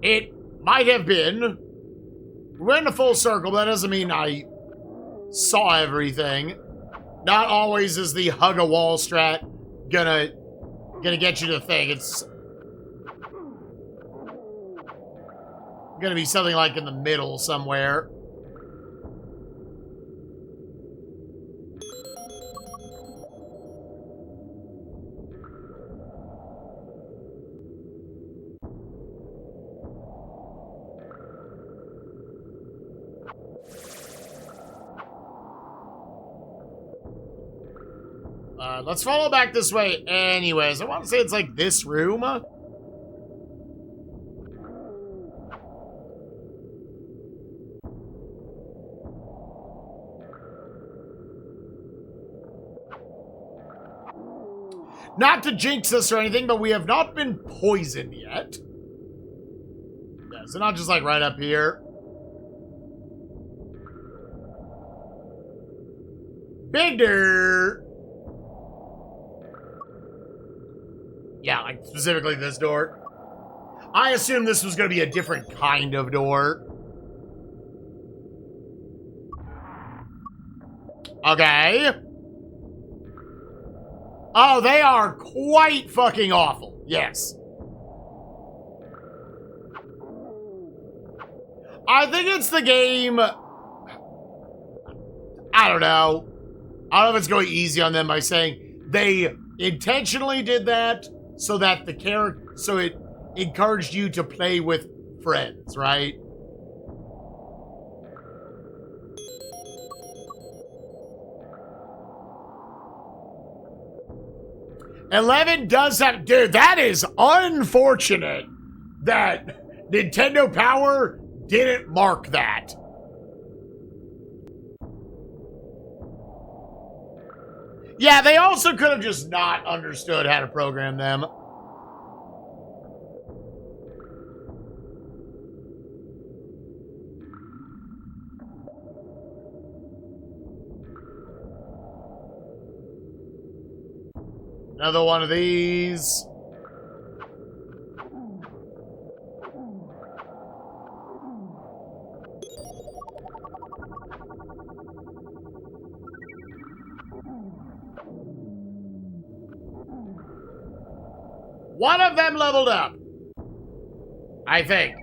It might have been. We went in a full circle, but that doesn't mean I saw everything. Not always is the hug a wall strat gonna get you to the thing. It's gonna be something like in the middle somewhere. Let's follow back this way anyways. I want to say it's like this room. Not to jinx us or anything, but we have not been poisoned yet. Yeah, so not just like right up here. Bigger. Yeah, like specifically this door. I assumed this was going to be a different kind of door. Okay. Oh, they are quite fucking awful. Yes. I think it's the game. I don't know. I don't know if it's going easy on them by saying they intentionally did that so that the character, so it encouraged you to play with friends, right? $11 does have, dude, that is unfortunate that Nintendo Power didn't mark that. Yeah, they also could have just not understood how to program them. Another one of these. One of them leveled up, I think.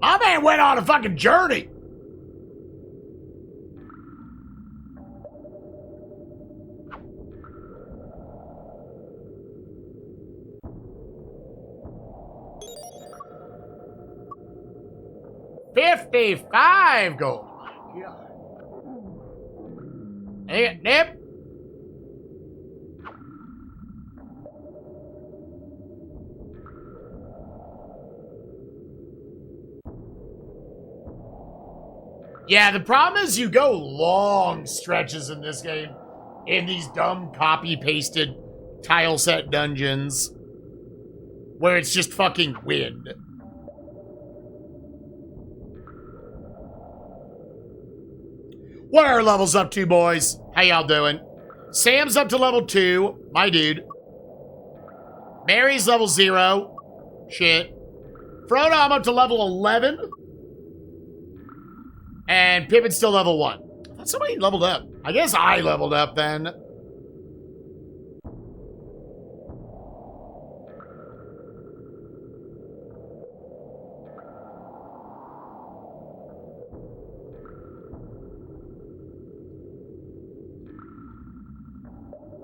My man went on a fucking journey. $55 gold. My God. Hey, Nip. Yeah, the problem is you go long stretches in this game in these dumb copy-pasted tile set dungeons where it's just fucking wind. What are our levels up to, boys? How y'all doing? Sam's up to level 2, my dude. Mary's level 0. Shit. Frodo, I'm up to level 11. And Pippin's still level 1. I thought somebody leveled up. I guess I leveled up then.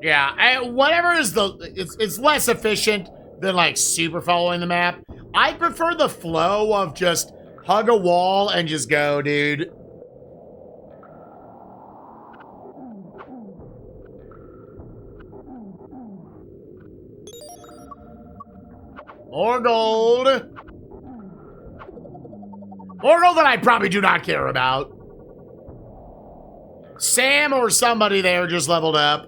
Yeah, whatever is it's less efficient than like super following the map. I prefer the flow of just hug a wall and just go, dude. More gold. More gold that I probably do not care about. Sam or somebody there just leveled up.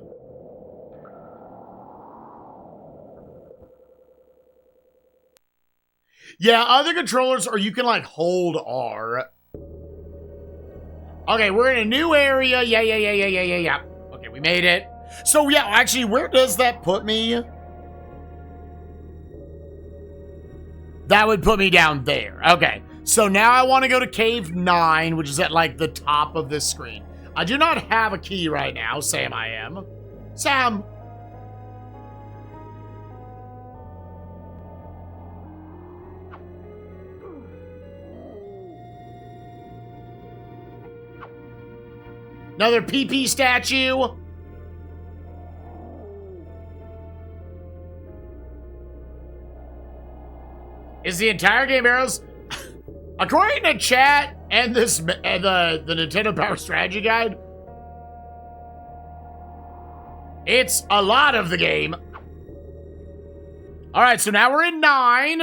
Yeah, other controllers, or you can, like, hold R. Okay, we're in a new area. Yeah. Okay, we made it. So, yeah, actually, where does that put me? That would put me down there. Okay, so now I want to go to Cave 9, which is at, like, the top of this screen. I do not have a key right now. Sam, I am. Sam. Another PP statue. Is the entire game arrows? According to chat and this the Nintendo Power Strategy Guide, it's a lot of the game. All right, so now we're in 9.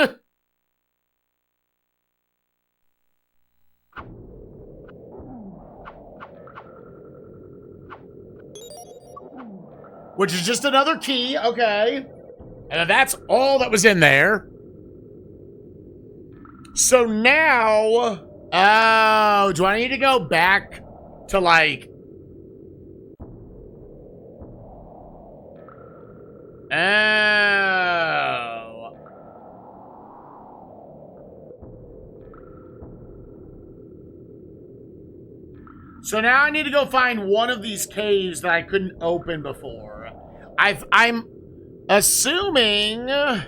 Which is just another key, okay. And that's all that was in there. So now, oh, do I need to go back to like, oh. So now I need to go find one of these caves that I couldn't open before. I'm assuming, if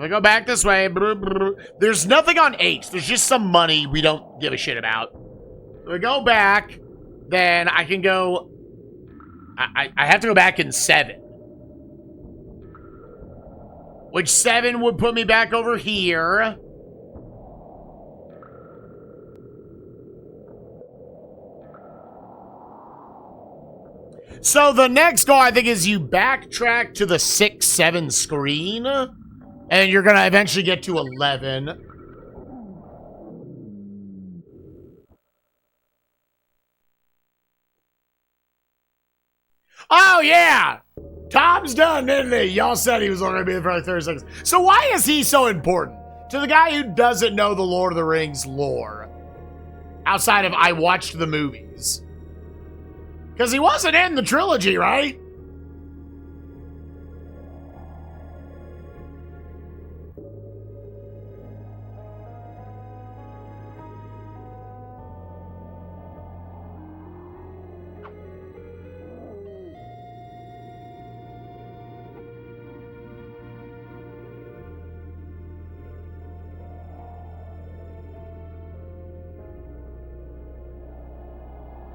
I go back this way, there's nothing on H. There's just some money we don't give a shit about. If I go back, then I can go, I have to go back in 7. Which 7 would put me back over here. So the next goal, I think, is you backtrack to the 6-7 screen, and you're going to eventually get to 11. Oh, yeah! Tom's done, didn't he? Y'all said he was only going to be there for like 30 seconds. So why is he so important to the guy who doesn't know the Lord of the Rings lore? Outside of I watched the movies. Because he wasn't in the trilogy, right?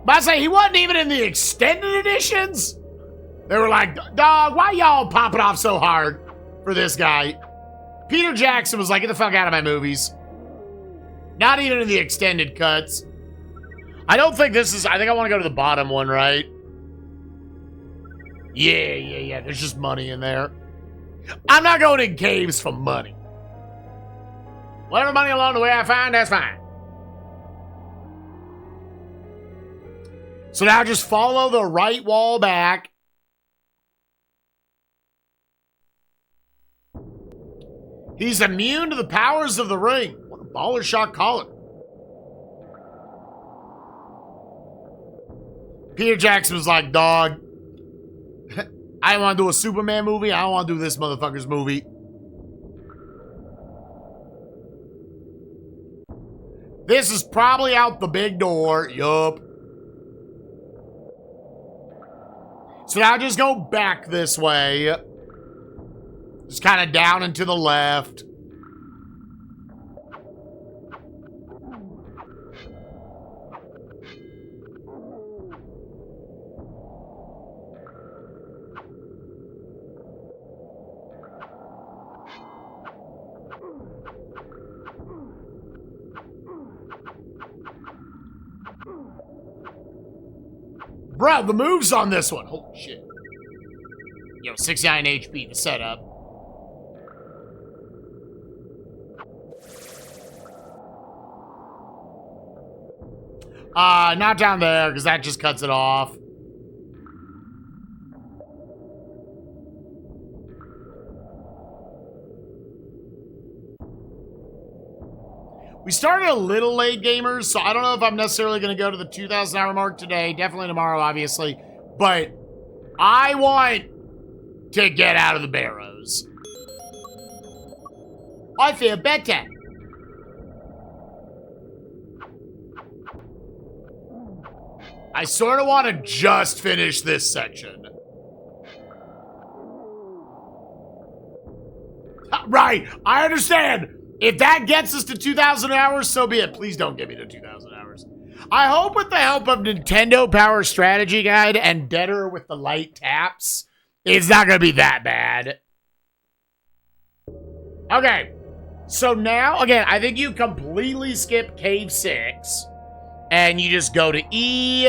But I say he wasn't even in the extended editions. They were like, dog, why y'all popping off so hard for this guy? Peter Jackson was like, get the fuck out of my movies. Not even in the extended cuts. I don't think this is, I think I want to go to the bottom one, right? Yeah. There's just money in there. I'm not going in caves for money. Whatever money along the way I find, that's fine. So now just follow the right wall back. He's immune to the powers of the ring. What a baller shot caller. Peter Jackson was like, dog, I want to do a Superman movie. I don't want to do this motherfucker's movie. This is probably out the big door. Yup. So now just go back this way. Just kind of down and to the left. Bro, the moves on this one. Holy shit. Yo, 69 HP to set up. Not down there, because that just cuts it off. We started a little late, gamers, so I don't know if I'm necessarily going to go to the 2,000 hour mark today. Definitely tomorrow, obviously. But I want to get out of the barrows. I feel better. I sort of want to just finish this section. Right, I understand. If that gets us to 2,000 hours, so be it. Please don't get me to 2,000 hours. I hope with the help of Nintendo Power Strategy Guide and Deader with the light taps, it's not going to be that bad. Okay, so now, again, I think you completely skip Cave 6, and you just go to E.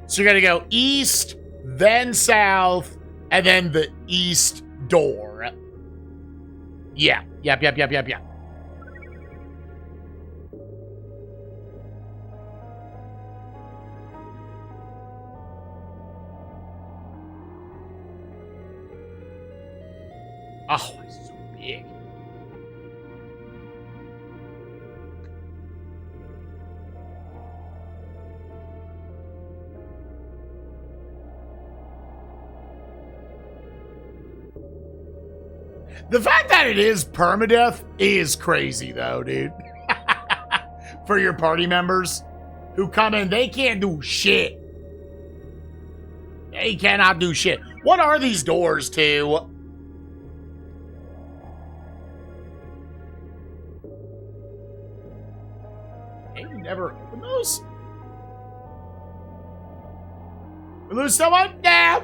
So you're going to go east, then south, and then the east door. Yeah. Yep. Oh, it's so big. The fact that it is permadeath is crazy, though, dude. For your party members who come in, they can't do shit. They cannot do shit. What are these doors to? Hey, you never open those? We lose someone? Yeah.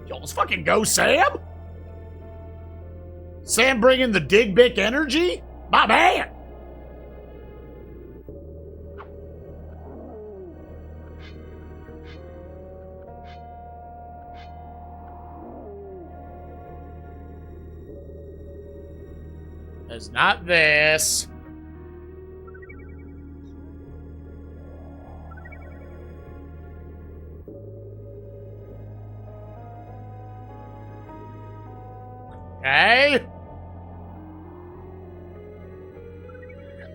Yo, let's fucking go, Sam. Sam bringing the Dig Bic energy? My man. It's not this. Okay.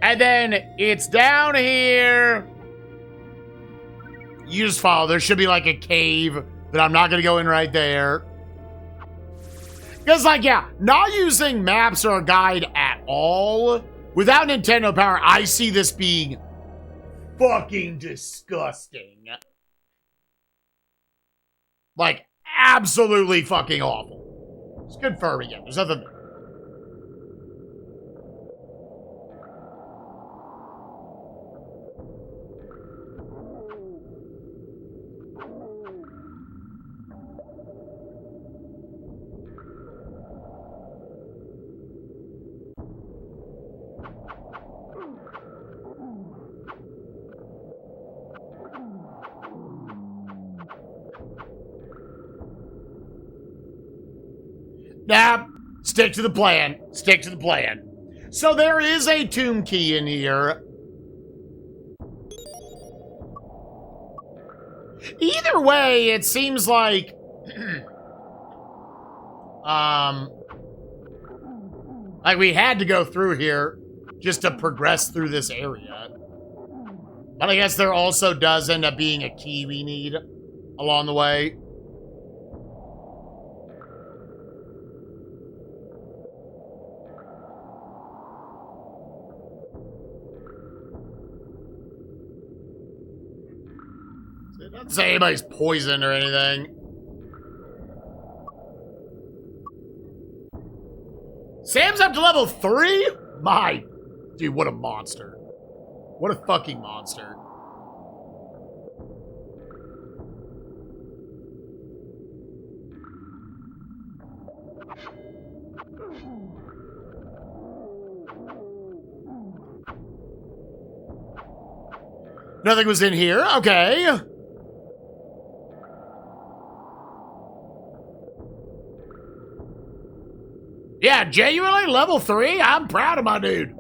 And then it's down here. You just follow. There should be like a cave that I'm not going to go in right there. Because, like, yeah, not using maps or a guide at all, without Nintendo Power, I see this being fucking disgusting. Like, absolutely fucking awful. It's good fur again. There's nothing... Nah, stick to the plan. Stick to the plan. So there is a tomb key in here. Either way, it seems like... like we had to go through here just to progress through this area. But I guess there also does end up being a key we need along the way. It doesn't say anybody's poisoned or anything. Sam's up to level 3? My... Dude, what a monster. What a fucking monster. Nothing was in here. Okay. Yeah, genuinely level 3? I'm proud of my dude.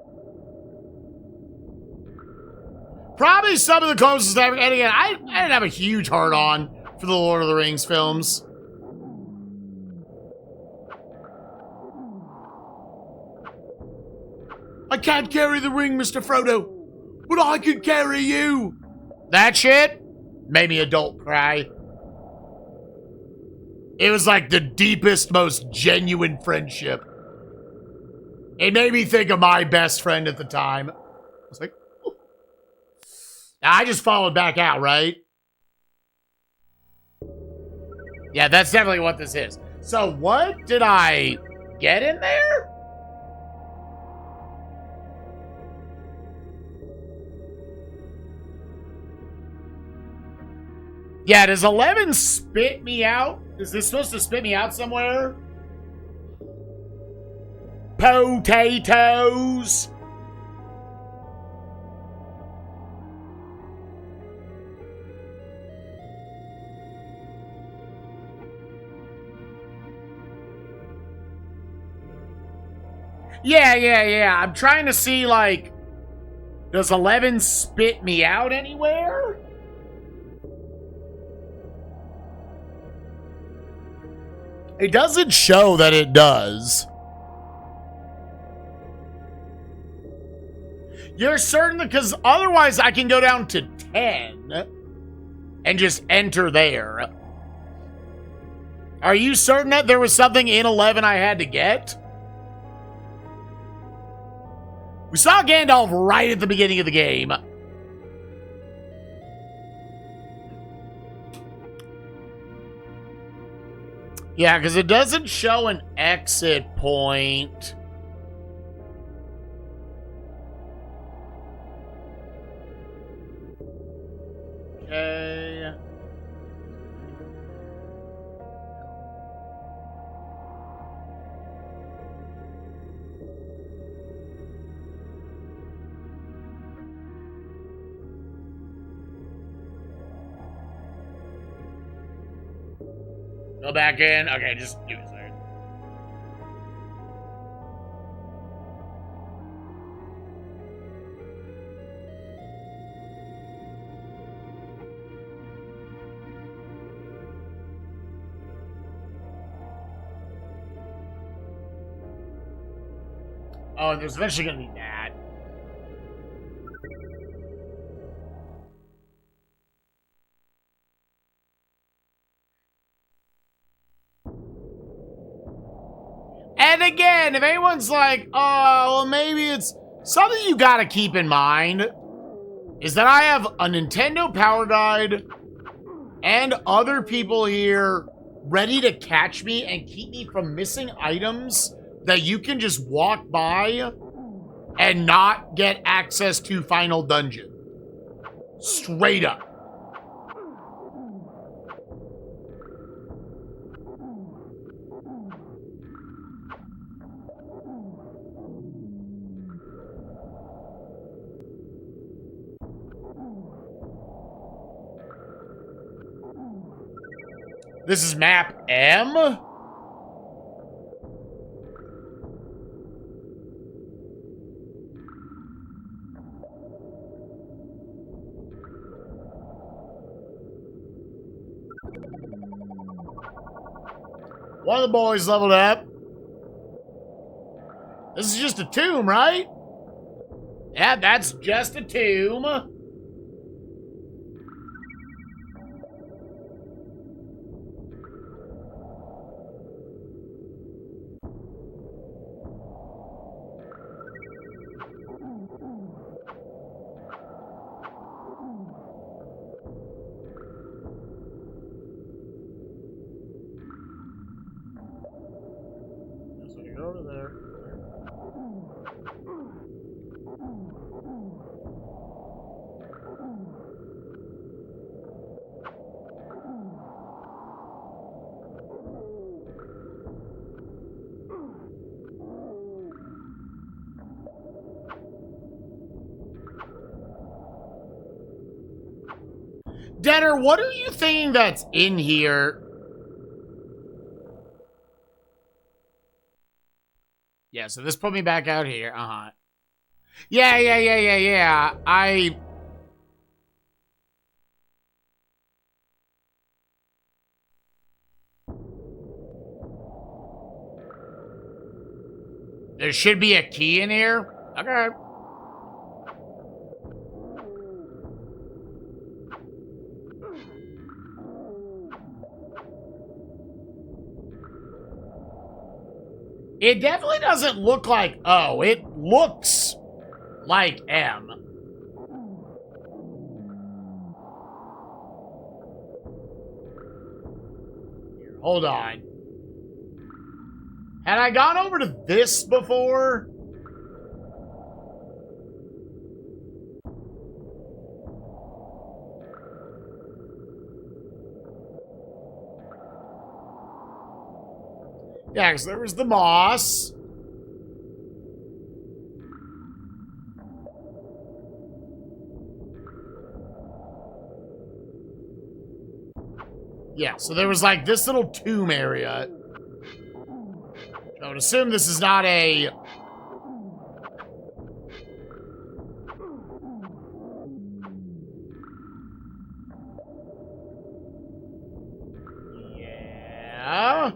Probably some of the closest I've... And again, I didn't have a huge heart-on for the Lord of the Rings films. I can't carry the ring, Mr. Frodo, but I can carry you. That shit made me adult cry. It was like the deepest, most genuine friendship. It made me think of my best friend at the time. I was like, oh. I just followed back out, right? Yeah, that's definitely what this is. So what did I get in there? Yeah, does 11 spit me out? Is this supposed to spit me out somewhere? Potatoes! Yeah. I'm trying to see, like, does 11 spit me out anywhere? It doesn't show that it does. You're certain? Because otherwise I can go down to 10 and just enter there. Are you certain that there was something in 11 I had to get? We saw Gandalf right at the beginning of the game. Yeah, because it doesn't show an exit point. Okay. Go back in. Okay, just give me a second. Oh, there's eventually gonna be that. And again, if anyone's like, oh, well, maybe it's something you gotta keep in mind is that I have a Nintendo Power Guide and other people here ready to catch me and keep me from missing items that you can just walk by and not get access to Final Dungeon. Straight up. This is map M? One of the boys leveled up. This is just a tomb, right? Yeah, that's just a tomb. Over there. J.R.R, what are you thinking that's in here? Yeah, so this put me back out here. Uh-huh. Yeah. There should be a key in here. Okay. It definitely doesn't look like O. It looks like M. Here, hold on. Had I gone over to this before? Yeah, because there was the moss. Yeah, so there was like this little tomb area. I would assume this is not a... Yeah.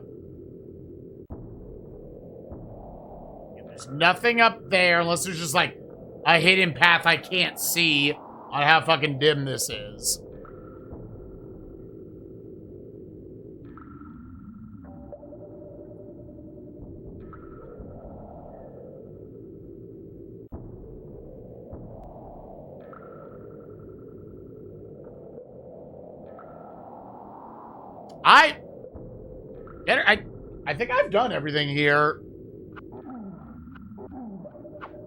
There's nothing up there unless there's just like a hidden path I can't see on how fucking dim this is. I think I've done everything here.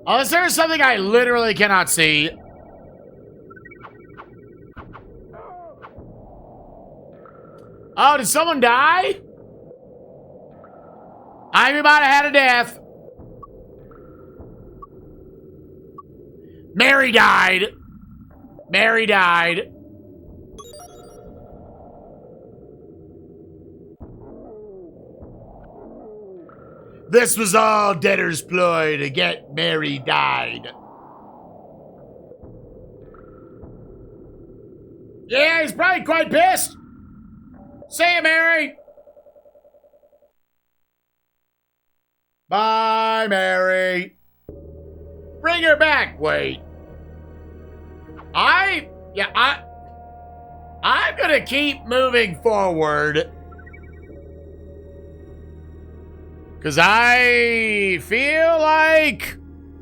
Unless there's something I literally cannot see. Oh, did someone die? I'm about to have a death. Mary died. Mary died. This was all J.R.R's ploy to get Mary died. Yeah, he's probably quite pissed. See ya, Mary. Bye, Mary. Bring her back. Wait. I'm gonna keep moving forward. Because I feel like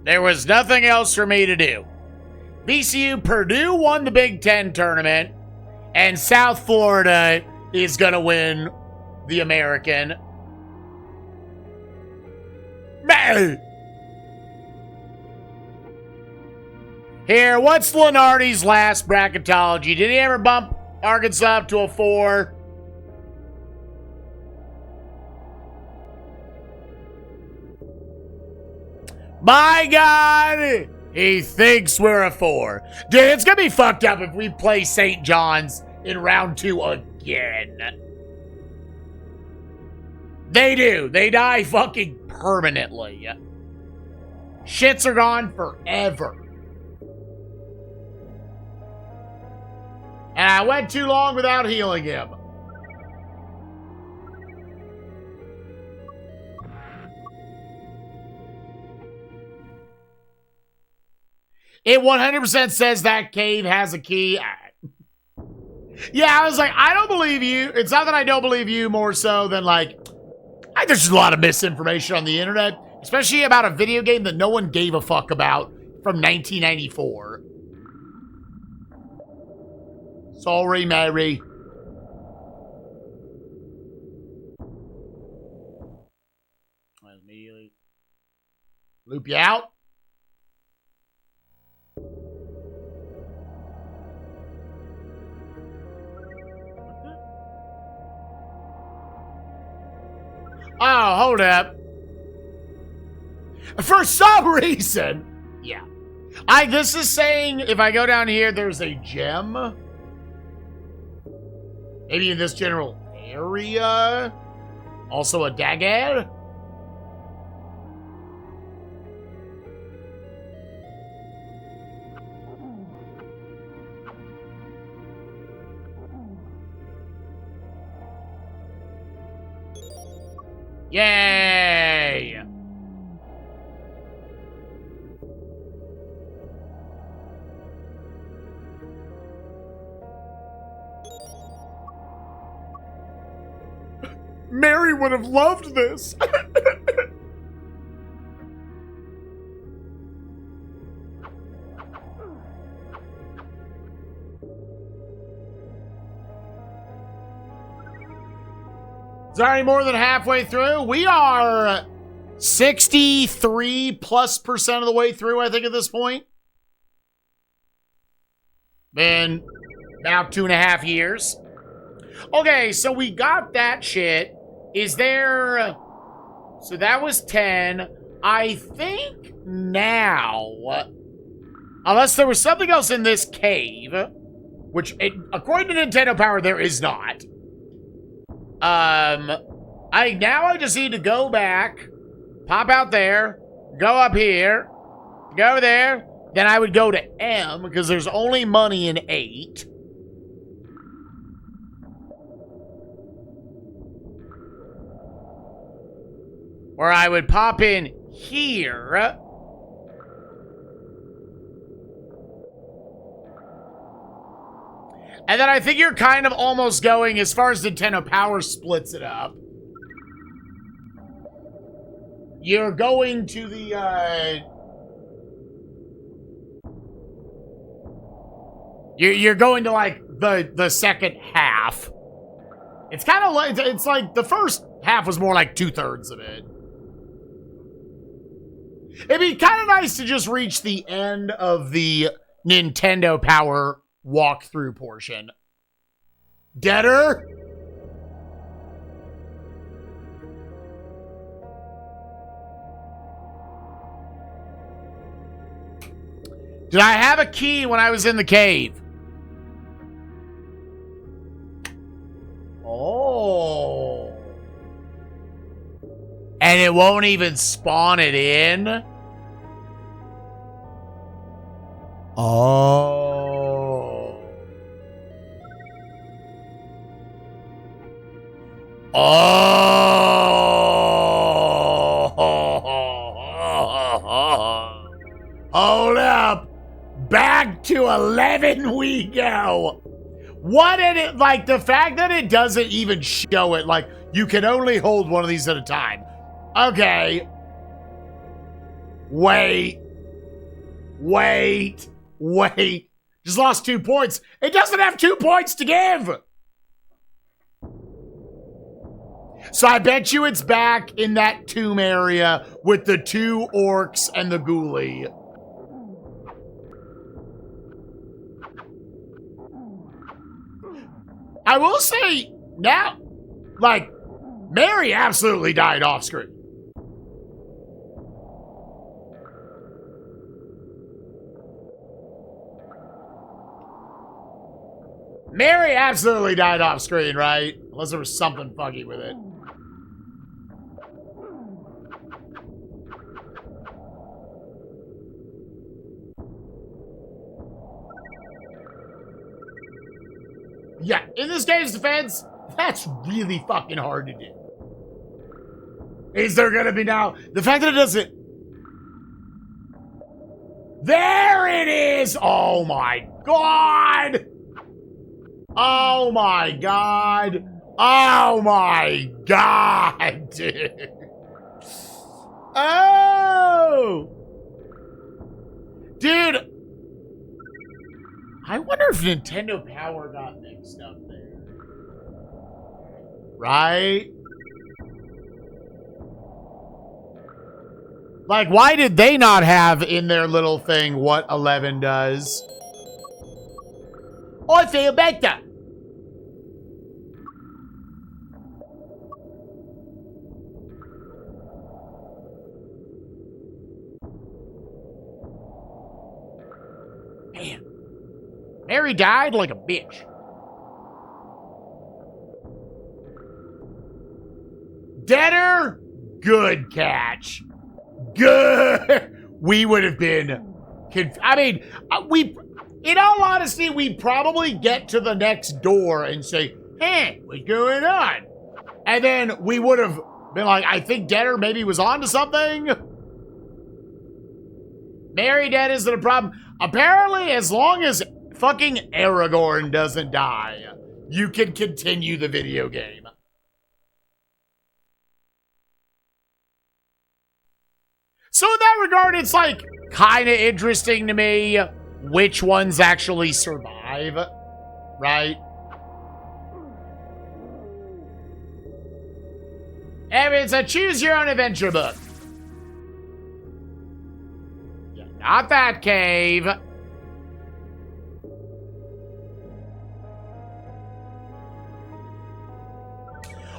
there was nothing else for me to do. VCU Purdue won the Big Ten tournament, and South Florida is going to win the American. Here, what's Lenardi's last bracketology? Did he ever bump Arkansas up to a 4? My God, he thinks we're a 4. Dude, it's going to be fucked up if we play St. John's in round 2 again. They do. They die fucking permanently. Shits are gone forever. And I went too long without healing him. It 100% says that cave has a key. Yeah, I was like, I don't believe you. It's not that I don't believe you more so than like, there's just a lot of misinformation on the internet, especially about a video game that no one gave a fuck about from 1994. Sorry, Mary. Let me loop you out. Oh, hold up. For some reason, yeah. This is saying if I go down here, there's a gem. Maybe in this general area. Also a dagger. Yay! Mary would have loved this. Sorry, more than halfway through. We are 63+% of the way through, I think, at this point. Been about 2.5 years. Okay, so we got that shit. Is there... So that was 10. I think now... Unless there was something else in this cave, which, according to Nintendo Power, there is not. I just need to go back, pop out there, go up here, go there, then I would go to M, because there's only money in 8. Where I would pop in here. And then I think you're kind of almost going, as far as Nintendo Power splits it up, you're going to the, You're going to, like, the second half. It's kind of like, it's like the first half was more like 2/3 of it. It'd be kind of nice to just reach the end of the Nintendo Power walkthrough portion. Deader? Did I have a key when I was in the cave? Oh. And it won't even spawn it in? Oh. Oh. to 11 we go. What did it, like, the fact that it doesn't even show it, like, you can only hold one of these at a time. Okay. Wait. Just lost 2 points. It doesn't have 2 points to give. So I bet you it's back in that tomb area with the 2 orcs and the ghoulie. I will say now, like, Mary absolutely died off screen. Mary absolutely died off screen, right? Unless there was something funky with it. Yeah, in this game's defense, that's really fucking hard to do. Is there gonna be now? The fact that it doesn't... There it is! Oh my god! Oh my god! Oh my god, dude! Oh! Dude! I wonder if Nintendo Power got mixed up there. Right? Like, why did they not have in their little thing what 11 does? I feel better. Man. Mary died like a bitch. Deader, good catch. Good. We would have been... I mean, in all honesty, we'd probably get to the next door and say, hey, what's going on? And then we would have been like, I think Deader maybe was onto something. Mary dead isn't a problem. Apparently, as long as fucking Aragorn doesn't die, you can continue the video game. So in that regard, it's like kind of interesting to me which ones actually survive, right? And it's a choose your own adventure book. Yeah, not that cave.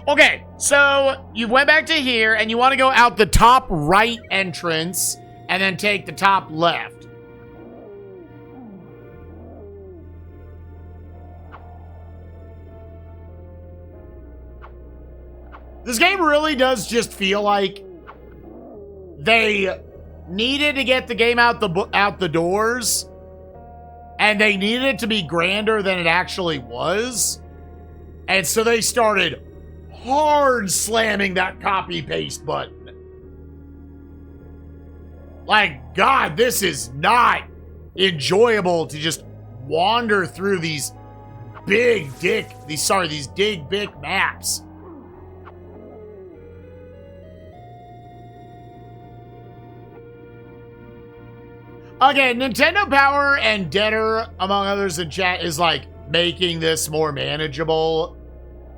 Okay, so you went back to here, and you want to go out the top right entrance, and then take the top left. This game really does just feel like they needed to get the game out the doors, and they needed it to be grander than it actually was, and so they started hard slamming that copy paste button. Like, God, this is not enjoyable to just wander through these big maps. Okay, Nintendo Power and Deader, among others in chat, is like making this more manageable,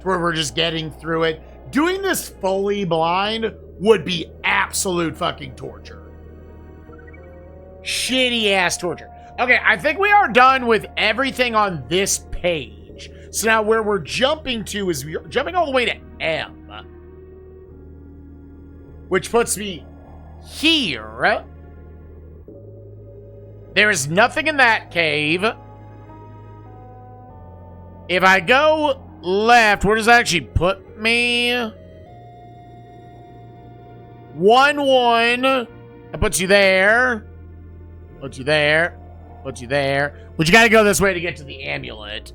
where we're just getting through it. Doing this fully blind would be absolute fucking torture. Shitty ass torture. Okay, I think we are done with everything on this page. So now where we're jumping to is we're jumping all the way to M, which puts me here. There is nothing in that cave. If I go left, where does that actually put me? 1-1. That puts you there. Puts you there. Puts you there. But you gotta go this way to get to the amulet.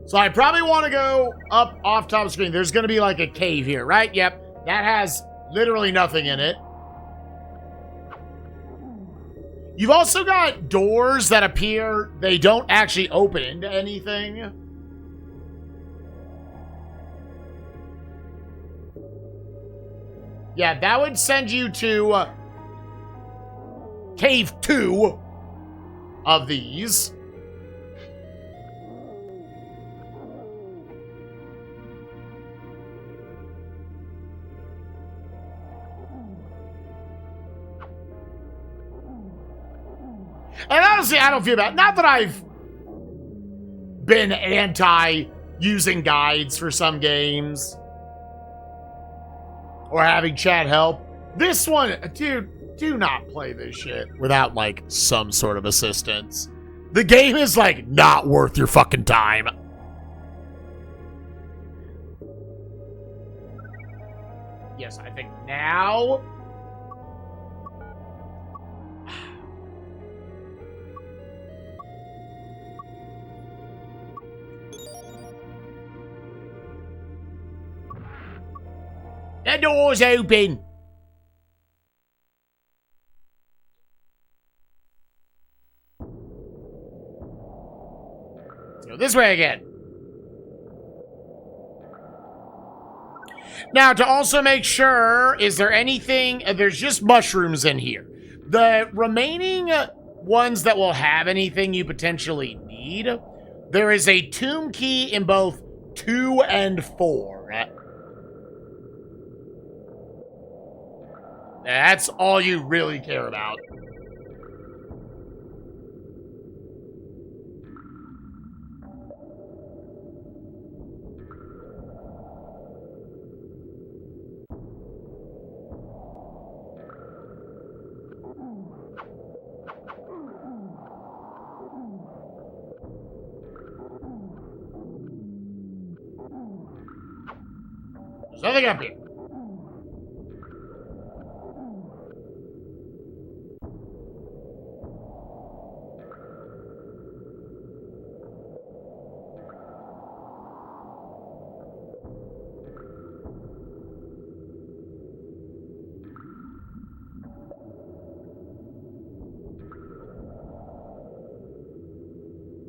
So I probably want to go up off top of the screen. There's gonna be like a cave here, right? Yep. That has literally nothing in it. You've also got doors that appear they don't actually open into anything. Yeah, that would send you to cave 2 of these. And honestly, I don't feel bad. Not that I've been anti-using guides for some games or having chat help. This one, dude, do not play this shit without, like, some sort of assistance. The game is, like, not worth your fucking time. Yes, I think now... The door's open. Let's go this way again. Now, to also make sure, is there anything... there's just mushrooms in here. The remaining ones that will have anything you potentially need, there is a tomb key in both 2 and 4. That's all you really care about. There's nothing up here.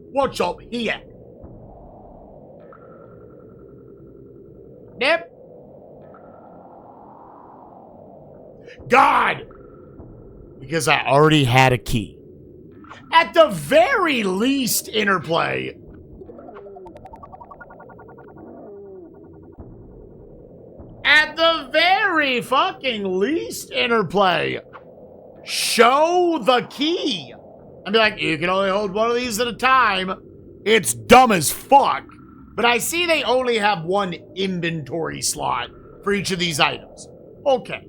What's up here? Nope. God! Because I already had a key. At the very least, interplay. At the very fucking least, interplay. Show the key. I'd be like, you can only hold one of these at a time. It's dumb as fuck. But I see they only have one inventory slot for each of these items. Okay.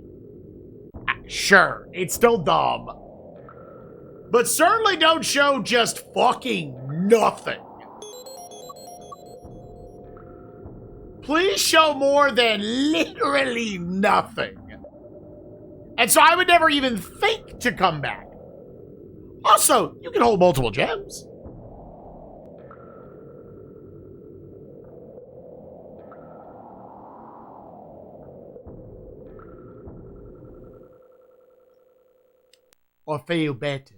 Sure, it's still dumb. But certainly don't show just fucking nothing. Please show more than literally nothing. And so I would never even think to come back. Also, you can hold multiple gems. Or feel better.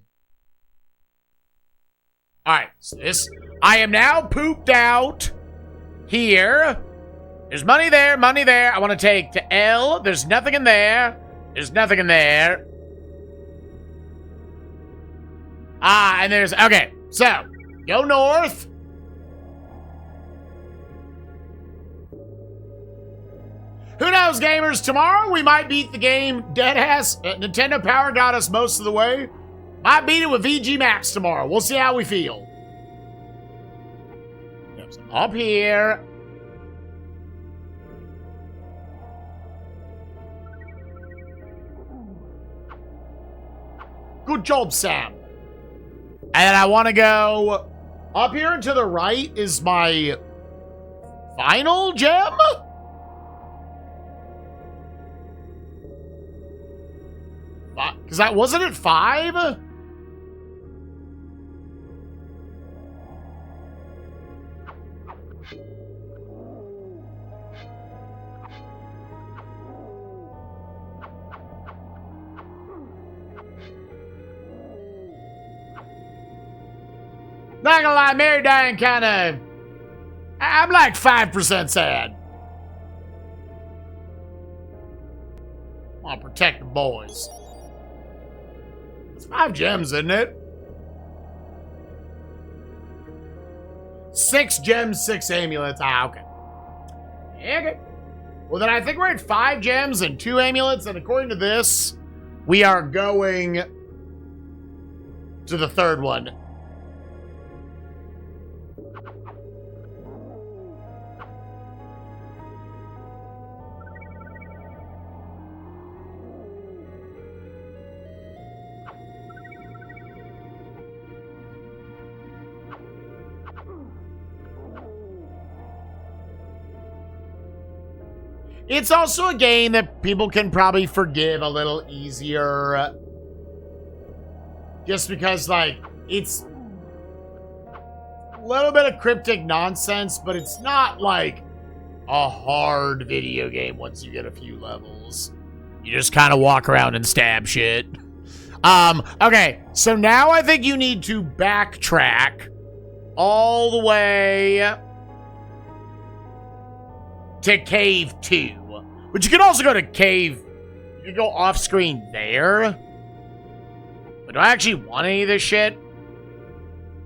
Alright, so this... I am now pooped out. Here. There's money there, money there. I want to take to L. There's nothing in there. There's nothing in there. Ah, and there's... Okay, so, go north. Who knows, gamers? Tomorrow we might beat the game deadass. Nintendo Power got us most of the way. Might beat it with VG Max tomorrow. We'll see how we feel. Yep, so up here. Good job, Sam. And I want to go up here and to the right is my final gem? Because that wasn't it 5? Not gonna lie, Mary dying kinda... I'm like 5% sad. I want to protect the boys. It's 5 gems, isn't it? 6 gems, 6 amulets. Ah, okay. Okay. Well, then I think we're at 5 gems and 2 amulets, and according to this, we are going to the third one. It's also a game that people can probably forgive a little easier. Just because, like, it's a little bit of cryptic nonsense, but it's not, like, a hard video game once you get a few levels. You just kind of walk around and stab shit. Okay, so now I think you need to backtrack all the way to Cave 2. But you can also go to Cave... You can go off-screen there. But do I actually want any of this shit?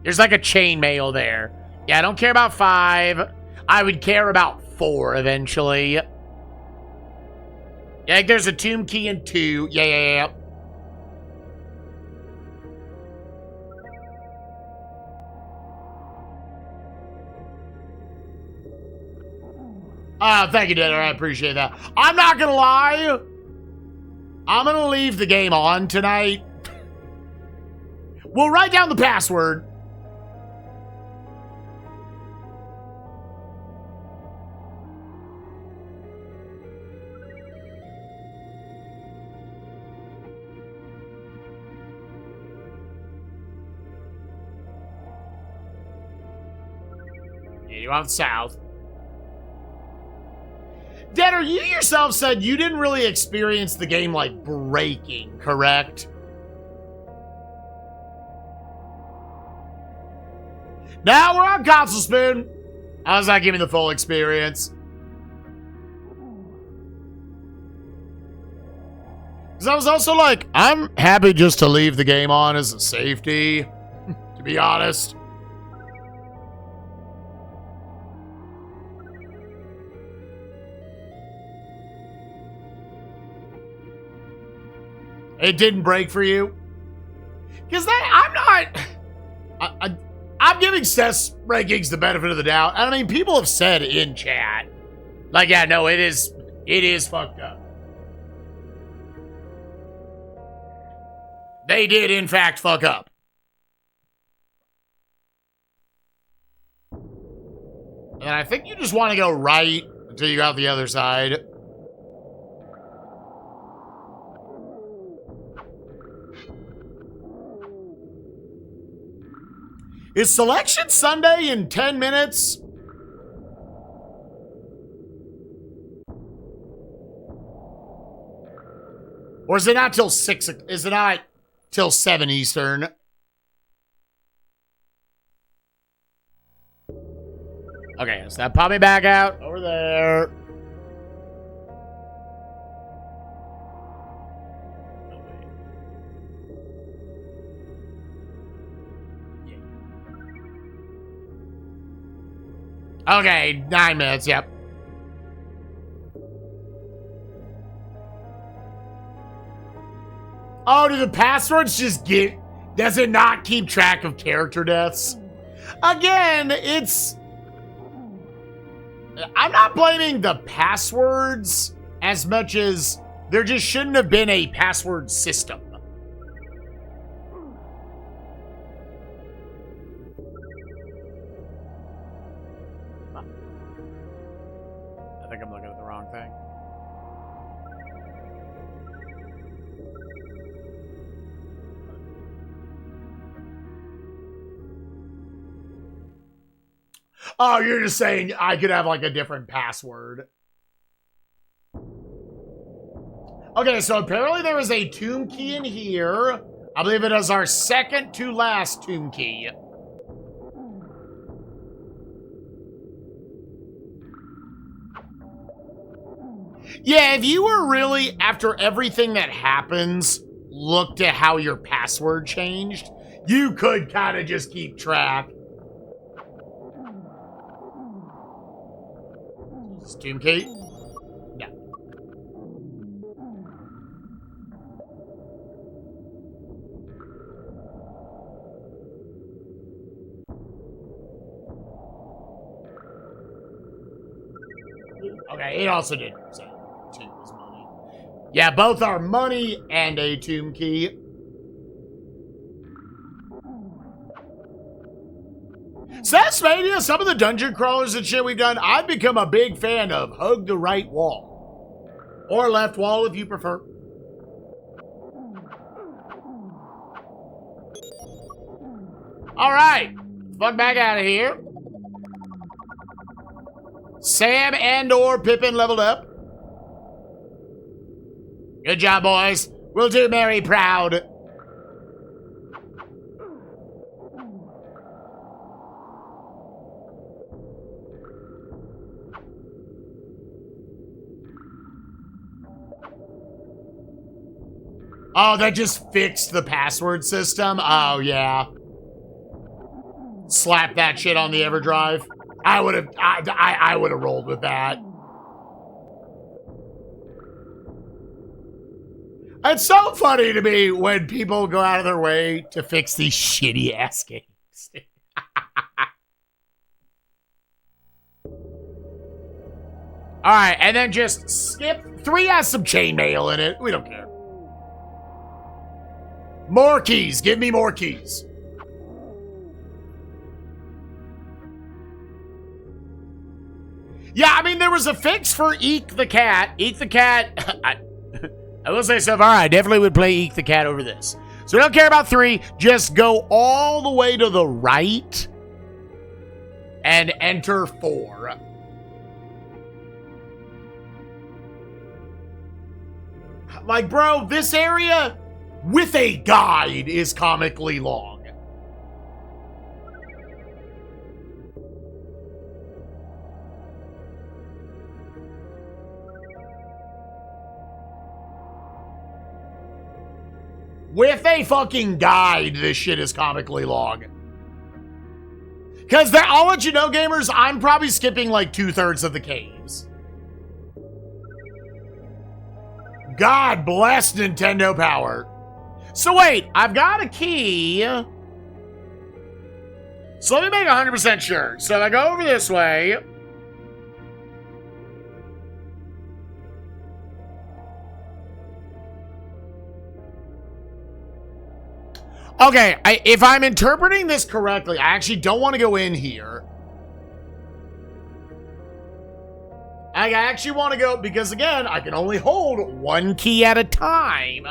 There's like a chainmail there. Yeah, I don't care about 5. I would care about 4 eventually. Yeah, like there's a tomb key in 2. Yeah. Thank you, Dinner. I appreciate that. I'm not gonna lie. I'm gonna leave the game on tonight. We'll write down the password. Yeah, you want south. Deader, you yourself said you didn't really experience the game like breaking, correct? Now we're on console spoon. How's that giving the full experience? Because I was also like, I'm happy just to leave the game on as a safety, to be honest. It didn't break for you? Because I'm giving SNES rankings the benefit of the doubt. I mean, people have said in chat, like, yeah, no, it is fucked up. They did, in fact, fuck up. And I think you just want to go right until you got the other side. Is Selection Sunday in 10 minutes? Or is it not till 6? Is it not till 7 Eastern? Okay, so that popped me back out over there. Okay, 9 minutes, yep. Oh, do the passwords just get... Does it not keep track of character deaths? Again, it's... I'm not blaming the passwords as much as there just shouldn't have been a password system. I think I'm looking at the wrong thing. Oh, you're just saying I could have like a different password. Okay, so apparently there is a tomb key in here. I believe it is our second to last tomb key. Yeah, if you were really, after everything that happens, looked at how your password changed, you could kind of just keep track. Is this Tomb Key? No. Okay, it also did say tomb is money. Yeah, both are money and a tomb key. SNESMania, some of the dungeon crawlers and shit we've done, I've become a big fan of hug the right wall. Or left wall if you prefer. Alright, fuck back out of here. Sam and or Pippin leveled up. Good job, boys. We'll do Mary proud. Oh, that just fixed the password system? Oh, yeah. Slap that shit on the EverDrive. I would have rolled with that. It's so funny to me when people go out of their way to fix these shitty ass games. Alright, and then just skip. 3 has some chainmail in it. We don't care. More keys. Give me more keys. Yeah, I mean, there was a fix for Eek the Cat. Eek the Cat, I will say so far, I definitely would play Eek the Cat over this. So we don't care about 3. Just go all the way to the right and enter 4. Like, bro, this area with a guide is comically long. With a fucking guide, this shit is comically long. Because I'll let you know, gamers, I'm probably skipping like 2/3 of the caves. God bless Nintendo Power. So wait, I've got a key. So let me make 100% sure. So if I go over this way. Okay, if I'm interpreting this correctly, I actually don't want to go in here. I actually want to go, because again, I can only hold 1 key at a time.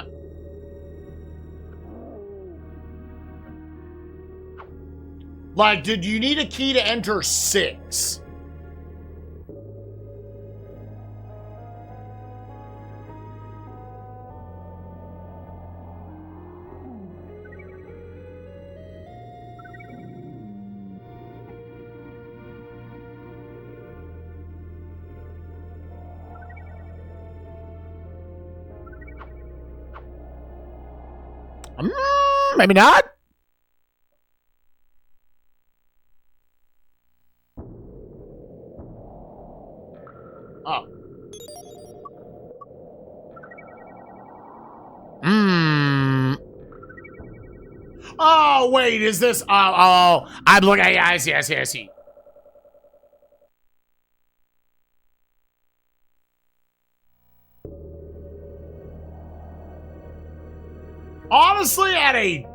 Like, did you need a key to enter 6? Maybe not. Oh. Oh, wait, is this? Oh, I'm looking. I see. Honestly, at a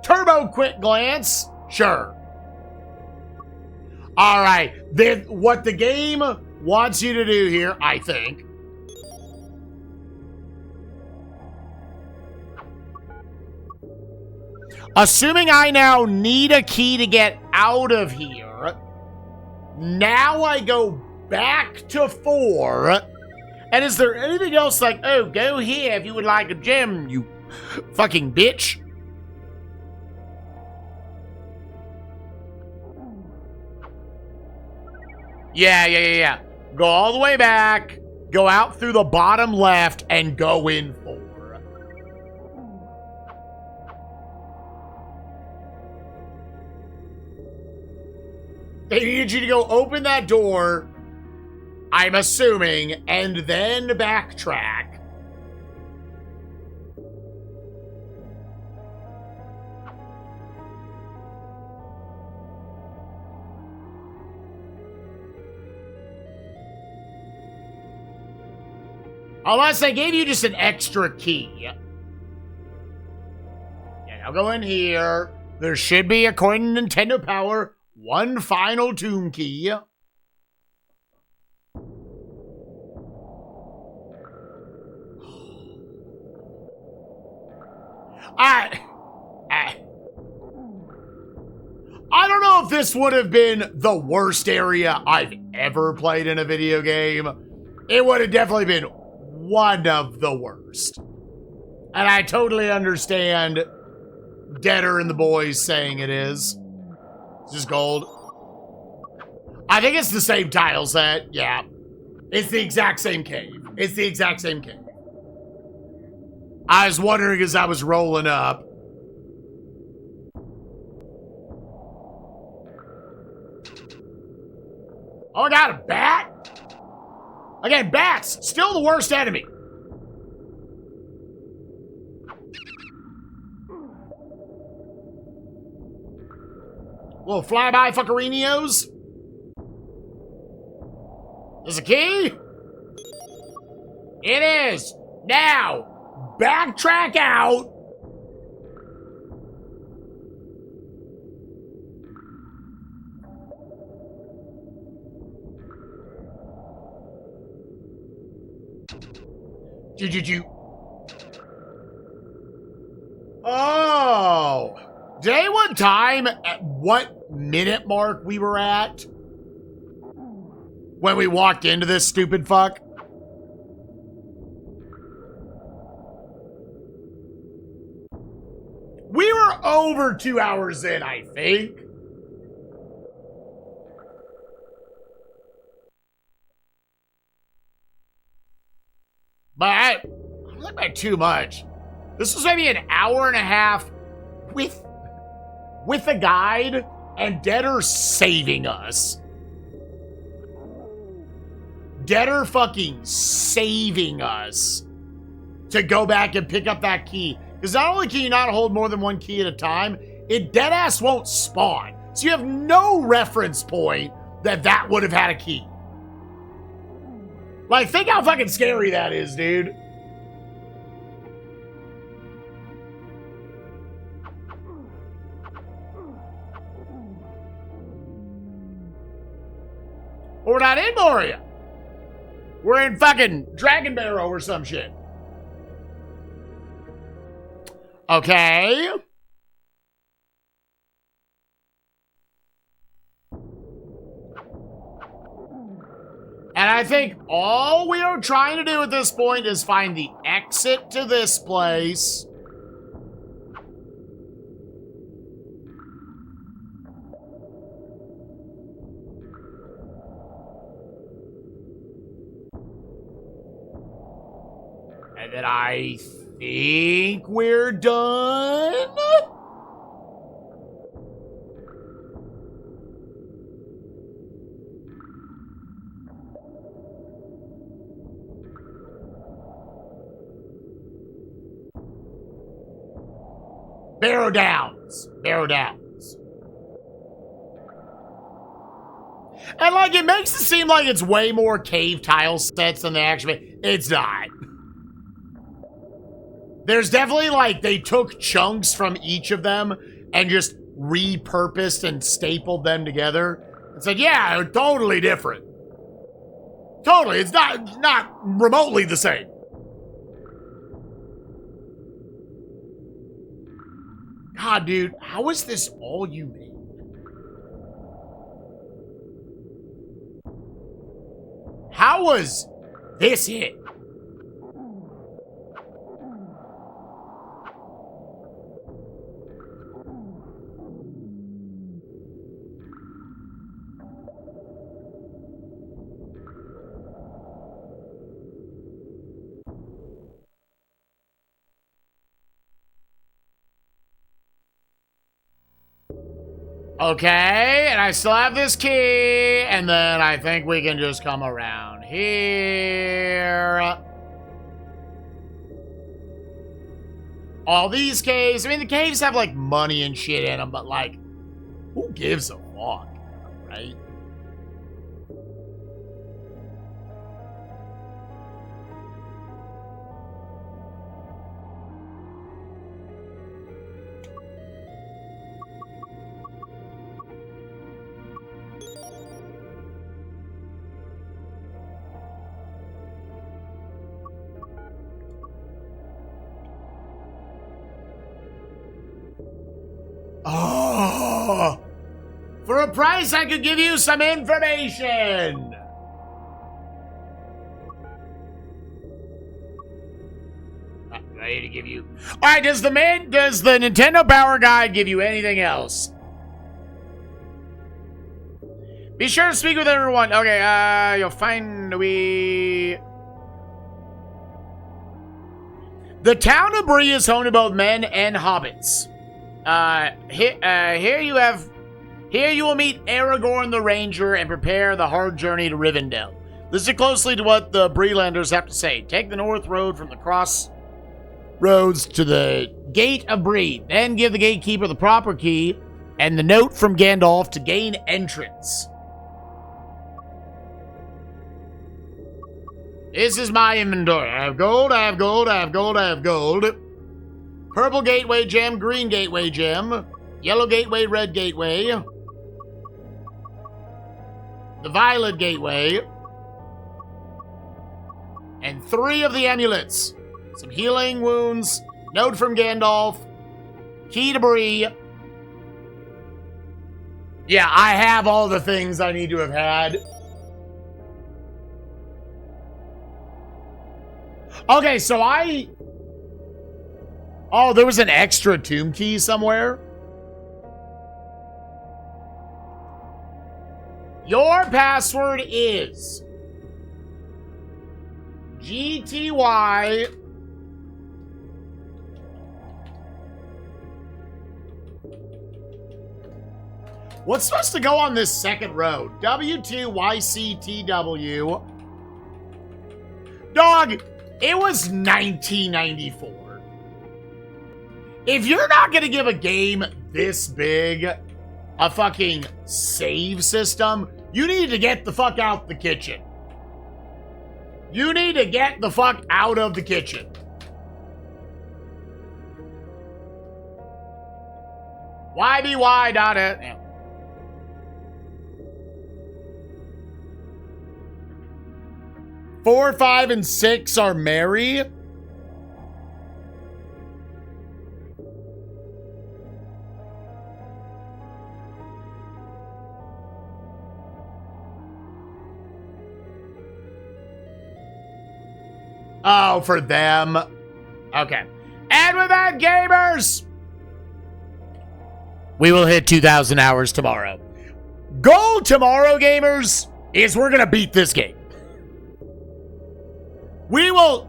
turbo quick glance, sure. All right, what the game wants you to do here, I think. Assuming I now need a key to get out of here, now I go back to 4. And is there anything else like, oh, go here if you would like a gem, you fucking bitch? Yeah. Go all the way back. go out through the bottom left and go in 4. They need you to go open that door, I'm assuming, and then backtrack. Unless they gave you just an extra key. Yeah, now go in here. There should be, according to Nintendo Power, one final tomb key. I don't know if this would have been the worst area I've ever played in a video game. It would have definitely been one of the worst. And I totally understand Deader and the boys saying it is. It's just gold. I think it's the same tile set. Yeah. It's the exact same cave. It's the exact same cave. I was wondering as I was rolling up. Oh, I got a bat? Again, bats, still the worst enemy. Little flyby fuckerinos. There's a key? It is. Now, backtrack out. Oh. Did anyone time at what minute mark we were at when we walked into this stupid fuck? We were over 2 hours in, I think. But I don't think by too much. This was maybe an hour and a half with a guide and Deader saving us. Deader fucking saving us to go back and pick up that key. Because not only can you not hold more than one key at a time, it deadass won't spawn. So you have no reference point that would have had a key. Like, think how fucking scary that is, dude. We're not in Moria. We're in fucking Dragon Barrow or some shit. Okay. And I think all we are trying to do at this point is find the exit to this place. And then I think we're done. Barrow Downs. Barrow Downs. And like, it makes it seem like it's way more cave tile sets than they actually... It's not. There's definitely, like, they took chunks from each of them and just repurposed and stapled them together. And said, yeah, they're totally different. Totally. It's not remotely the same. God, dude, how is this all you made? How was this it? Okay, and I still have this key, and then I think we can just come around here. All these caves, I mean, the caves have, like, money and shit in them, but, like, who gives a fuck, right? Oh, for a price, I could give you some information. Ready to give you. All right, does the Nintendo Power Guide give you anything else? Be sure to speak with everyone. Okay, you'll find The town of Bree is home to both men and hobbits. Here you will meet Aragorn the Ranger and prepare the hard journey to Rivendell. Listen closely to what the Breelanders have to say. Take the north road from the crossroads to the Gate of Bree. Then give the gatekeeper the proper key and the note from Gandalf to gain entrance. This is my inventory. I have gold, I have gold, I have gold, I have gold. Purple gateway gem, green gateway gem, yellow gateway, red gateway, the violet gateway, and 3 of the amulets. Some healing wounds, note from Gandalf, key to Bree. Yeah, I have all the things I need to have had. Okay, so oh, there was an extra tomb key somewhere? Your password is GTY. What's supposed to go on this second road? W2YCTW. Dog, it was 1994. If you're not gonna give a game this big a fucking save system, you need to get the fuck out the kitchen. You need to get the fuck out of the kitchen. YBY.it. 4, 5, and 6 are Mary. Oh, for them. Okay. And with that, gamers, we will hit 2,000 hours tomorrow. Goal tomorrow, gamers, is we're going to beat this game. We will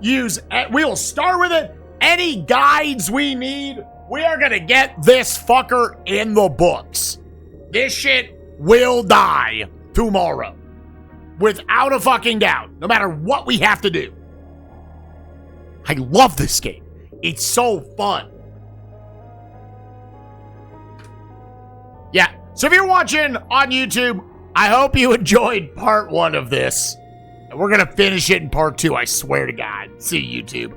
start with it. Any guides we need, we are going to get this fucker in the books. This shit will die tomorrow. Without a fucking doubt. No matter what we have to do. I love this game. It's so fun. Yeah, so if you're watching on YouTube, I hope you enjoyed part 1 of this. And we're going to finish it in part 2, I swear to God. See you, YouTube.